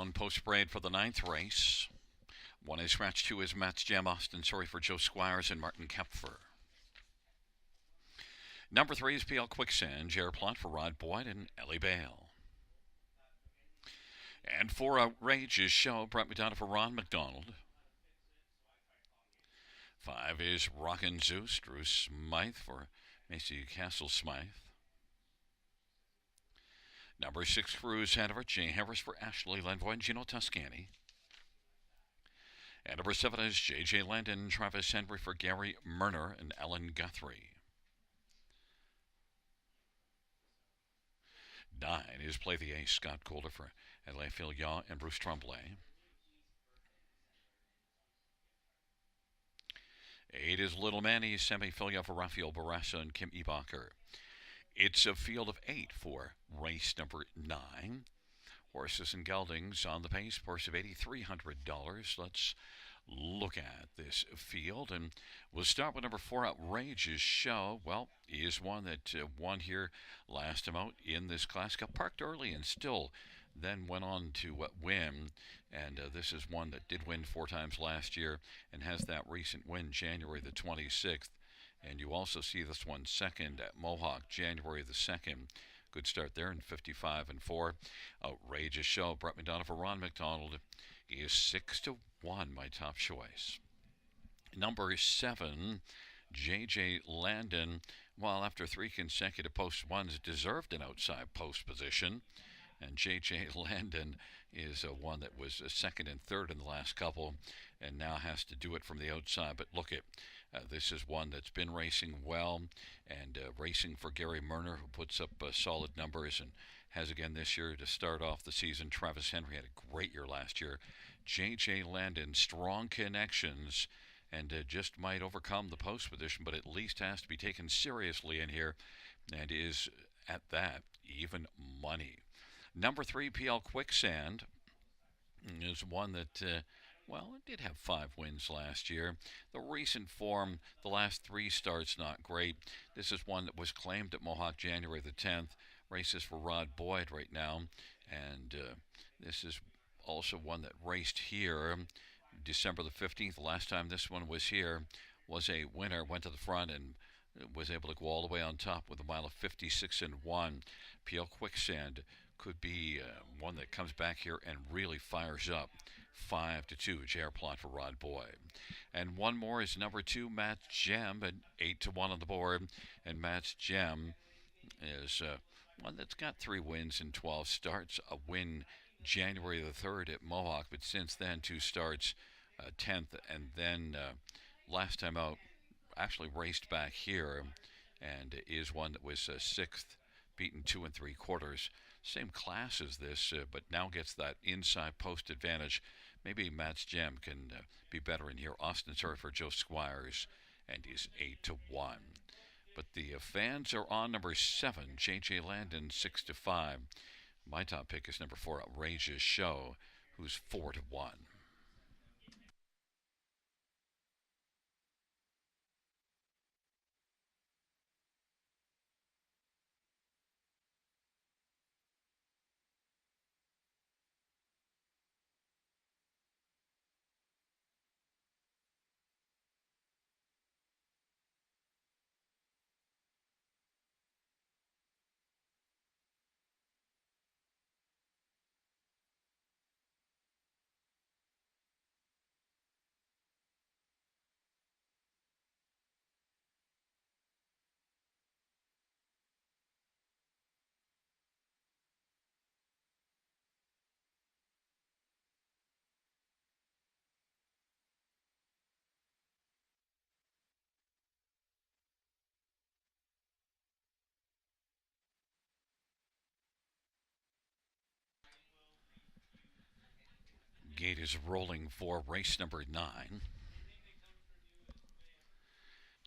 On post parade for the ninth race. 1 is scratch, 2 is Matt's Jam, Austin Sorry for Joe Squires and Martin Kepfer. Number 3 is PL Quicksand, Jared Plot for Rod Boyd and Ellie Bale. And 4 Outrageous Show, Brett McDonough for Ron McDonald. 5 is Rockin' Zeus, Drew Smythe for Macy Castle Smythe. Number 6, Cruise Hanover, Jay Harris for Ashley Lenvoy and Gino Toscani. And number 7 is J.J. Landon, Travis Henry for Gary Murner and Ellen Guthrie. 9 is Play the Ace, Scott Calder for Adelaide Filion and Bruce Tremblay. 8 is Little Manny, Sammy Filia for Rafael Barassa and Kim Ebacher. It's a field of 8 for race number 9. Horses and geldings on the pace, purse of $8,300. Let's look at this field, and we'll start with number 4, Outrageous Show. Well, he is one that won here last time out in this class. Got parked early and still then went on to win, and this is one that did win 4 times last year and has that recent win January the 26th. And you also see this one second at Mohawk January the 2nd. Good start there in 55-4. Outrageous Show, Brett McDonough for Ron McDonald. He is 6-1, my top choice. Number 7, J.J. Landon. Well, after 3 consecutive post ones, deserved an outside post position. And J.J. Landon is one that was second and third in the last couple and now has to do it from the outside. But look at this is one that's been racing well and racing for Gary Murner, who puts up solid numbers and has again this year to start off the season. Travis Henry had a great year last year. J.J. Landon, strong connections, and just might overcome the post position, but at least has to be taken seriously in here and is at that even money. Number 3, PL Quicksand, is one that, well, it did have 5 wins last year. The recent form, the last 3 starts, not great. This is one that was claimed at Mohawk January the 10th. Races for Rod Boyd right now. And this is also one that raced here December the 15th. The last time this one was here was a winner, went to the front and was able to go all the way on top with a mile of 56-1. PL Quicksand could be one that comes back here and really fires up. 5-2, JR Plot for Rod Boyd. And one more is number 2, Matt's Gem, at 8-1 on the board. And Matt's Gem is one that's got 3 wins in 12 starts. A win January the 3rd at Mohawk, but since then 2 starts, 10th, and then last time out actually raced back here and is one that was 6th, beaten 2 3/4. Same class as this, but now gets that inside post advantage. Maybe Matt's Gem can be better in here. Austin Sorry for Joe Squires, and he's 8-1. But the fans are on number 7, J.J. Landon, 6-5. My top pick is number 4, Outrageous Show, who's 4-1. Gate is rolling for race number 9.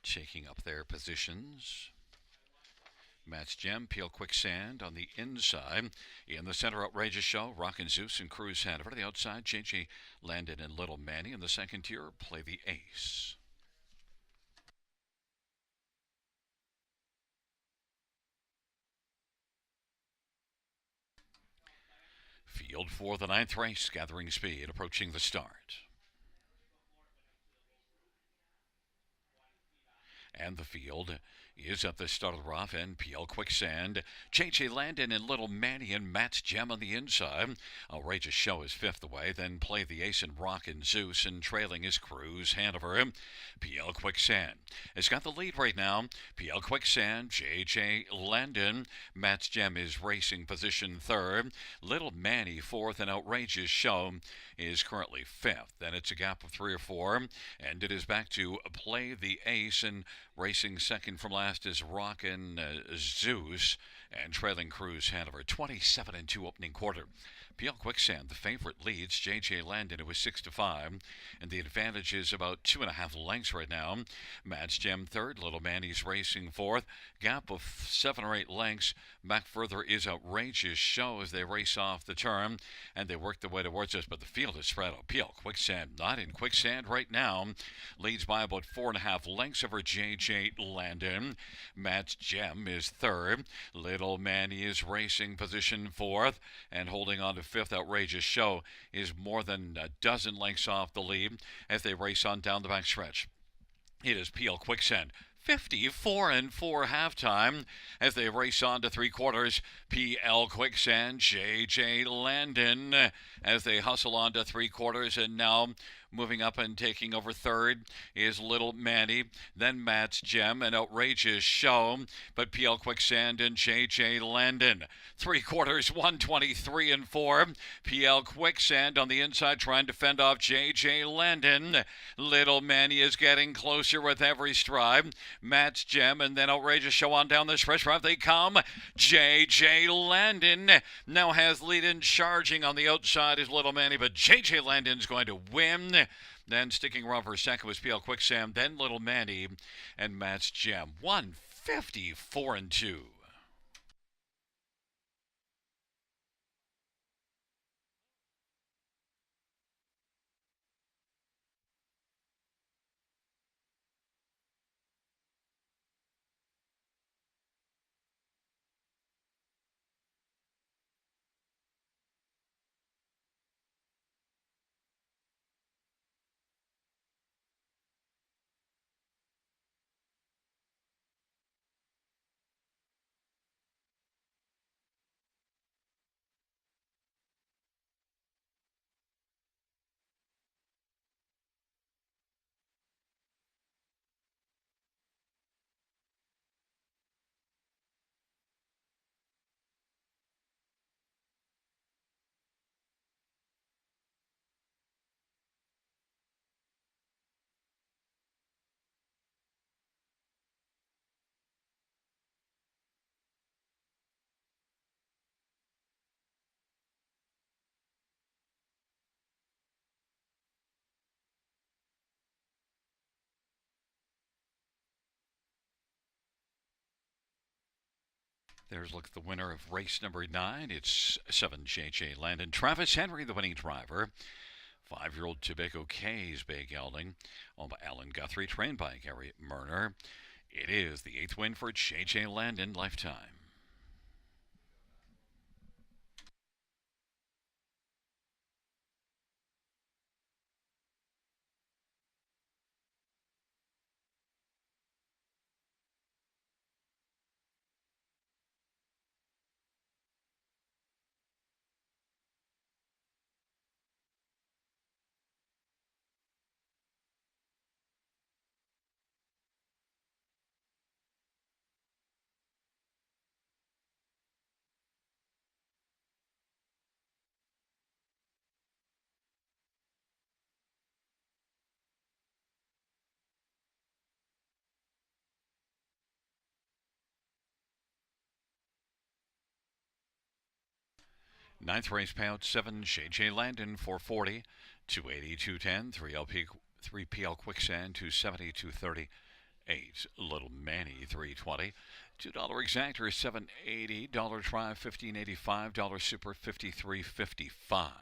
Shaking up their positions. Matt's Gem, Peel Quicksand on the inside. In the center, Outrageous Show, Rockin' Zeus and Cruise Hanover. To the outside, J.J. Landon and Little Manny. In the second tier, Play the Ace. field for the ninth race, gathering speed, approaching the start. And the field is at the start of the rough end. PL Quicksand, JJ Landon, and Little Manny and Matt's Gem on the inside. Outrageous Show is fifth away. Then Play the Ace and Rock and Zeus, and trailing is Cruz Hanover. PL Quicksand has got the lead right now. PL Quicksand, JJ Landon, Matt's Gem is racing position third. Little Manny fourth, and Outrageous Show is currently fifth. Then it's a gap of 3 or 4, and it is back to Play the Ace, and racing second from last is Rockin' Zeus, and trailing Cruz Hanover. 27-2 opening quarter. PL Quicksand, the favorite, leads JJ Landon. It was 6-5, and the advantage is about 2.5 lengths right now. Matt's Gem third. Little Manny's racing fourth. Gap of 7 or 8 lengths. Back further is Outrageous Show as they race off the turn, and they work their way towards us, but the field is spread out. PL Quicksand not in quicksand right now. Leads by about 4.5 lengths over JJ Landon. Matt's Gem is third. Little Manny is racing position fourth, and holding on to fifth. Outrageous Show is more than a dozen lengths off the lead as they race on down the back stretch. It is PL Quicksand 54-4 halftime as they race on to 3/4. PL Quicksand, JJ Landon as they hustle on to 3/4, and now moving up and taking over third is Little Manny, then Matt's Gem and Outrageous Show, but PL Quicksand and JJ Landon. 3/4, 123-4. PL Quicksand on the inside trying to fend off JJ Landon. Little Manny is getting closer with every stride. Matt's Gem and then Outrageous Show on down the stretch. Right they come. JJ Landon now has lead in. Charging on the outside is Little Manny, but JJ Landon's going to win. Then sticking around for a second was PL Quicksand, then Little Manny and Matt's Gem. 154-2. There's look at the winner of race number 9. It's 7 JJ Landon. Travis Henry, the winning driver. 5-year-old Tobacco K's Bay Gelding, owned by Alan Guthrie, trained by Gary Murner. It is the 8th win for JJ Landon lifetime. Ninth race payout 7 JJ Landon 440, 280, 210, 3 PL Quicksand 270, 230, 8 Little Manny 320, $2 exactor 780, dollar try 1585, dollar super 53.55.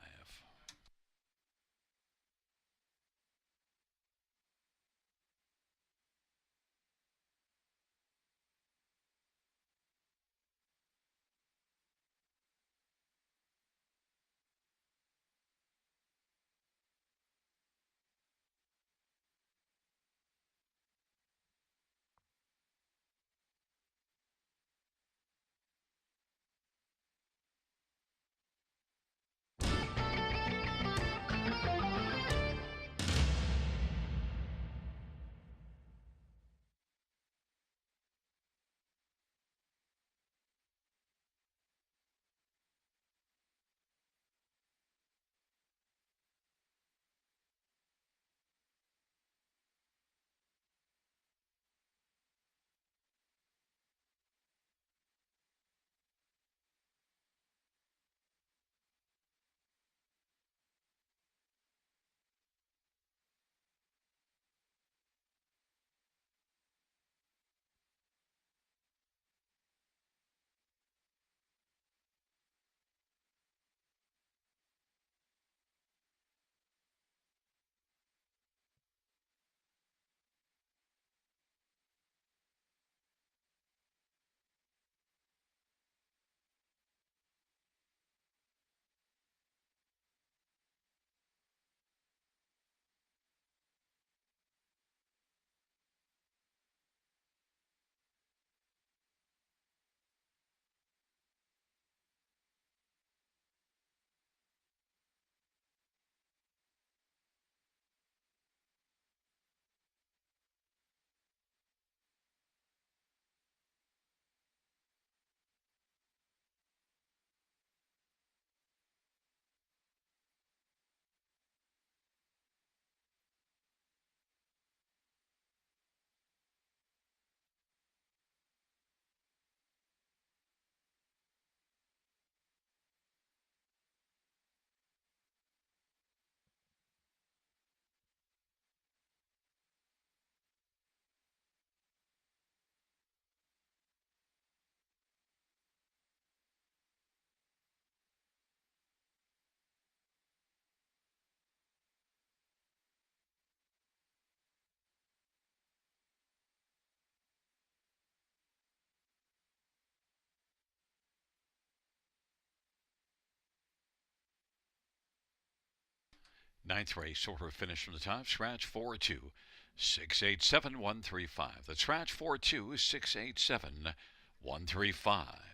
Ninth race order finish from the top. Scratch 42687 135. That's scratch 42687 135.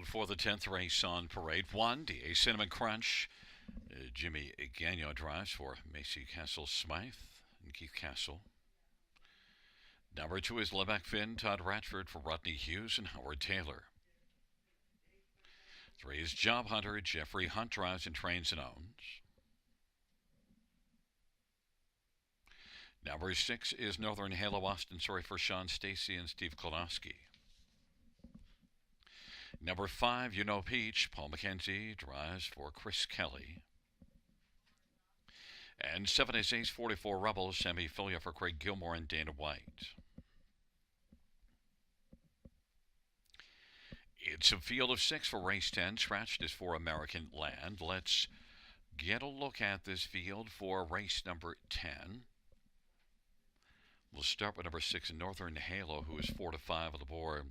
field for the 10th race on parade. 1, DA Cinnamon Crunch. Jimmy Gagnon drives for Macy Castle Smythe and Keith Castle. Number 2 is Lebec Finn, Todd Ratchford for Rodney Hughes and Howard Taylor. 3 is Job Hunter, Jeffrey Hunt drives and trains and owns. Number 6 is Northern Halo Austin, for Sean Stacy and Steve Klonowski. Number 5, You Know Peach, Paul McKenzie drives for Chris Kelly. And 7 is Ace 44 Rebels, Sammy Filia for Craig Gilmore and Dana White. It's a field of 6 for race 10. Scratched is for American Land. Let's get a look at this field for race number 10. We'll start with number 6, Northern Halo, who is 4 to 5 on the board.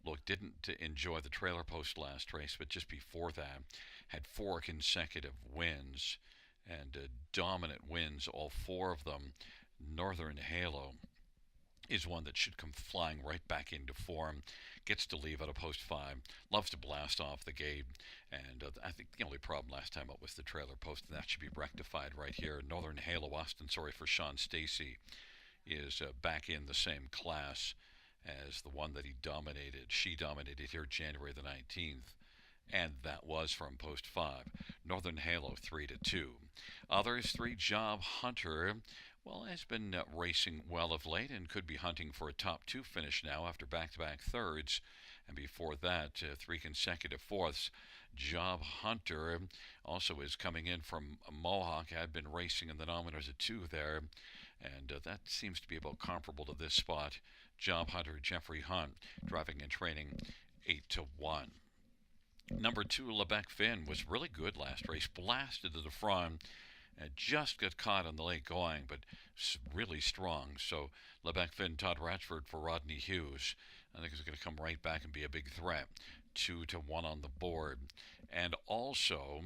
Look, didn't enjoy the trailer post last race, but just before that, had 4 consecutive wins and dominant wins, all 4 of them. Northern Halo is one that should come flying right back into form. Gets to leave at a post 5. Loves to blast off the gate. And I think the only problem last time up was the trailer post, and that should be rectified right here. Northern Halo Austin, for Sean Stacy, is back in the same class as the one that she dominated here January the 19th, and that was from post 5. Northern Halo 3 to 2. Others, 3 Job Hunter, has been racing well of late and could be hunting for a top 2 finish now after back-to-back thirds, and before that 3 consecutive fourths. Job Hunter also is coming in from Mohawk, had been racing in the nominators at 2 there, and that seems to be about comparable to this spot. Job Hunter, Jeffrey Hunt, driving and training 8 to 1. Number 2, Lebec Finn, was really good last race, blasted to the front, and just got caught on the late going, but really strong. So Lebec Finn, Todd Ratchford for Rodney Hughes. I think it's going to come right back and be a big threat. 2 to 1 on the board. And also,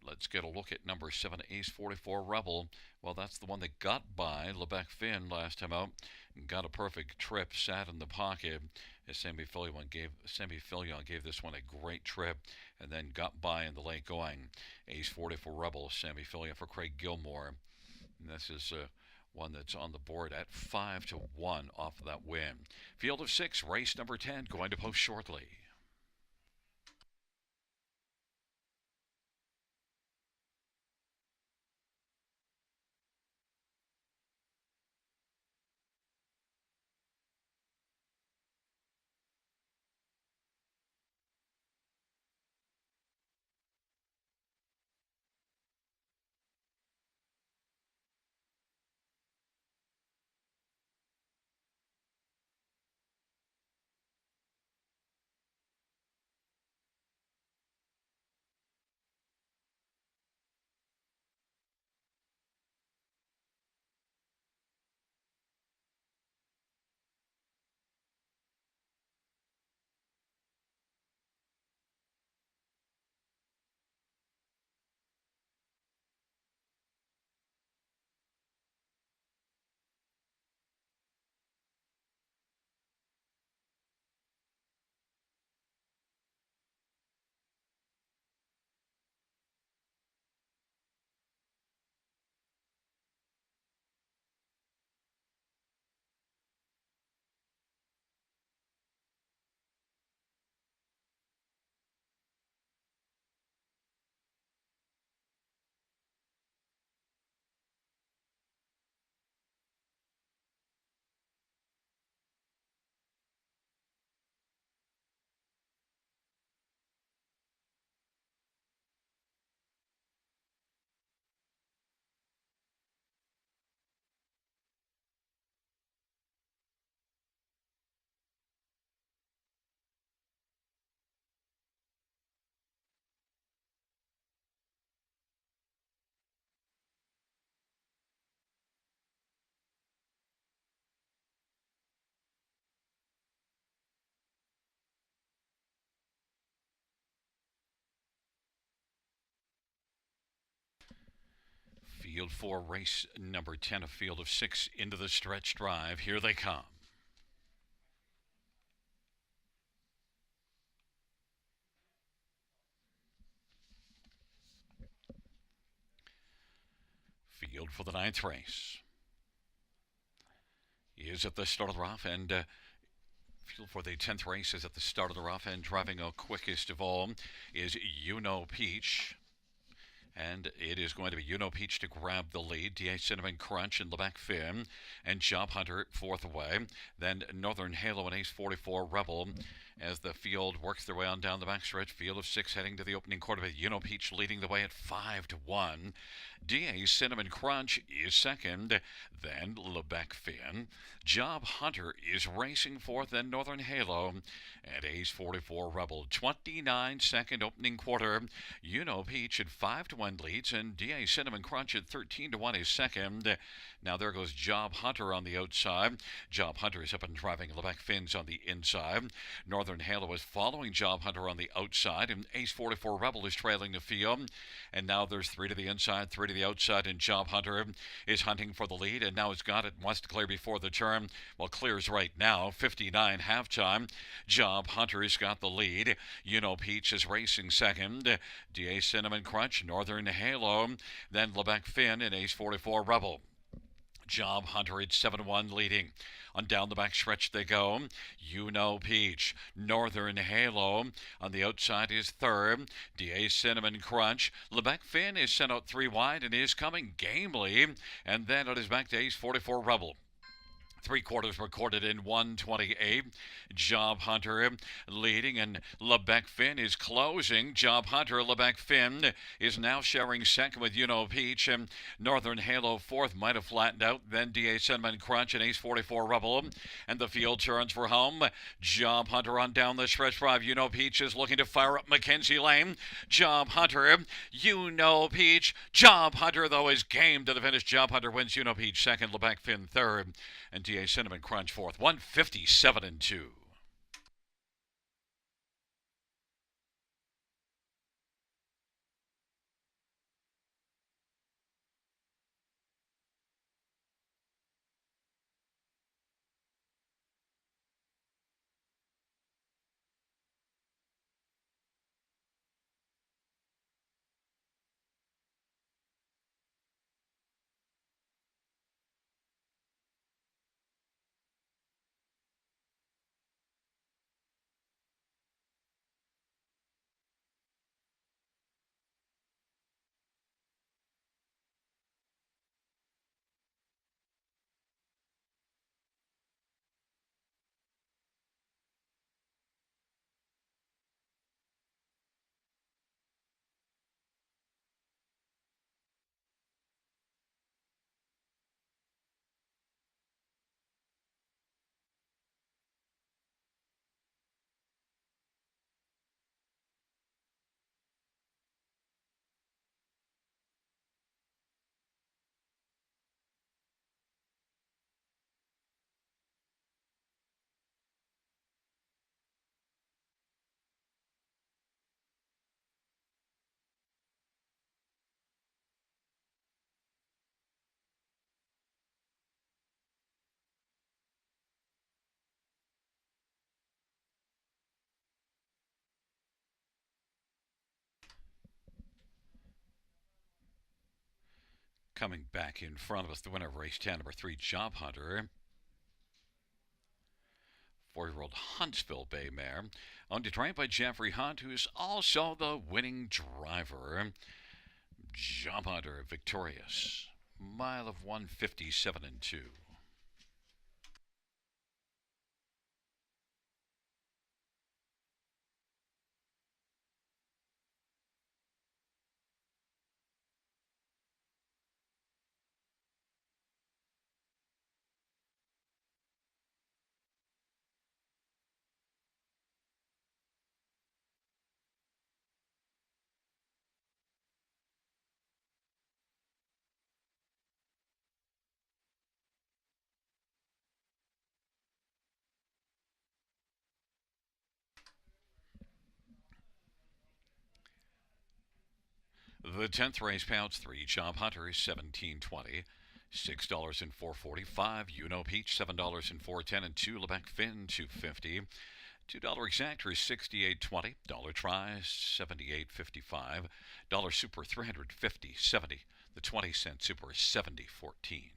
let's get a look at number 7, Ace 44 Rebel. Well, that's the one that got by Lebec Finn last time out. Got a perfect trip, sat in the pocket. As Sammy Filion gave this one a great trip, and then got by in the late going. Ace 44 Rebel, Sammy Filion for Craig Gilmore. And this is one that's on the board at 5 to 1 off of that win. Field of 6, race number 10, going to post shortly. Field 4, race number 10, a field of 6 into the stretch drive. Here they come. field for the ninth race is at the start of the rough, and field for the 10th race is at the start of the rough, and driving quickest of all is Peach. And it is going to be Peach to grab the lead. DA Cinnamon Crunch and Lebec Finn and Job Hunter fourth away. Then Northern Halo and Ace 44 Rebel as the field works their way on down the backstretch. Field of six heading to the opening quarter with Peach leading the way at 5-1. DA Cinnamon Crunch is second. Then Lebec Finn. Job Hunter is racing fourth. Then Northern Halo and Ace 44 Rebel. 29-second opening quarter. Peach at 5-1 leads, and DA Cinnamon Crunch at 13-1 is second. Now there goes Job Hunter on the outside. Job Hunter is up and driving. Lebec Finn's on the inside. Northern Halo is following Job Hunter on the outside, and Ace 44 Rebel is trailing the field. And now there's three to the inside, three to the outside, and Job Hunter is hunting for the lead, and now has got it, wants to clear before the turn. Well, clears right now, 59 halftime. Job Hunter has got the lead. Peach is racing second. DA Cinnamon Crunch, Northern Halo, then Lebec Finn and Ace 44 Rebel. Job Hunter at 7-1 leading. On down the back stretch they go. Peach. Northern Halo on the outside is third. DA Cinnamon Crunch. Lebec Finn is sent out three wide and is coming gamely. And then it is back to Ace 44 Rebel. 3/4 recorded in 1:28. Job Hunter leading, and Lebec Finn is closing. Job Hunter, Lebec Finn is now sharing second with Peach, and Northern Halo fourth might have flattened out. Then DA Cinnamon Crunch and Ace 44 Rebel, and the field turns for home. Job Hunter on down the stretch drive. Peach is looking to fire up Mackenzie Lane. Job Hunter, Peach. Job Hunter, though, is game to the finish. Job Hunter wins. Peach second, Lebec Finn third, and DA Cinnamon Crunch fourth. 157-2. Coming back in front of us, the winner of race 10, number 3, Job Hunter. 4-year-old Huntsville Bay mare, owned and trained by Jeffrey Hunt, who is also the winning driver. Job Hunter victorious. Mile of 157-2. The 10th race payouts 3. Job Hunter is $17.20. $6 and $4.45. Peach $7.04.10 and 2. Lebec Finn $2.50. $2 exactor is $68.20. Try $78.55. Super $350.70. The 20-cent super is 70.14.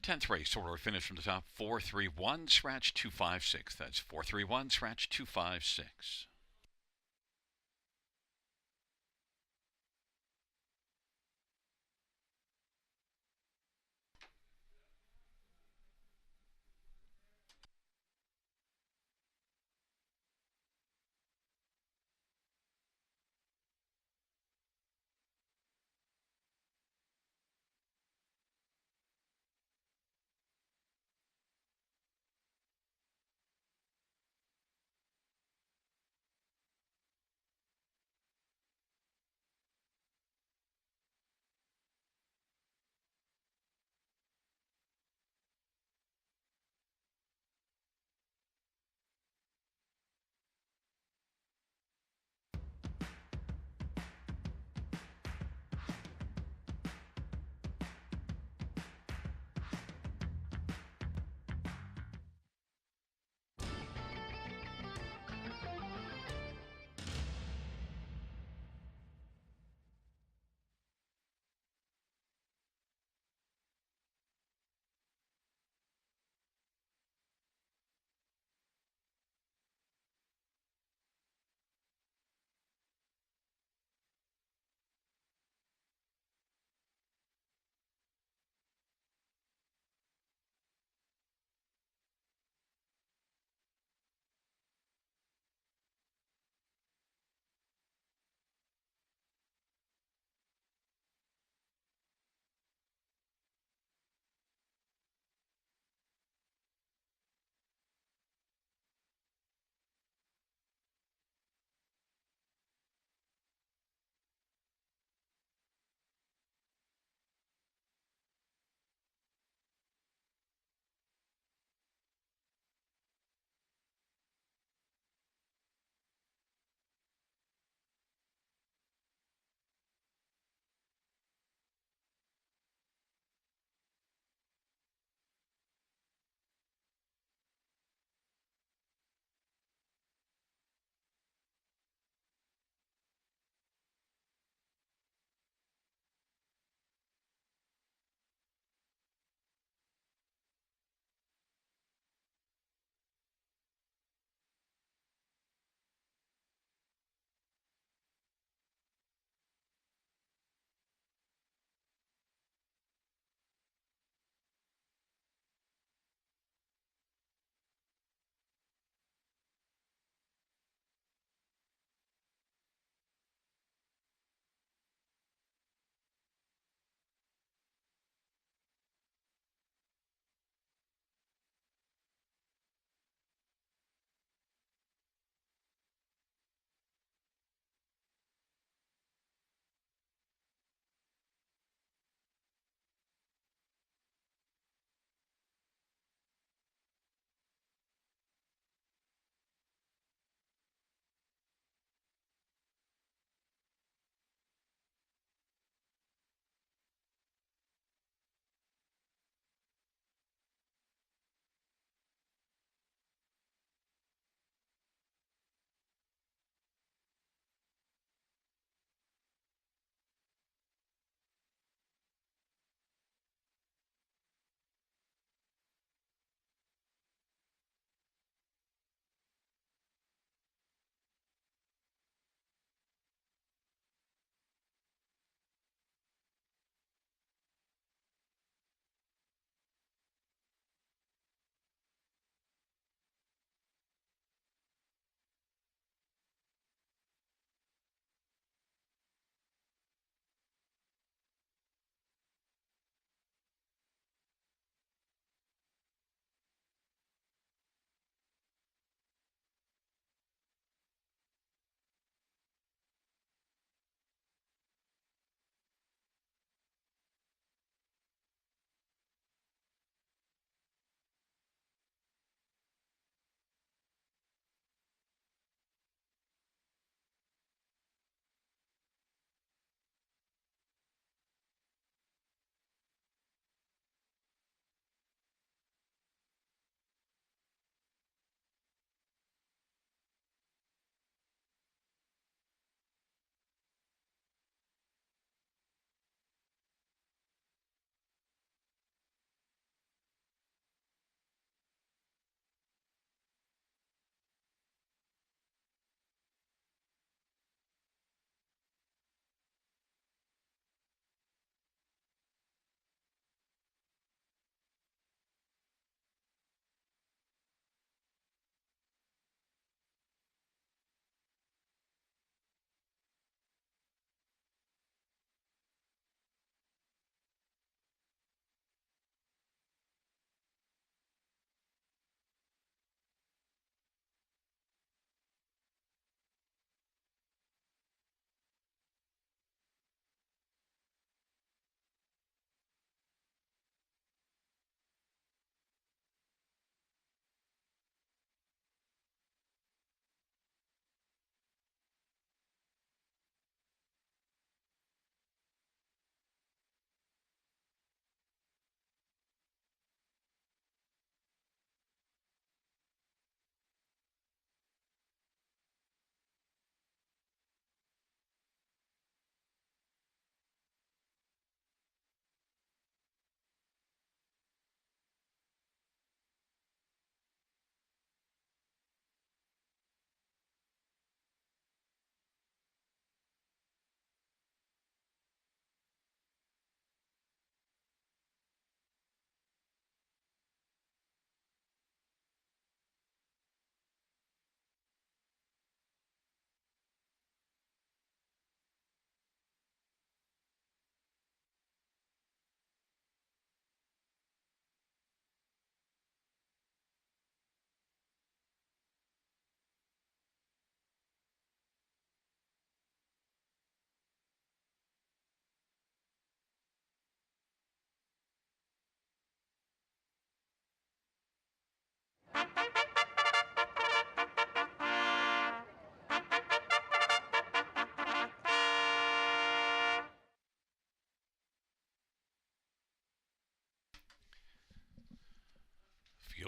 Tenth race order finish from the top. 431 scratch 256. That's 431 scratch 256.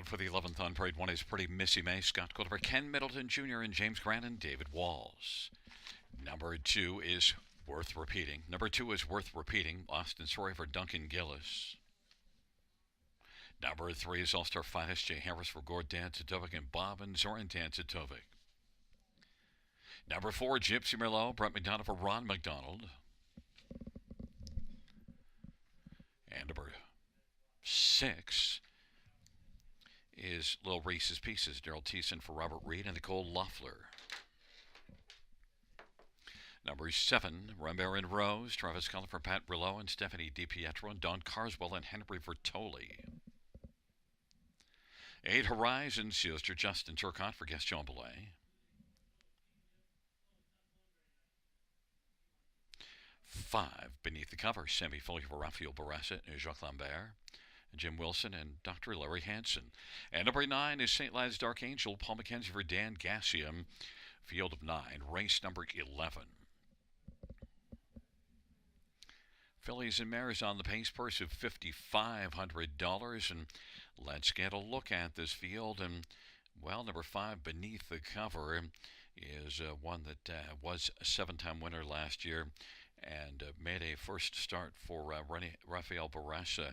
for the 11th on parade 1 is Pretty Missy May, Scott Culver, Ken Middleton Jr., and James Grant and David Walls. Number 2 is Worth Repeating. Number 2 is Worth Repeating, Austin Story for Duncan Gillis. Number 3 is All-Star Finest, Jay Harris for Gord Dancedovic and Bob and Zoran Dancedovic. Number 4, Gypsy Merlot, Brett McDonald for Ron McDonald. And number 6 is Lil Reese's Pieces, Daryl Thiessen for Robert Reed and Nicole Loeffler. Number 7, Rambert and Rose, Travis Cullen for Pat Brillo and Stephanie DiPietro and Don Carswell and Henry Vertoli. 8, Horizon, Sister Justin Turcotte for Gaston Belay. 5, Beneath the Cover, Sammy Foley for Raphael Barassa and Jacques Lambert. Jim Wilson and Dr. Larry Hansen. And number 9 is St. Lad's Dark Angel, Paul McKenzie for Dan Gassium. Field of 9, race number 11. Fillies and Mares on the pace, purse of $5,500. And let's get a look at this field. And, well, number 5, Beneath the Cover, is one that was a 7-time winner last year and made a first start for Raphael Barassa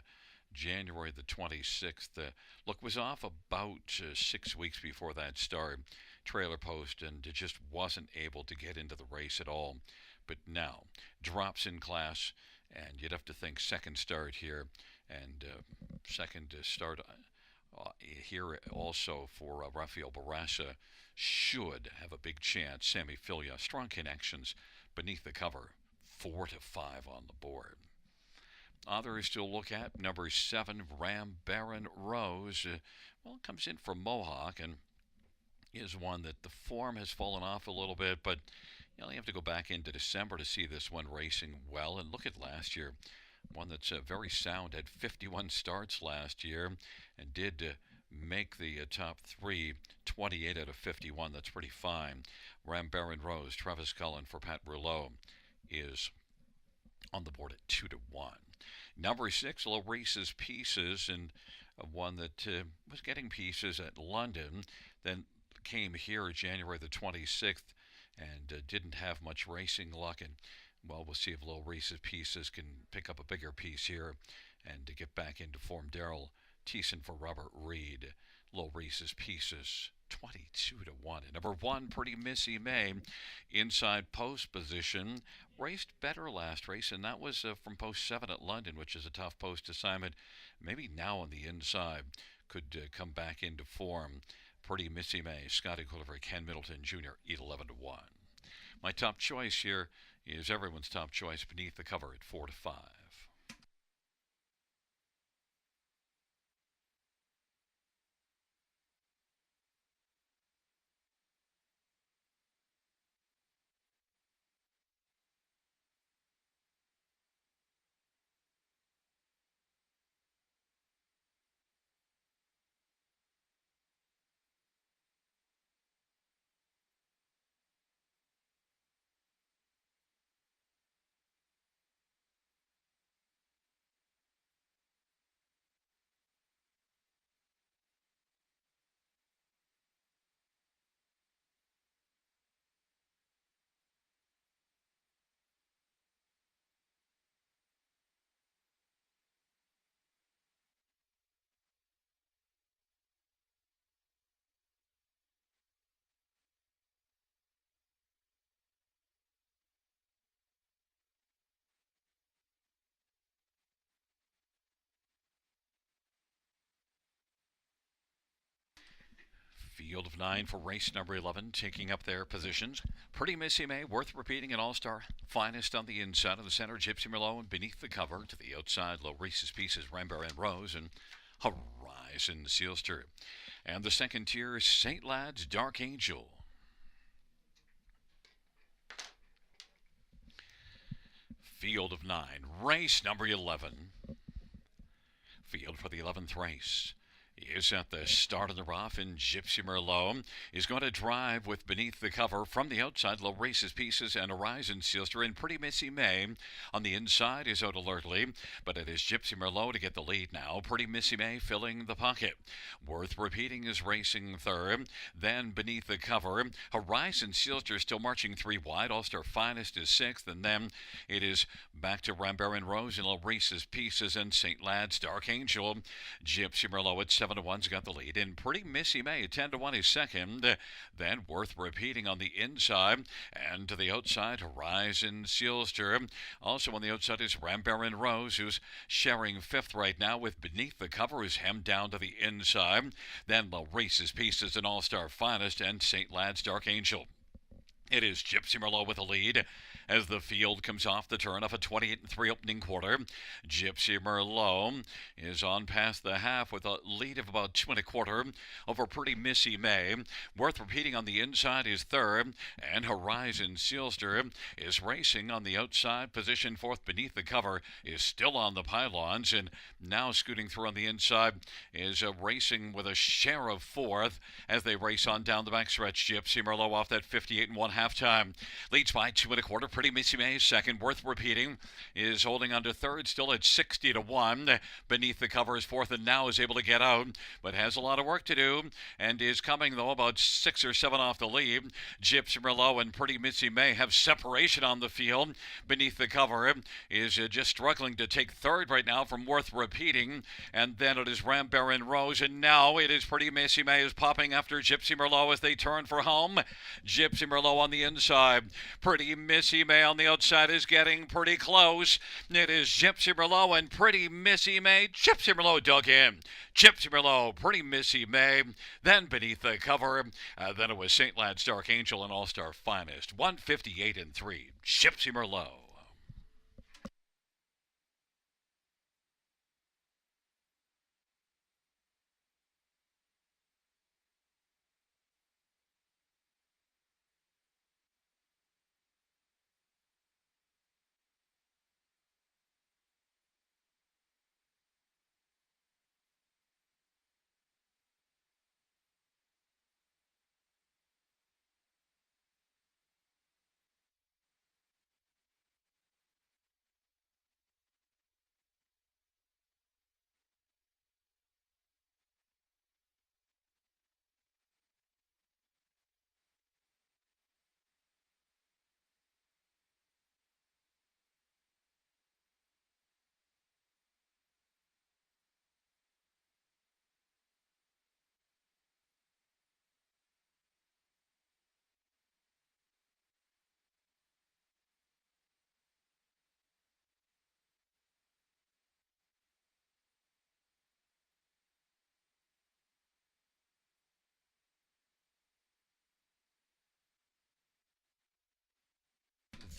January the 26th. Look was off about 6 weeks before that start. Trailer post and just wasn't able to get into the race at all. But now drops in class, and you'd have to think second start here, and second start here also for Raphael Barassa should have a big chance. Sammy Filia, strong connections Beneath the Cover, 4 to 5 on the board. Others to look at, number 7, Ram Baron Rose. Comes in from Mohawk and is one that the form has fallen off a little bit, but you have to go back into December to see this one racing well. And look at last year, one that's very sound, had 51 starts last year and did make the top 3, 28 out of 51. That's pretty fine. Ram Baron Rose, Travis Cullen for Pat Rouleau is on the board at 2 to 1. Number 6, Lil Reese's Pieces, and one that was getting pieces at London, then came here January the 26th and didn't have much racing luck. And, well, we'll see if Lil Reese's Pieces can pick up a bigger piece here and to get back into form. Daryl Thiessen for Robert Reed. Lil Reese's Pieces, 22 to 1. And number 1, Pretty Missy May, inside post position. Raced better last race, and that was from post 7 at London, which is a tough post assignment. Maybe now on the inside could come back into form. Pretty Missy May, Scotty Culver, Ken Middleton Jr., 11 to 1. My top choice here is everyone's top choice, Beneath the Cover at 4 to 5. Field of 9 for race number 11, taking up their positions. Pretty Missy May, Worth Repeating, an all-star. Finest on the inside of the center, Gypsy Merlot, and Beneath the Cover. To the outside, Lil Reese's Pieces, Rambert and Rose, and Horizon Sealster. And the second tier is St. Lad's Dark Angel. Field of 9, race number 11. Field for the 11th race. Is at the start of the rough, and Gypsy Merlot is going to drive with Beneath the Cover from the outside. Low Races Pieces and Horizon Sealster and Pretty Missy May. On the inside is Out Alertly, but it is Gypsy Merlot to get the lead now. Pretty Missy May filling the pocket. Worth Repeating is racing third. Then Beneath the Cover. Horizon Sealster still marching three wide. All Star Finest is sixth, and then it is back to Rambaran Rose and Low Races Pieces and St. Lad's Dark Angel. Gypsy Merlot at 7-1's got the lead. And Pretty Missy May 10-1 is second. Then Worth Repeating on the inside. And to the outside, Horizon Sealster. Also on the outside is Rambaran Rose, who's sharing fifth right now with Beneath the Cover, who's hemmed down to the inside. Then La Races Pieces and All-Star Finest and St. Lad's Dark Angel. It is Gypsy Merlot with a lead as the field comes off the turn of a 28-3 opening quarter. Gypsy Merlot is on past the half with a lead of about 2.25 over Pretty Missy May. Worth Repeating on the inside is third, and Horizon Sealster is racing on the outside. Position fourth. Beneath the Cover is still on the pylons, and now scooting through on the inside is racing with a share of fourth as they race on down the backstretch. Gypsy Merlot off that 58-1 halftime. Leads by 2.25. Pretty Missy May second. Worth Repeating is holding on to third, still at 60-1. Beneath the Cover is fourth and now is able to get out, but has a lot of work to do and is coming, though, about 6 or 7 off the lead. Gypsy Merlot and Pretty Missy May have separation on the field. Beneath the Cover is just struggling to take third right now from Worth Repeating, and then it is Rambaran Rose, and now it is Pretty Missy May is popping after Gypsy Merlot as they turn for home. Gypsy Merlot on the inside. Pretty Missy May on the outside is getting pretty close. It is Gypsy Merlot and Pretty Missy May. Gypsy Merlot dug in. Gypsy Merlot, Pretty Missy May, then Beneath the Cover. Then it was St. Lad's Dark Angel and All-Star Finest. 158-3. Gypsy Merlot.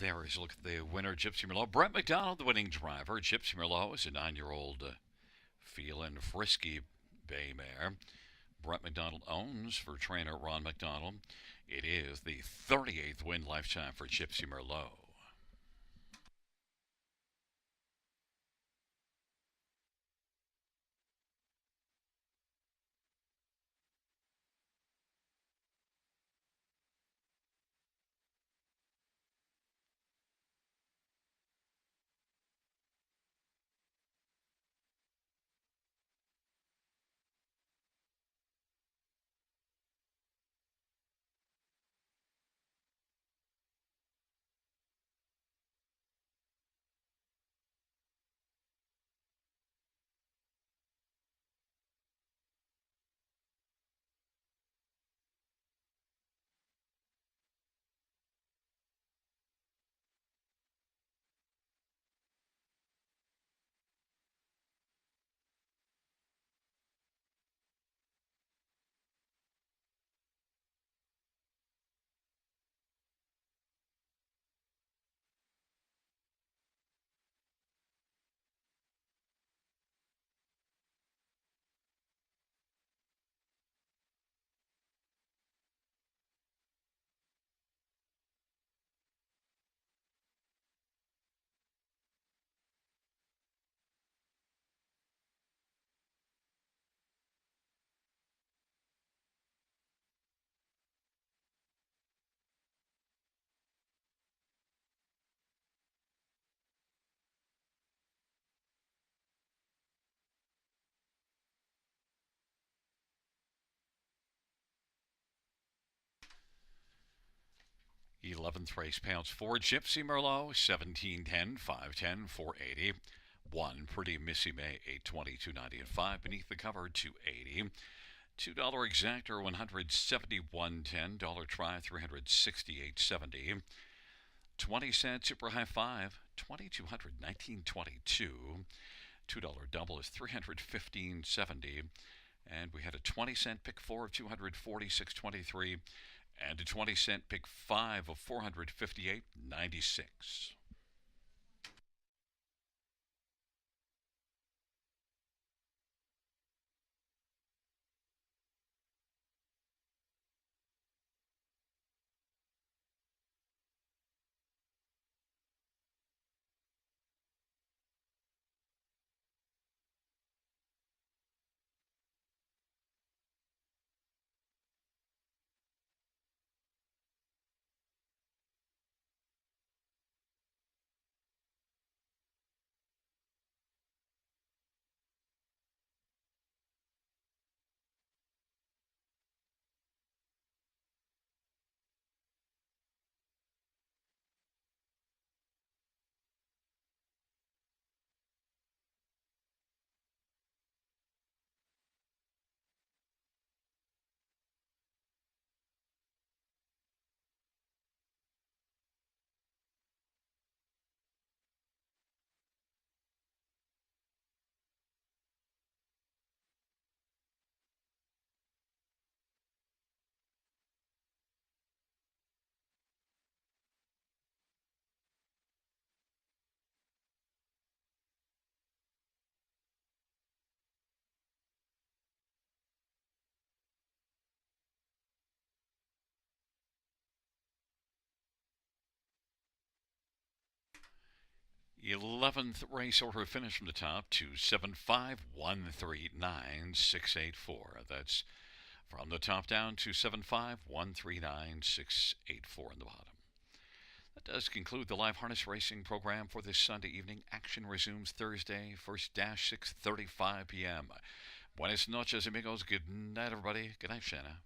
There is a look at the winner, Gypsy Merlot. Brett McDonald, the winning driver. Gypsy Merlot is a 9-year-old feeling frisky bay mare. Brett McDonald owns for trainer Ron McDonald. It is the 38th win lifetime for Gypsy Merlot. 11th race, pounds 4, Gypsy Merlot, 1710, 510, 480. 1, Pretty Missy May, 820, 290, and 5. Beneath the cover, 280. $2 exactor, 171.10. Dollar try, 368.70. 20-cent super high 5, 2200, 1922. $2 double is 315.70. And we had a 20-cent pick 4 of 246.23, and a 20-cent pick 5 of 458.96. 11th race order finish from the top, 275-139-684. That's from the top down, 275-139-684 in the bottom. That does conclude the live harness racing program for this Sunday evening. Action resumes Thursday, first dash 6:35 p.m. Buenas noches, amigos. Good night, everybody. Good night, Shanna.